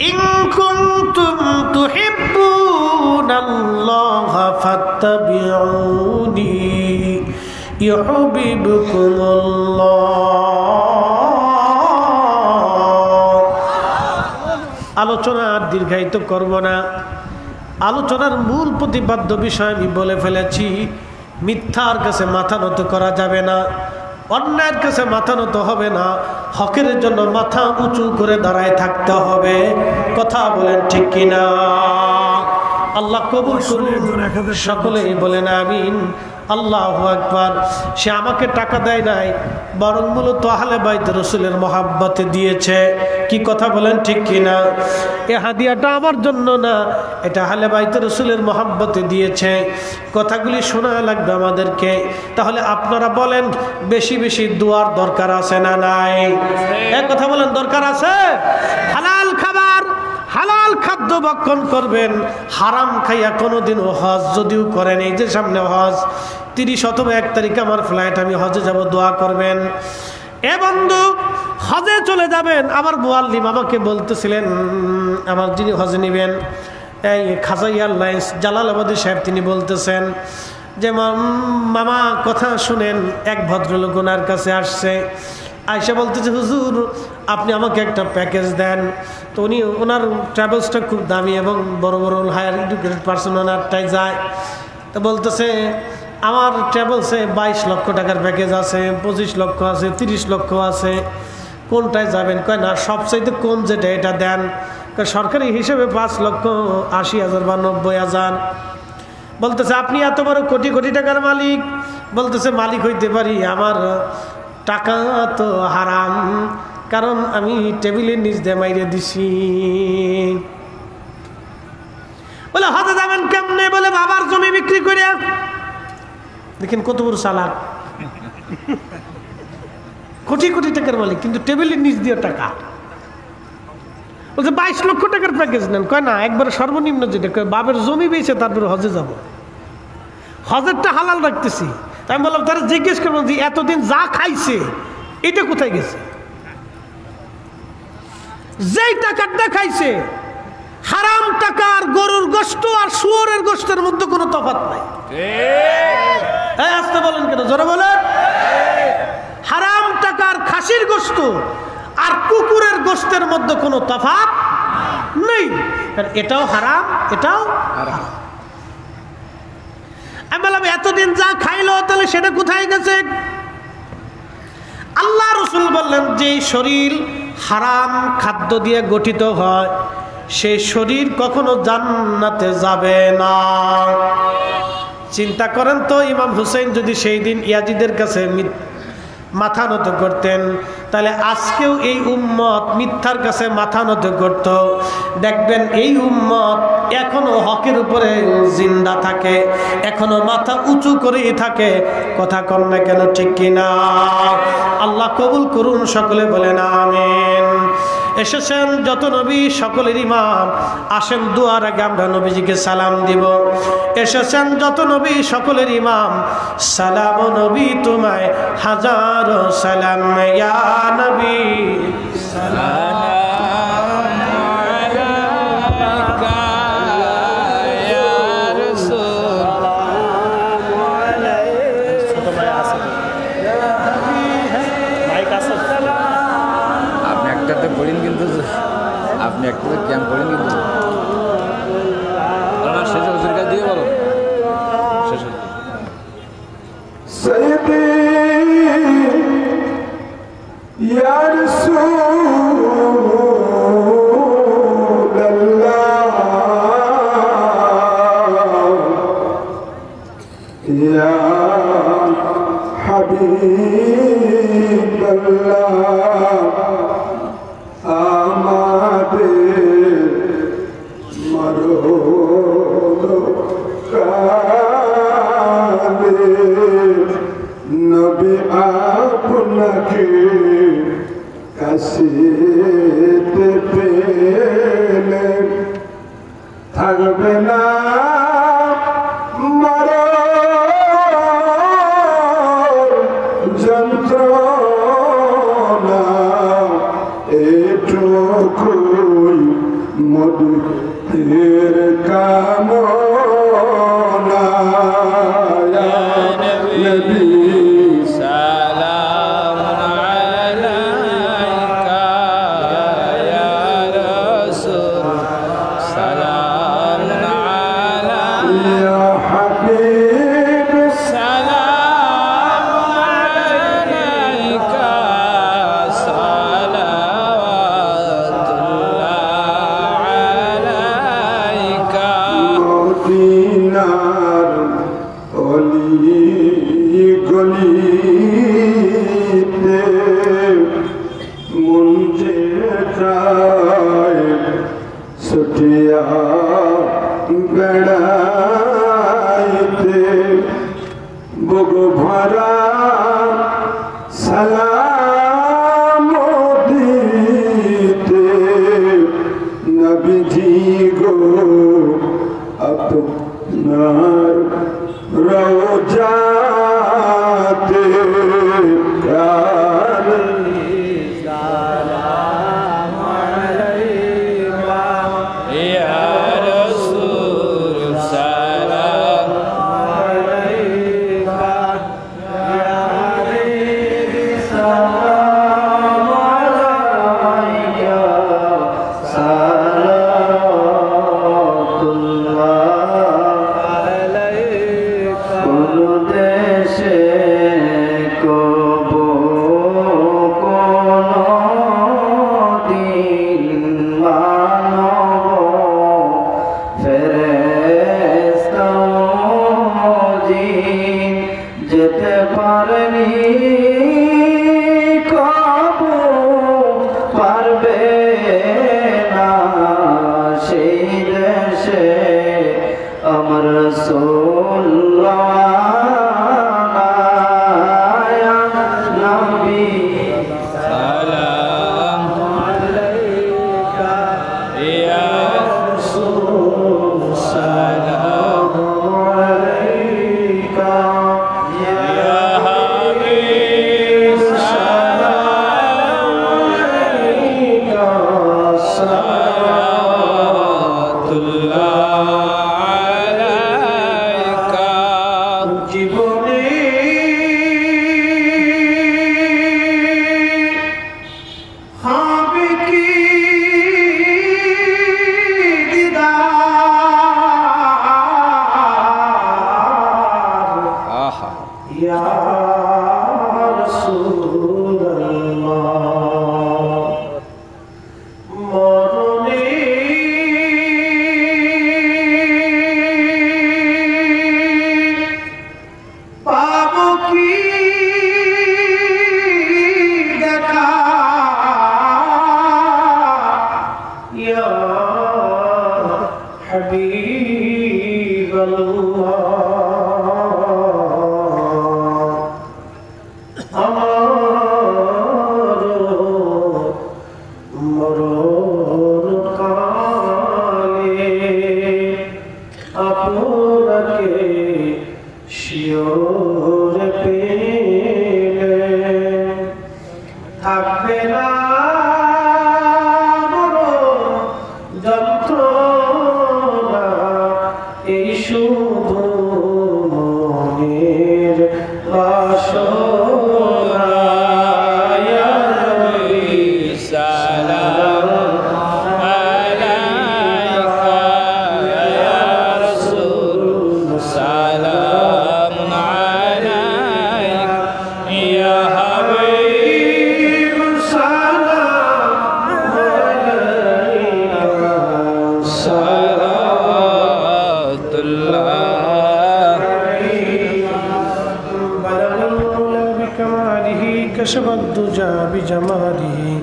ইন কুনতুম তুহিব্বুনাল্লাহা ফাত্তাবিউনি ইউহিব্বুকুমুল্লাহ। আলোচনা আর দীর্ঘায়িত করব না। আলোচনার মূল প্রতিপাদ্য বিষয় আমি বলে ফেলেছি। মিথ্যার কাছে মাথা নত করা যাবে না, অন্যায়ের কাছে মাথা নত হবে না, হকের জন্য মাথা উঁচু করে দাঁড়ায় থাকতে হবে। কথা বলেন ঠিক কিনা? আল্লাহ কবুল করুন, সকলেই বলেন আমিন। আল্লাহু আকবার। সে আমাকে টাকা দেয় নাই, বরং মূলত আহলে বাইত রাসূলের মহাব্বতে দিয়েছে। কি কথা বলেন ঠিক কিনা? এ হাদিয়াটা আমার জন্য না, এটা আহলে বাইত রাসূলের মহাব্বতে দিয়েছে। কথাগুলি শোনা লাগবে আমাদেরকে। তাহলে আপনারা বলেন, বেশি বেশি দোয়ার দরকার আছে না নাই? এক কথা বলেন, দরকার আছে। হালাল খাবার হালাল খাদ্য ভক্ষণ করবেন, হারাম খাইয়া কোনোদিনও হজ যদিও করেন, এই যে সামনে হজ 30 অথবা 1 তারিখে আমার ফ্লাইট, আমি হজে যাব, দোয়া করবেন। এ বন্ধু, হজে চলে যাবেন। আমার মুআল্লিম আমাকে বলতেছিলেন, আমার যিনি হজে নেবেন এই খাজা এয়ারলাইন্স জালালাবাদী সাহেব, তিনি বলতেছেন যে মামা কথা শুনেন, এক ভদ্রলোক ওনার কাছে আসছে, আয়সা বলতেছে, হুজুর আপনি আমাকে একটা প্যাকেজ দেন। তো উনি ওনার ট্রাভেলসটা খুব দামি এবং বড় বড় হায়ার এডুকেটেড পার্সন ওনারটাই যায়। তো বলতেছে, আমার ট্রাভেলসে 22 লক্ষ টাকার প্যাকেজ আছে, 25 লক্ষ আছে, 30 লক্ষ আছে, কোনটায় যাবেন? কয় না, সবচাইতে কম যেটা এটা দেন। সরকারি হিসেবে 5,80,000 বা 90,000। বলতেছে, আপনি এত বড় কোটি কোটি টাকার মালিক? বলতেছে, মালিক হইতে পারি, আমার টাকা তো হারাম, কারণ আমি টেবিলের নিচ দিয়ে মাইরে দিছি। বলে, হজে যাবেন কেমনে? বলে, বাবার জমি বিক্রি করে। দেখেন কত বড় চালাক, কোটি কোটি টাকার মালিক, কিন্তু টেবিলের নিচ দিয়ে টাকা। বলছে 22 লক্ষ টাকার প্যাকেজ নেন। কয় না, একবার সর্বনিম্ন যেটা, কয় বাবার জমি বেচে তারপরে হজে যাব, হজেরটা হালাল রাখতেছি। আমি বললাম, তারা জিজ্ঞেস করবো যে এতদিন যা খাইছে এটা কোথায় গেছে? যেই টাকাটা খাইছে, হারাম টাকা আর গরুর গোশত আর শুয়োরের গোশতের মধ্যে কোনো তফাৎ নাই। আসতে বলেন কেন? জোরে বলেন। হারাম টাকা আর খাসির গোশত আর কুকুরের গোশতের মধ্যে কোনো তফাৎ নেই, এটাও হারাম, এটাও হারাম। আমি বললাম, এতদিন যা খাইলো তাহলে সেটা কোথায় গেছে? আল্লাহ রাসূল বললেন, যে শরীর হারাম খাদ্য দিয়ে গঠিত হয়, সেই শরীর কখনো জান্নাতে যাবে না। চিন্তা করেন তো, ইমাম হুসাইন যদি সেই দিন ইয়াজিদের কাছে মাথা নত করতেন, তাহলে আজকেও এই উম্মত মিথ্যার কাছে মাথা নত করত। দেখবেন এই উম্মত এখনো হকের উপরে জিন্দা থাকে, এখনো মাথা উঁচু করেই থাকে। কথা কম না কেন? ঠিক কিনা? আল্লাহ কবুল করুন, সকলে বলেন আমিন। এসেছেন যত নবী, সকলের ইমাম, আসেন দুয়ার আগে আমরা নবীজিকে সালাম দিব। এসেছেন যত নবী, সকলের ইমাম, সালাম নবী তোমায় হাজার সালাম, ইয়া নবী সালাম। আপনি একটা ক্যাম্প করেন, কিন্তু শেষ হজুর কাছে দিয়ে বলো শেষ يا حبيب থাকবে না মরণ যন্ত্রণা এটুকুই মধুর কামনা ইয়া নবী سلام عليك يا رسول سلام عليك يا حبيب سلام عليك صلوات الله عليك মদিনার অলি গলিতে মন যে যায় ছুটিয়া বেড়াইতে বুক ভরা সালাম দিতে নবীজি গো আপনার রওজাতে يا رسول سلام যেতে পারেনি কবু পারবে না সেই দেশে আমার রাসূলুল্লাহ নবী سلام عليك يا رسول سلام عليك يا حبيب سلام عليك صلوات الله عليك জীবনে হবে কি দিদার آها ইয়া রাসূলুল্লাহ মরণে পাবো কি দেখা ইয়া হাবিবাল্লাহ আমার মরণ কালে আপনাকে শিওরে পেলে থাকবে না মরণ যন্ত্রণা এই শুধু মনের বাসনা ইয়া নবী سلام عليك يا رسول سلام عليك يا حبيب صلوات الله بلغ المولى بكماله كشف الدجى بجماله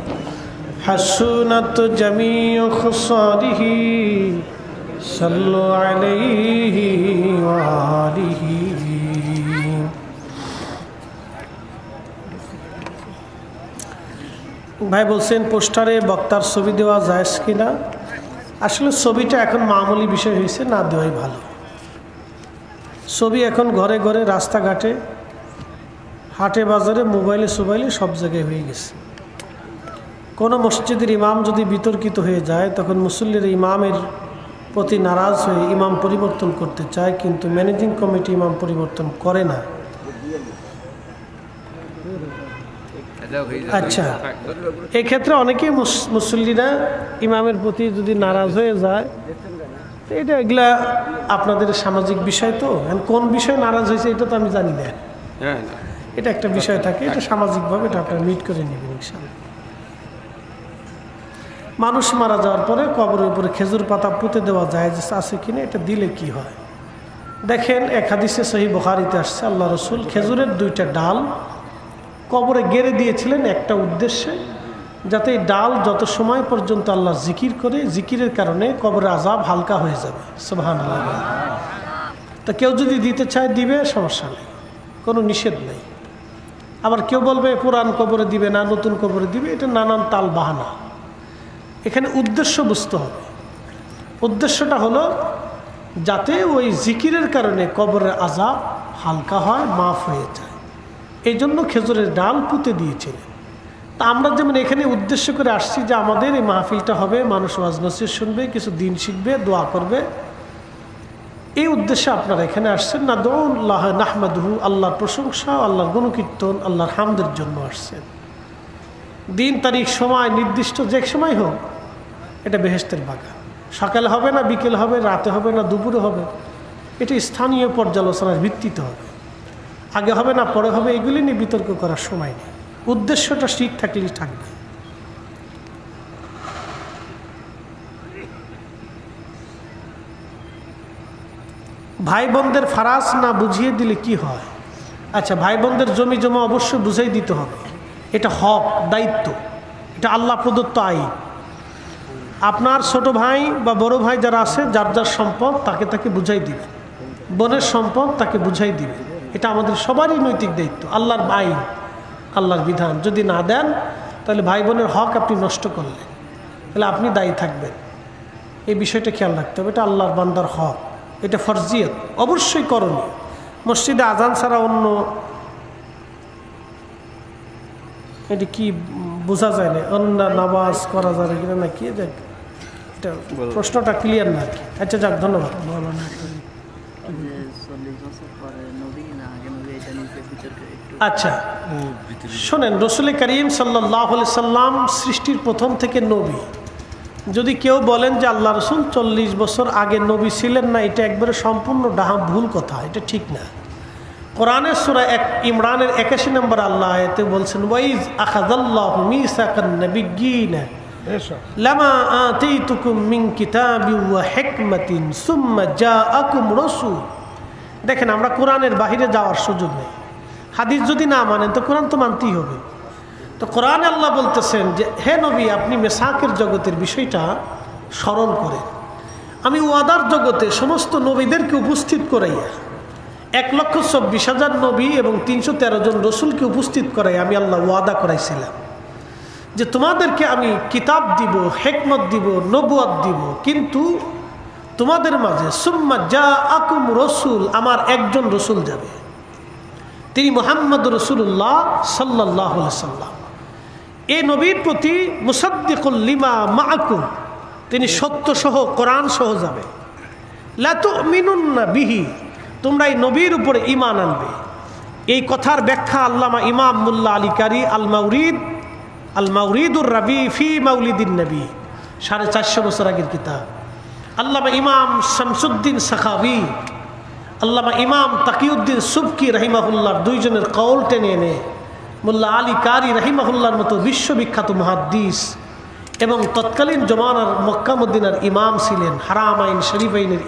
حسنت جميع خصاله صلوا عليه وآله ভাই বলছেন পোস্টারে বক্তার ছবি দেওয়া যায় কিনা আসলে ছবিটা এখন মামুলি বিষয় হয়েছে, না দেওয়াই ভালো। ছবি এখন ঘরে ঘরে, রাস্তাঘাটে, হাটে বাজারে, মোবাইলে সোবাইলে সব জায়গায় হয়ে গেছে। কোনো মসজিদের ইমাম যদি বিতর্কিত হয়ে যায়, তখন মুসল্লির ইমামের প্রতি নারাজ হয়ে ইমাম পরিবর্তন করতে চায়, কিন্তু ম্যানেজিং কমিটি ইমাম পরিবর্তন করে না। আচ্ছা, এক্ষেত্রে অনেকেই মুসল্লিরা ইমামের প্রতি যদি নারাজ হয়ে যায়, এটা এগুলা আপনাদের সামাজিক বিষয়, তো কোন বিষয় নারাজ হয়েছে এটা তো আমি জানি না। এটা একটা বিষয় থাকে, এটা সামাজিকভাবে এটা আপনারা মিট করে নেবেন ইনশাআল্লাহ। মানুষ মারা যাওয়ার পরে কবরের উপরে খেজুর পাতা পুঁতে দেওয়া যায় যে আছে কিনা, এটা দিলে কি হয়? দেখেন, এক হাদিসে সহিহ বুখারীতে আসছে, আল্লাহ রসুল খেজুরের 2টা ডাল কবরে গেড়ে দিয়েছিলেন একটা উদ্দেশ্যে, যাতে এই ডাল যত সময় পর্যন্ত আল্লাহ জিকির করে, জিকিরের কারণে কবরের আযাব হালকা হয়ে যাবে। সুবহানাল্লাহ। তা কেউ যদি দিতে চায় দিবে, সমস্যা নেই, কোনো নিষেধ নেই। আবার কেউ বলবে পুরান কবরে দিবে না, নতুন কবরে দিবে, এটা নানান তাল বাহানা। এখানে উদ্দেশ্য বুঝতে হবে। উদ্দেশ্যটা হলো যাতে ওই জিকিরের কারণে কবরের আযাব হালকা হয়, মাফ হয়ে যায়, এই জন্য খেজুরের ডাল পুঁতে দিয়েছিলেন। তা আমরা যেমন এখানে উদ্দেশ্য করে আসছি যে আমাদের এই মাহফিলটা হবে, মানুষ ওয়াজ নসিহত শুনবে, কিছু দিন শিখবে, দোয়া করবে, এই উদ্দেশ্যে আপনারা এখানে আসছেন না। দৌল্লাহ নাহমাদুহু, আল্লাহর প্রশংসা, আল্লাহর গুণকীর্তন, আল্লাহর হামদের জন্য আসছেন। দিন তারিখ সময় নির্দিষ্ট যে সময় হোক, এটা বেহেশতের বাগান। সকালে হবে না বিকেল হবে, রাতে হবে না দুপুরে হবে, এটা স্থানীয় পর্যালোচনার ভিত্তিতে হবে। আগে হবে না পরে হবে, এগুলি নিয়ে বিতর্ক করার সময় নেই। উদ্দেশ্যটা ঠিক থাকলেই থাকবে। ভাই বোনদের ফারাজ না বুঝিয়ে দিলে কি হয়? আচ্ছা, ভাই বোনদের জমি জমা অবশ্যই বুঝাই দিতে হবে, এটা হক, দায়িত্ব, এটা আল্লাহ প্রদত্ত আইন। আপনার ছোট ভাই বা বড় ভাই যারা আছে, যার যার সম্পদ তাকে তাকে বুঝাই দিবেন, বোনের সম্পদ তাকে বুঝাই দিবেন, এটা আমাদের সবারই নৈতিক দায়িত্ব। আল্লাহর আইন, আল্লাহর বিধান যদি না দেন, তাহলে ভাই বোনের হক আপনি নষ্ট করলেন, তাহলে আপনি দায়ী থাকবেন। এই বিষয়টা খেয়াল রাখতে হবে, এটা আল্লাহর বান্দার হক, এটা ফরজিয়ত, অবশ্যই করণীয়। মসজিদে আজান ছাড়া অন্য এটি কি বোঝা যায় না, অন্য নামাজ করা যাবে কিনা না কি, যাক এটা প্রশ্নটা ক্লিয়ার না আর কি। আচ্ছা যাক, ধন্যবাদ। আচ্ছা শোনেন, রসুল করিম সাল্লাল্লাহু আলাইহি সাল্লাম সৃষ্টির প্রথম থেকে নবী। যদি কেউ বলেন যে আল্লাহ রসুল 40 বছর আগে নবী ছিলেন না, এটা একবারে সম্পূর্ণ ভুল কথা, এটা ঠিক না। কোরআনের সূরা ইমরানের 81 নম্বর আল্লাহ আয়াতে বলছেন, ওয়াইজ আখাযাল্লাহু মিসাকান নাবিয়্যিনা লামা আতাইতুকুম মিন কিতাবিন ওয়া হিকমাতিন সুম্মা জাআকুম রাসূল। দেখেন, আমরা কোরআনের বাইরে যাওয়ার সুযোগ নেই। হাদিস যদি না মানেন তো কোরআন তো মানতেই হবে। তো কোরআনে আল্লাহ বলতেছেন যে হে নবী, আপনি মেসাকের জগতের বিষয়টা স্মরণ করেন। আমি ওয়াদার জগতে সমস্ত নবীদেরকে উপস্থিত করাইয়া 1,24,000 নবী এবং 313 জন রসুলকে উপস্থিত করাই আমি আল্লাহ ওয়াদা করাইছিলাম যে তোমাদেরকে আমি কিতাব দিব, হিকমত দিব, নবুয়ত দিব, কিন্তু তোমাদের মাঝে সুম্মা জাআকুম রাসূল, আমার একজন রসুল যাবে, তিনি মুহাম্মদ রাসূলুল্লাহ সাল্লাল্লাহু আলাইহি সাল্লাম। এই নবীর প্রতি মুসাদ্দিকুল লিমা মাআকুম, তিনি সত্য সহ কোরআন সহ যাবে। লা তুমিনুন্না বিহি, তোমরা এই নবীর উপরে ঈমান আনবে। এই কথার ব্যাখ্যা আল্লামা ইমাম মুল্লা আলী কারি আল মাউরিদুর রাবি ফি মাউলিদিন নবী, 450 বছর আগের কিতাব। আল্লামা ইমাম শামসুদ্দিন সাখাবি, আল্লামা ইমাম তাকিউদ্দিন সুবকি রাহিমাহুল্লাহর দুইজনের কওল টেনে এনে মুল্লা আলী কারি রাহিমাহুল্লাহর মতো বিশ্ববিখ্যাত মুহাদ্দিস এবং তৎকালীন জমানার মক্কা মদিনার ইমাম ছিলেন, হারামাইন শরীফাইনের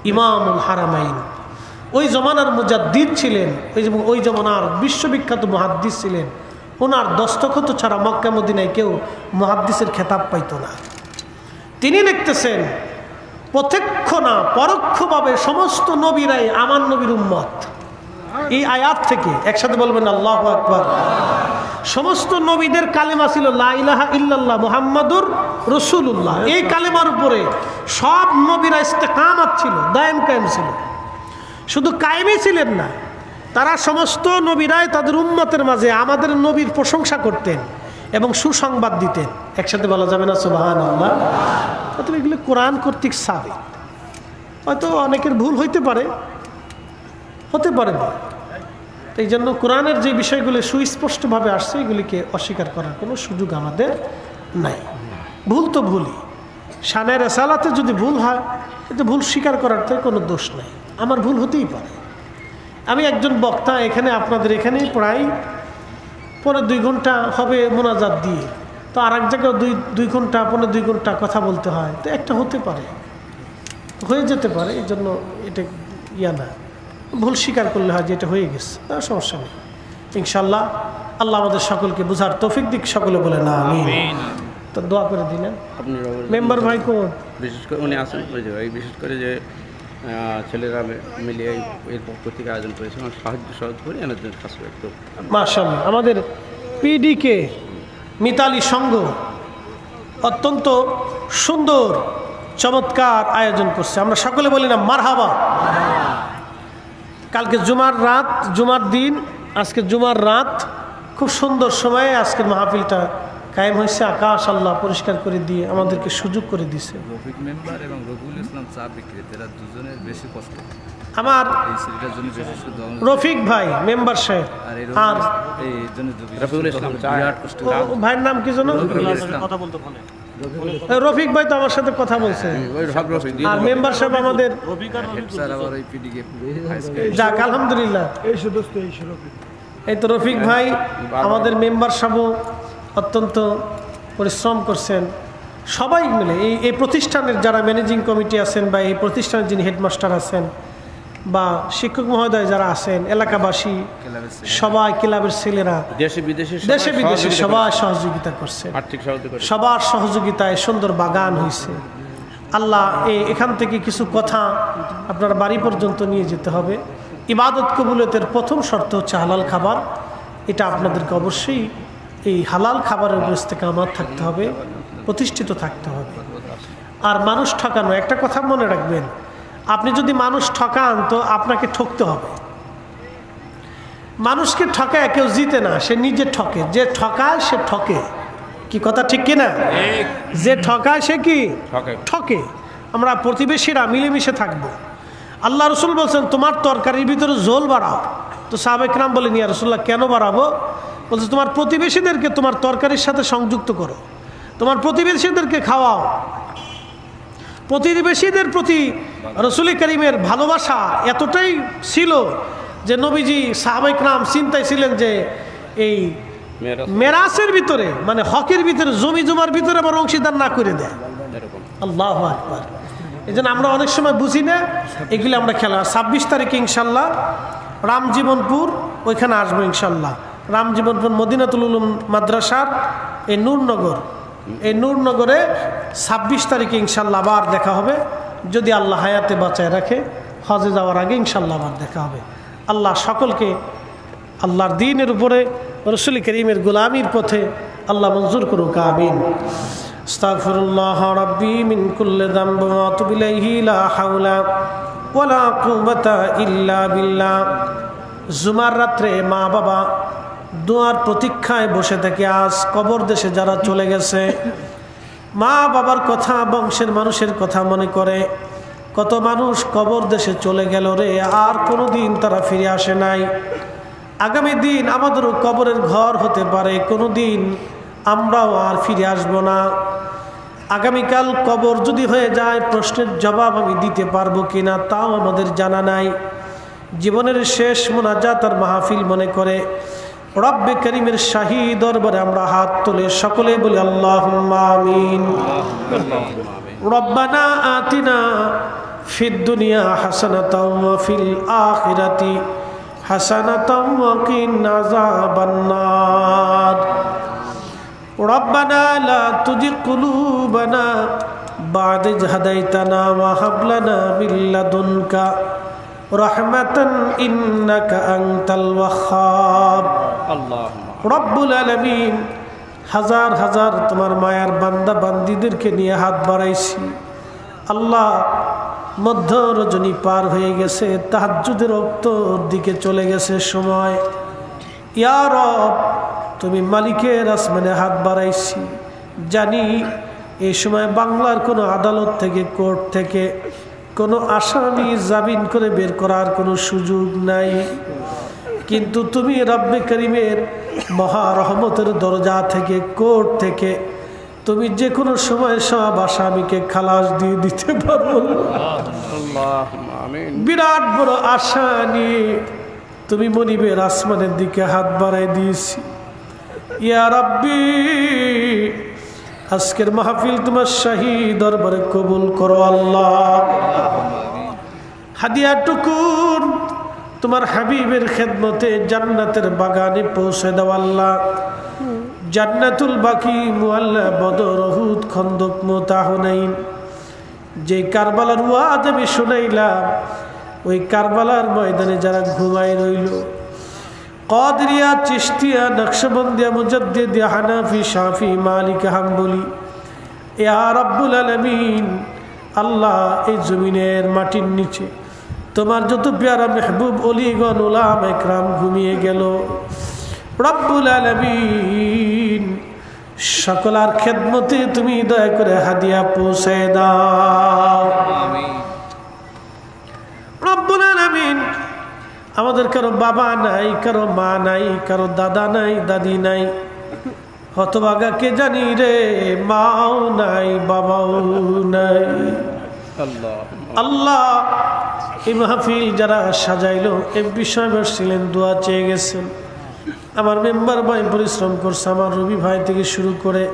ইমামুল হারামাইন, ওই জমানার মুজাদ্দিদ ছিলেন, ওই জমানার বিশ্ববিখ্যাত মুহাদ্দিস ছিলেন। ওনার দস্তখত ছাড়া মক্কা মদিনায় কেউ মুহাদ্দিসের খেতাব পাইত না। তিনি লিখতেছেন, প্রত্যক্ষ না পরোক্ষভাবে সমস্ত নবীরাই আমার নবীর উম্মত। এই আয়াত থেকে একসাথে বলবেন আল্লাহু আকবার। সমস্ত নবীদের কালেমা ছিল লা ইলাহা ইল্লাল্লাহ মুহাম্মাদুর রাসূলুল্লাহ। এই কালেমার উপরে সব নবীরা ইস্তেকামাত ছিল, দায়েম কায়েম ছিল। শুধু কায়েমই ছিলেন না, তারা সমস্ত নবীরাই তাদের উম্মতের মাঝে আমাদের নবীর প্রশংসা করতেন এবং সুসংবাদ দিতেন। একসাথে বলা যাবে না সুবহানাল্লাহ? অতএব এগুলো কোরআন কর্তৃক সাবিত। হয়তো অনেকের ভুল হতে পারে না। এই জন্য কোরআনের যে বিষয়গুলি সুস্পষ্টভাবে আসছে এগুলিকে অস্বীকার করার কোনো সুযোগ আমাদের নাই। ভুল তো ভুলই, শানে রেসালাতে যদি ভুল হয় এতে ভুল স্বীকার করার তো কোনো দোষ নাই। আমার ভুল হতেই পারে। আমি একজন বক্তা, এখানে আপনাদের এখানে প্রায় 2.5 ঘন্টা হবে মোনাজাত দিয়ে, তো আর এক জায়গায় 2 ঘন্টা 2.5 ঘন্টা কথা বলতে হয়, তো একটা হতে পারে, হয়ে যেতে পারে। এই জন্য এটা না, ভুল স্বীকার করলে হয় যে এটা হয়ে গেছে, সমস্যা নেই ইনশাল্লাহ। আল্লাহ আমাদের সকলকে বুঝার তৌফিক দিক, সকলে বলে না আমিন। তো দোয়া করে দিলেন মেম্বার ভাই কোন বিশেষ করে উনি আসেন, বিশেষ করে যে ছেলেরা মিলে এর পক্ষ থেকে আয়োজন করেছে, সাহায্য করে এনার জন্য কাজ করে। মাশাআল্লাহ, আমাদের পিডিকে মিতালি সংঘ অত্যন্ত সুন্দর চমৎকার আয়োজন করছে। আমরা সকলে বলি না মারহাবা। কালকে জুমার দিন, আজকে জুমার রাত, খুব সুন্দর সময়ে আজকের মাহফিলটা কায়েম হয়েছে। আকাশ আল্লাহ পরিষ্কার করে দিয়ে আমাদেরকে সুযোগ করে দিয়েছে। রফিক মেম্বার এবং রবিউল ইসলাম চা বিক্রেতারা দুজনের বেশি কষ্ট। আমার এই সিরিজের জন্য বিশেষ রফিক ভাই মেম্বার সাহেব আর এই জন্য রবিউল ইসলাম বিরাট কষ্ট। ভাইয়ের নাম কি জানো? রফিক ভাই তো আমার সাথে কথা বলছে। আর মেম্বার সাহেব আমাদের যাক আলহামদুলিল্লাহ। এই তো রফিক ভাই আমাদের মেম্বার সাহেব অত্যন্ত পরিশ্রম করছেন। সবাই মিলে এই প্রতিষ্ঠানের যারা ম্যানেজিং কমিটি আছেন বা এই প্রতিষ্ঠানের যিনি হেডমাস্টার আছেন বা শিক্ষক মহোদয় যারা আছেন, এলাকাবাসী সবাই, ক্লাবের ছেলেরা, দেশে বিদেশে সবাই সহযোগিতা করছে। সবার সহযোগিতায় সুন্দর বাগান হয়েছে। আল্লাহ এখান থেকে কিছু কথা আপনার বাড়ি পর্যন্ত নিয়ে যেতে হবে। ইবাদত কবুলিয়তের প্রথম শর্ত হচ্ছে হালাল খাবার। এটা আপনাদেরকে অবশ্যই এই হালাল খাবারের উপর ইস্তেকামাত থাকতে হবে, প্রতিষ্ঠিত থাকতে হবে। আর মানুষ ঠকানো, একটা কথা মনে রাখবেন, আপনি যদি মানুষ ঠকান তো আপনাকে ঠকতে হবে। মানুষকে ঠকায় কেউ জিতে না, সে নিজে ঠকে। যে ঠকায় সে ঠকে। কি কথা ঠিক কিনা? যে ঠকায় সে কি ঠকে। আমরা প্রতিবেশীরা মিলেমিশে থাকবো। আল্লাহ রসুল বলছেন তোমার তরকারির ভিতরে ঝোল বাড়াও। তো সাহাবা ইকরাম বলেন ইয়া রাসূলুল্লাহ কেন বাড়াবো? বলছে তোমার প্রতিবেশীদেরকে তোমার তরকারির সাথে সংযুক্ত করো, তোমার প্রতিবেশীদেরকে খাওয়াও। প্রতিবেশীদের প্রতি রসুল করিমের ভালোবাসা এতটাই ছিল যে নবীজি সাহাবা ইকরাম চিন্তায় ছিলেন যে এই মেরাসের ভিতরে, মানে হকের ভিতরে, জমি জমার ভিতরে আবার অংশীদার না করে দেয়। আল্লাহু আকবার। এই জন্য আমরা অনেক সময় বুঝি না, এগুলি আমরা খেলা। 26 তারিখে ইনশাল্লাহ রামজীবনপুর, ওইখানে আসবো ইনশাল্লাহ। রামজীবনপুর মদিনাতুল উলুম মাদ্রাসার এই নূরনগরে 26 তারিখে ইনশাল্লাহ আবার দেখা হবে, যদি আল্লাহ হায়াতে বাঁচায় রাখে। হজে যাওয়ার আগে ইনশাল্লাহ আবার দেখা হবে। আল্লাহ সকলকে আল্লাহর দ্বীনের উপরে, রসুল করিমের গোলামির পথে আল্লাহ মঞ্জুর করুক, আমিন। আস্তাগফিরুল্লাহ রাব্বি মিন কুল্লি যামবি ওয়া আতুবু ইলাইহি লা হাওলা ওয়ালা কুওয়াতা ইল্লা বিল্লাহ। জুমার রাত্রে মা বাবা দোয়ার প্রতীক্ষায় বসে থেকে আজ কবর দেশে যারা চলে গেছে, মা বাবার কথা, বংশের মানুষের কথা মনে করে কত মানুষ কবর দেশে চলে গেল রে, আর কোনো দিন তারা ফিরে আসে নাই। আগামী দিন আমাদেরও কবরের ঘর হতে পারে, কোনো দিন আমরাও আর ফিরে আসবো না। আগামীকাল কবর যদি হয়ে যায়, প্রশ্নের জবাব আমি দিতে পারবো কিনা তাও আমাদের জানা নাই। জীবনের শেষ মোনাজাত আর মাহফিল মনে করে রব্বে করিমের শাহী দরবারে আমরা হাত তুলে সকলে বলি আল্লাহুম্মা আমিন। রব্বানা আতিনা ফিদ দুনিয়া হাসানাতাও ওয়া ফিল আখিরাতি হাসানাতাও ওয়া কিনা আযাবান নার। রব্বানা লা তুজিগ কুলুবানা বা'দা ইয হাদাইতানা ওয়া হাব লানা মিন লাদুনকা রাহমাতান ইন্নাকা আনতাল ওয়াহ্হাব। আল্লাহুম্মা রব্বুল আলামিন হাজার হাজার তোমার মায়ার বান্দা বান্দিদেরকে নিয়ে হাত বাড়াইছি আল্লাহ। মধ্য রজনী পার হয়ে গেছে, তাহাজ্জুদের ওক্তর দিকে চলে গেছে সময়। ইয়া রব, তুমি মালিকের আসমানে হাত বাড়াইছি, জানি এই সময় বাংলার কোনো আদালত থেকে, কোর্ট থেকে কোনো আসামি জামিন করে বের করার কোনো সুযোগ নাই, কিন্তু তুমি রব্বে করিমের মহা রহমতের দরজা থেকে, কোর্ট থেকে তুমি যে কোনো সময় সব আসামিকে খালাস দিয়ে দিতে পারো। বিরাট বড় আশা নিয়ে তুমি মনিবের আসমানের দিকে হাত বাড়াই দিয়েছি। ইয়া রাব্বি, আজকের মাহফিল তোমার শাহী দরবারে কবুল করো আল্লাহ। হাদিয়াটুকুন তোমার হাবিবের খেদমতে জান্নাতের বাগানে পৌঁছে দাও আল্লাহ। জান্নাতুল বাকি, মুআল্লা, বদর, উহুদ, খন্দক, মুতা, হুনাইন, যে কারবালার ওয়াজ আমি শুনাইলাম, ওই কারবালার ময়দানে যারা ঘুমায় রইল, কাদরিয়া, চিশতিয়া, নকশবন্দিয়া, মুজাদ্দিদিয়া, হানাফি, শাফি, মালিক, হাম্বলি, ইয়া রাব্বুল আলামিন আল্লাহ, এই জমিনের মাটির নিচে তোমার যত প্যারা মেহবুব ওলিগণ উলামা ইকরাম ঘুমিয়ে গেল, রব্বুল আলামিন সকলার খেদমতে তুমি দয়া করে হাদিয়া পৌঁছে দাও। রব্বুল আলামিন, আমাদের কারো বাবা নাই, কারো মা নাই, কারো দাদা নাই, দাদি নাই, হতভাগা কে জানি রে, মাও নাই, বাবাও নাই। আল্লাহ, এই মাহফিল যারা সাজাইলো, এই বিষয় ছিলেন, দোয়া চেয়ে গেছেন, আমার মেম্বার ভাই পরিশ্রম করছে, আমার রবি ভাই থেকে শুরু করে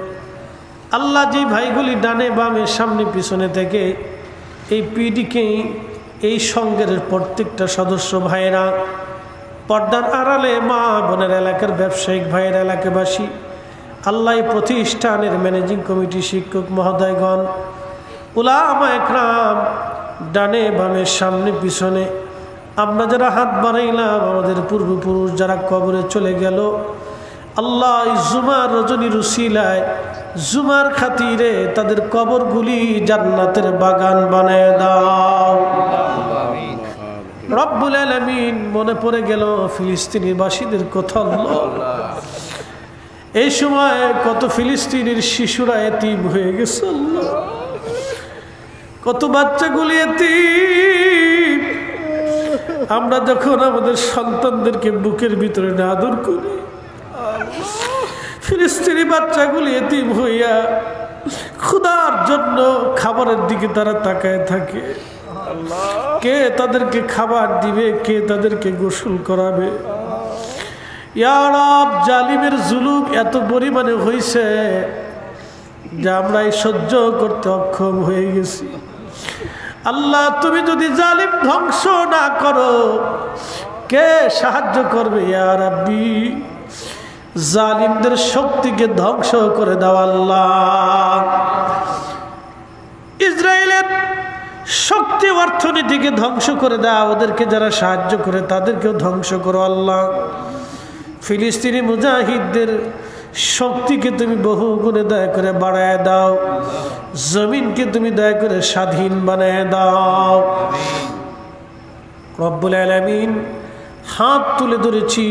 আল্লাহ, যে ভাইগুলি ডানে বামে সামনে পিছনে থেকে এই পিডিকে, এই সঙ্গের প্রত্যেকটা সদস্য ভাইয়েরা, পর্দার আড়ালে মা বোনের, এলাকার ব্যবসায়িক ভাইয়ের, এলাকাবাসী, আল্লাহ প্রতিষ্ঠানের ম্যানেজিং কমিটি, শিক্ষক মহোদয়গণ, উলামা ইকরাম, ডানে বামে সামনে পিছনে আমরা যারা হাত বাড়াইলাম, আমাদের পূর্বপুরুষ যারা কবরে চলে গেল, আল্লাহ জুমার রজনীর উসিলায়, জুমার খাতিরে তাদের কবরগুলি জান্নাতের বাগান বানায় দাও। রব্বুল আলামিন, মনে পড়ে গেল ফিলিস্তিনি বাসীদের কথা। এই সময় কত ফিলিস্তিনের শিশুরা এতিম হয়ে গেছে, কত বাচ্চাগুলি এতিম। আমরা যখন আমাদের সন্তানদেরকে বুকের ভিতরে আদর করি, ফিলিস্তিনি বাচ্চাগুলি এতিম হইয়া খোদার জন্য খাবারের দিকে তারা তাকায় থাকে। কে তাদেরকে খাবার দিবে, কে তাদেরকে গোসল করাবে? ইয়া রব, জালিমের জুলুম এত পরিমাণে হয়েছে যে আমরা এই সহ্য করতে অক্ষম হয়ে গেছি। আল্লাহ, তুমি যদি জালিম ধ্বংস না করো, কে সাহায্য করবে? ইয়া রাব্বি, জালিমদের শক্তিকে ধ্বংস করে দাও আল্লাহ। ইসরায়েলের শক্তি অর্থনীতিকে ধ্বংস করে দাও, ওদেরকে যারা সাহায্য করে তাদেরকেও ধ্বংস করো আল্লাহ। ফিলিস্তিনি মুজাহিদদের শক্তিকে তুমি বহু গুণে দয়া করে বাড়ায় দাও, জমিনকে তুমি দয়া করে স্বাধীন বানায় দাও। রব্বুল আলামিন, হাত তুলে ধরেছি,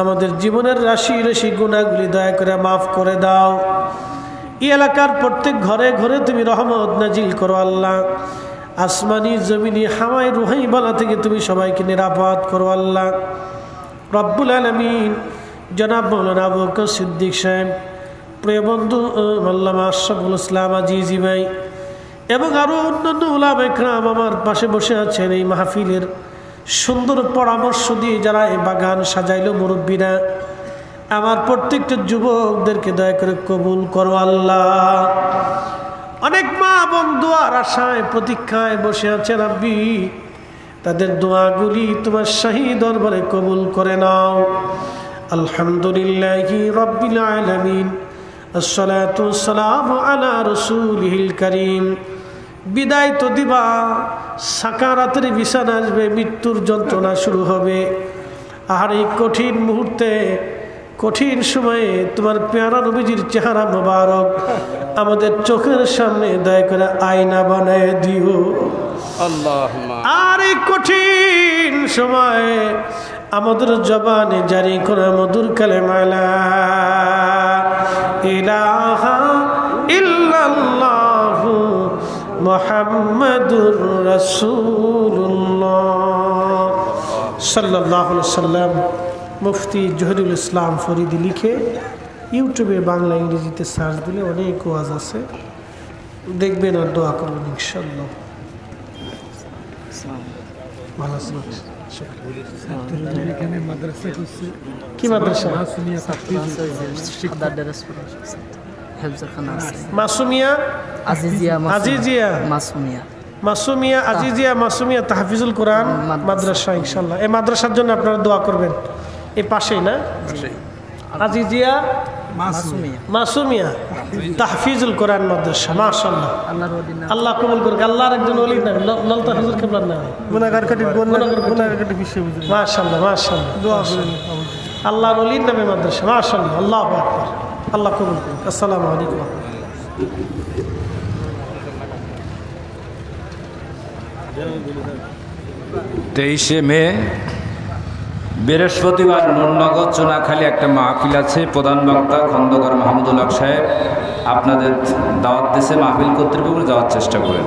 আমাদের জীবনের রাশি রাশি গুনাহগুলি দয়া করে মাফ করে দাও। এই এলাকার প্রত্যেক ঘরে ঘরে তুমি রহমত নাজিল করো আল্লাহ। আসমানি জমিনি হাওয়াই রুহাই বালা থেকে তুমি সবাইকে নিরাপদ করো আল্লাহ। রব্বুল আলামিন, জনাব মৌলানা আবু বকর সিদ্দিক সাহেব, প্রিয় বন্ধু আল্লামা আশরাফুল ইসলাম আজিজি ভাই এবং আরও অন্যান্য উলামা ইকরাম আমার পাশে বসে আছেন, এই মাহফিলের সুন্দর পরামর্শ দিয়ে যারা এই বাগান সাজাইলো, মুরব্বীরা, আমার প্রত্যেকটা যুবকদেরকে দয়া করে কবুল করো আল্লাহ। অনেক মা বোন দোয়ার আশায় প্রতীক্ষায় বসে আছে রাব্বি, তাদের দোয়াগুলি তোমার শাহী দরবারে কবুল করে নাও। আলহামদুলিল্লাহি রাব্বিল আলামিন, আসসালাতু ওয়াসসালামু আলা রাসূলিল কারীম। বিদায় তো দিবা, সাকারাতের বিছানা আসবে, মৃত্যুর যন্ত্রণা শুরু হবে। আর এই কঠিন মুহূর্তে কঠিন সময়ে তোমার পেয়ারা নবীজির চেহারা মোবারক আমাদের চোখের সামনে দয়া করে আয়না বানায় দিও। আল্লাহুম্মা আর এই কঠিন সময়ে আমাদের জবানে জারি করা মধুর কালেমা লা ইলাহা ইল্লাল্লাহু মুহাম্মাদুর রাসূলুল্লাহ সাল্লাল্লাহু আলাইহি ওয়াসাল্লাম মুফতি জহিরুল ইসলাম ফরিদি লিখে ইউটিউবে বাংলা ইংরেজিতে সার্চ দিলে অনেক ওয়াজ আছে, দেখবেন আর দোয়া করবেন ইনশাআল্লাহ। ভালো আছেন? এখানে মাদ্রাসা করছে কি মাদ্রাসা? মাসুমিয়া আজিজিয়া আজিজিয়া মাসুমিয়া মাসুমিয়া আজিজিয়া মাসুমিয়া তাহফিজুল কোরআন মাদ্রাসা ইনশাআল্লাহ। এই মাদ্রাসার জন্য আপনারা দোয়া করবেন। এই পাশেই না আজিজিয়া মাসুমিয়া তাহফিজুল কোরআন মাদ্রাসা, মাশাআল্লাহ। আল্লাহ কবুল করুক। আল্লাহর একজন ওলির নাম ললতা হুজুর কিবলার নাম গুনাহগারকাটি বিশ্ববিদ্যালয়। মাশাআল্লাহ মাশাআল্লাহ, দোয়া করুন আল্লাহর ওলির নামে মাদ্রাসা, মাশাআল্লাহ। আল্লাহু আকবার। আল্লাহ কবুল করুক। আসসালামু আলাইকুম। 23শে মে বৃহস্পতিবার নুরনগর চুনাখালী একটা মাহফিল আছে। প্রধান বক্তা খন্দকার মাহমুদুল হক সাহেব আপনাদের দাওয়াত দিয়েছে, মাহফিল কর্তৃপক্ষ যাওয়ার চেষ্টা করেন।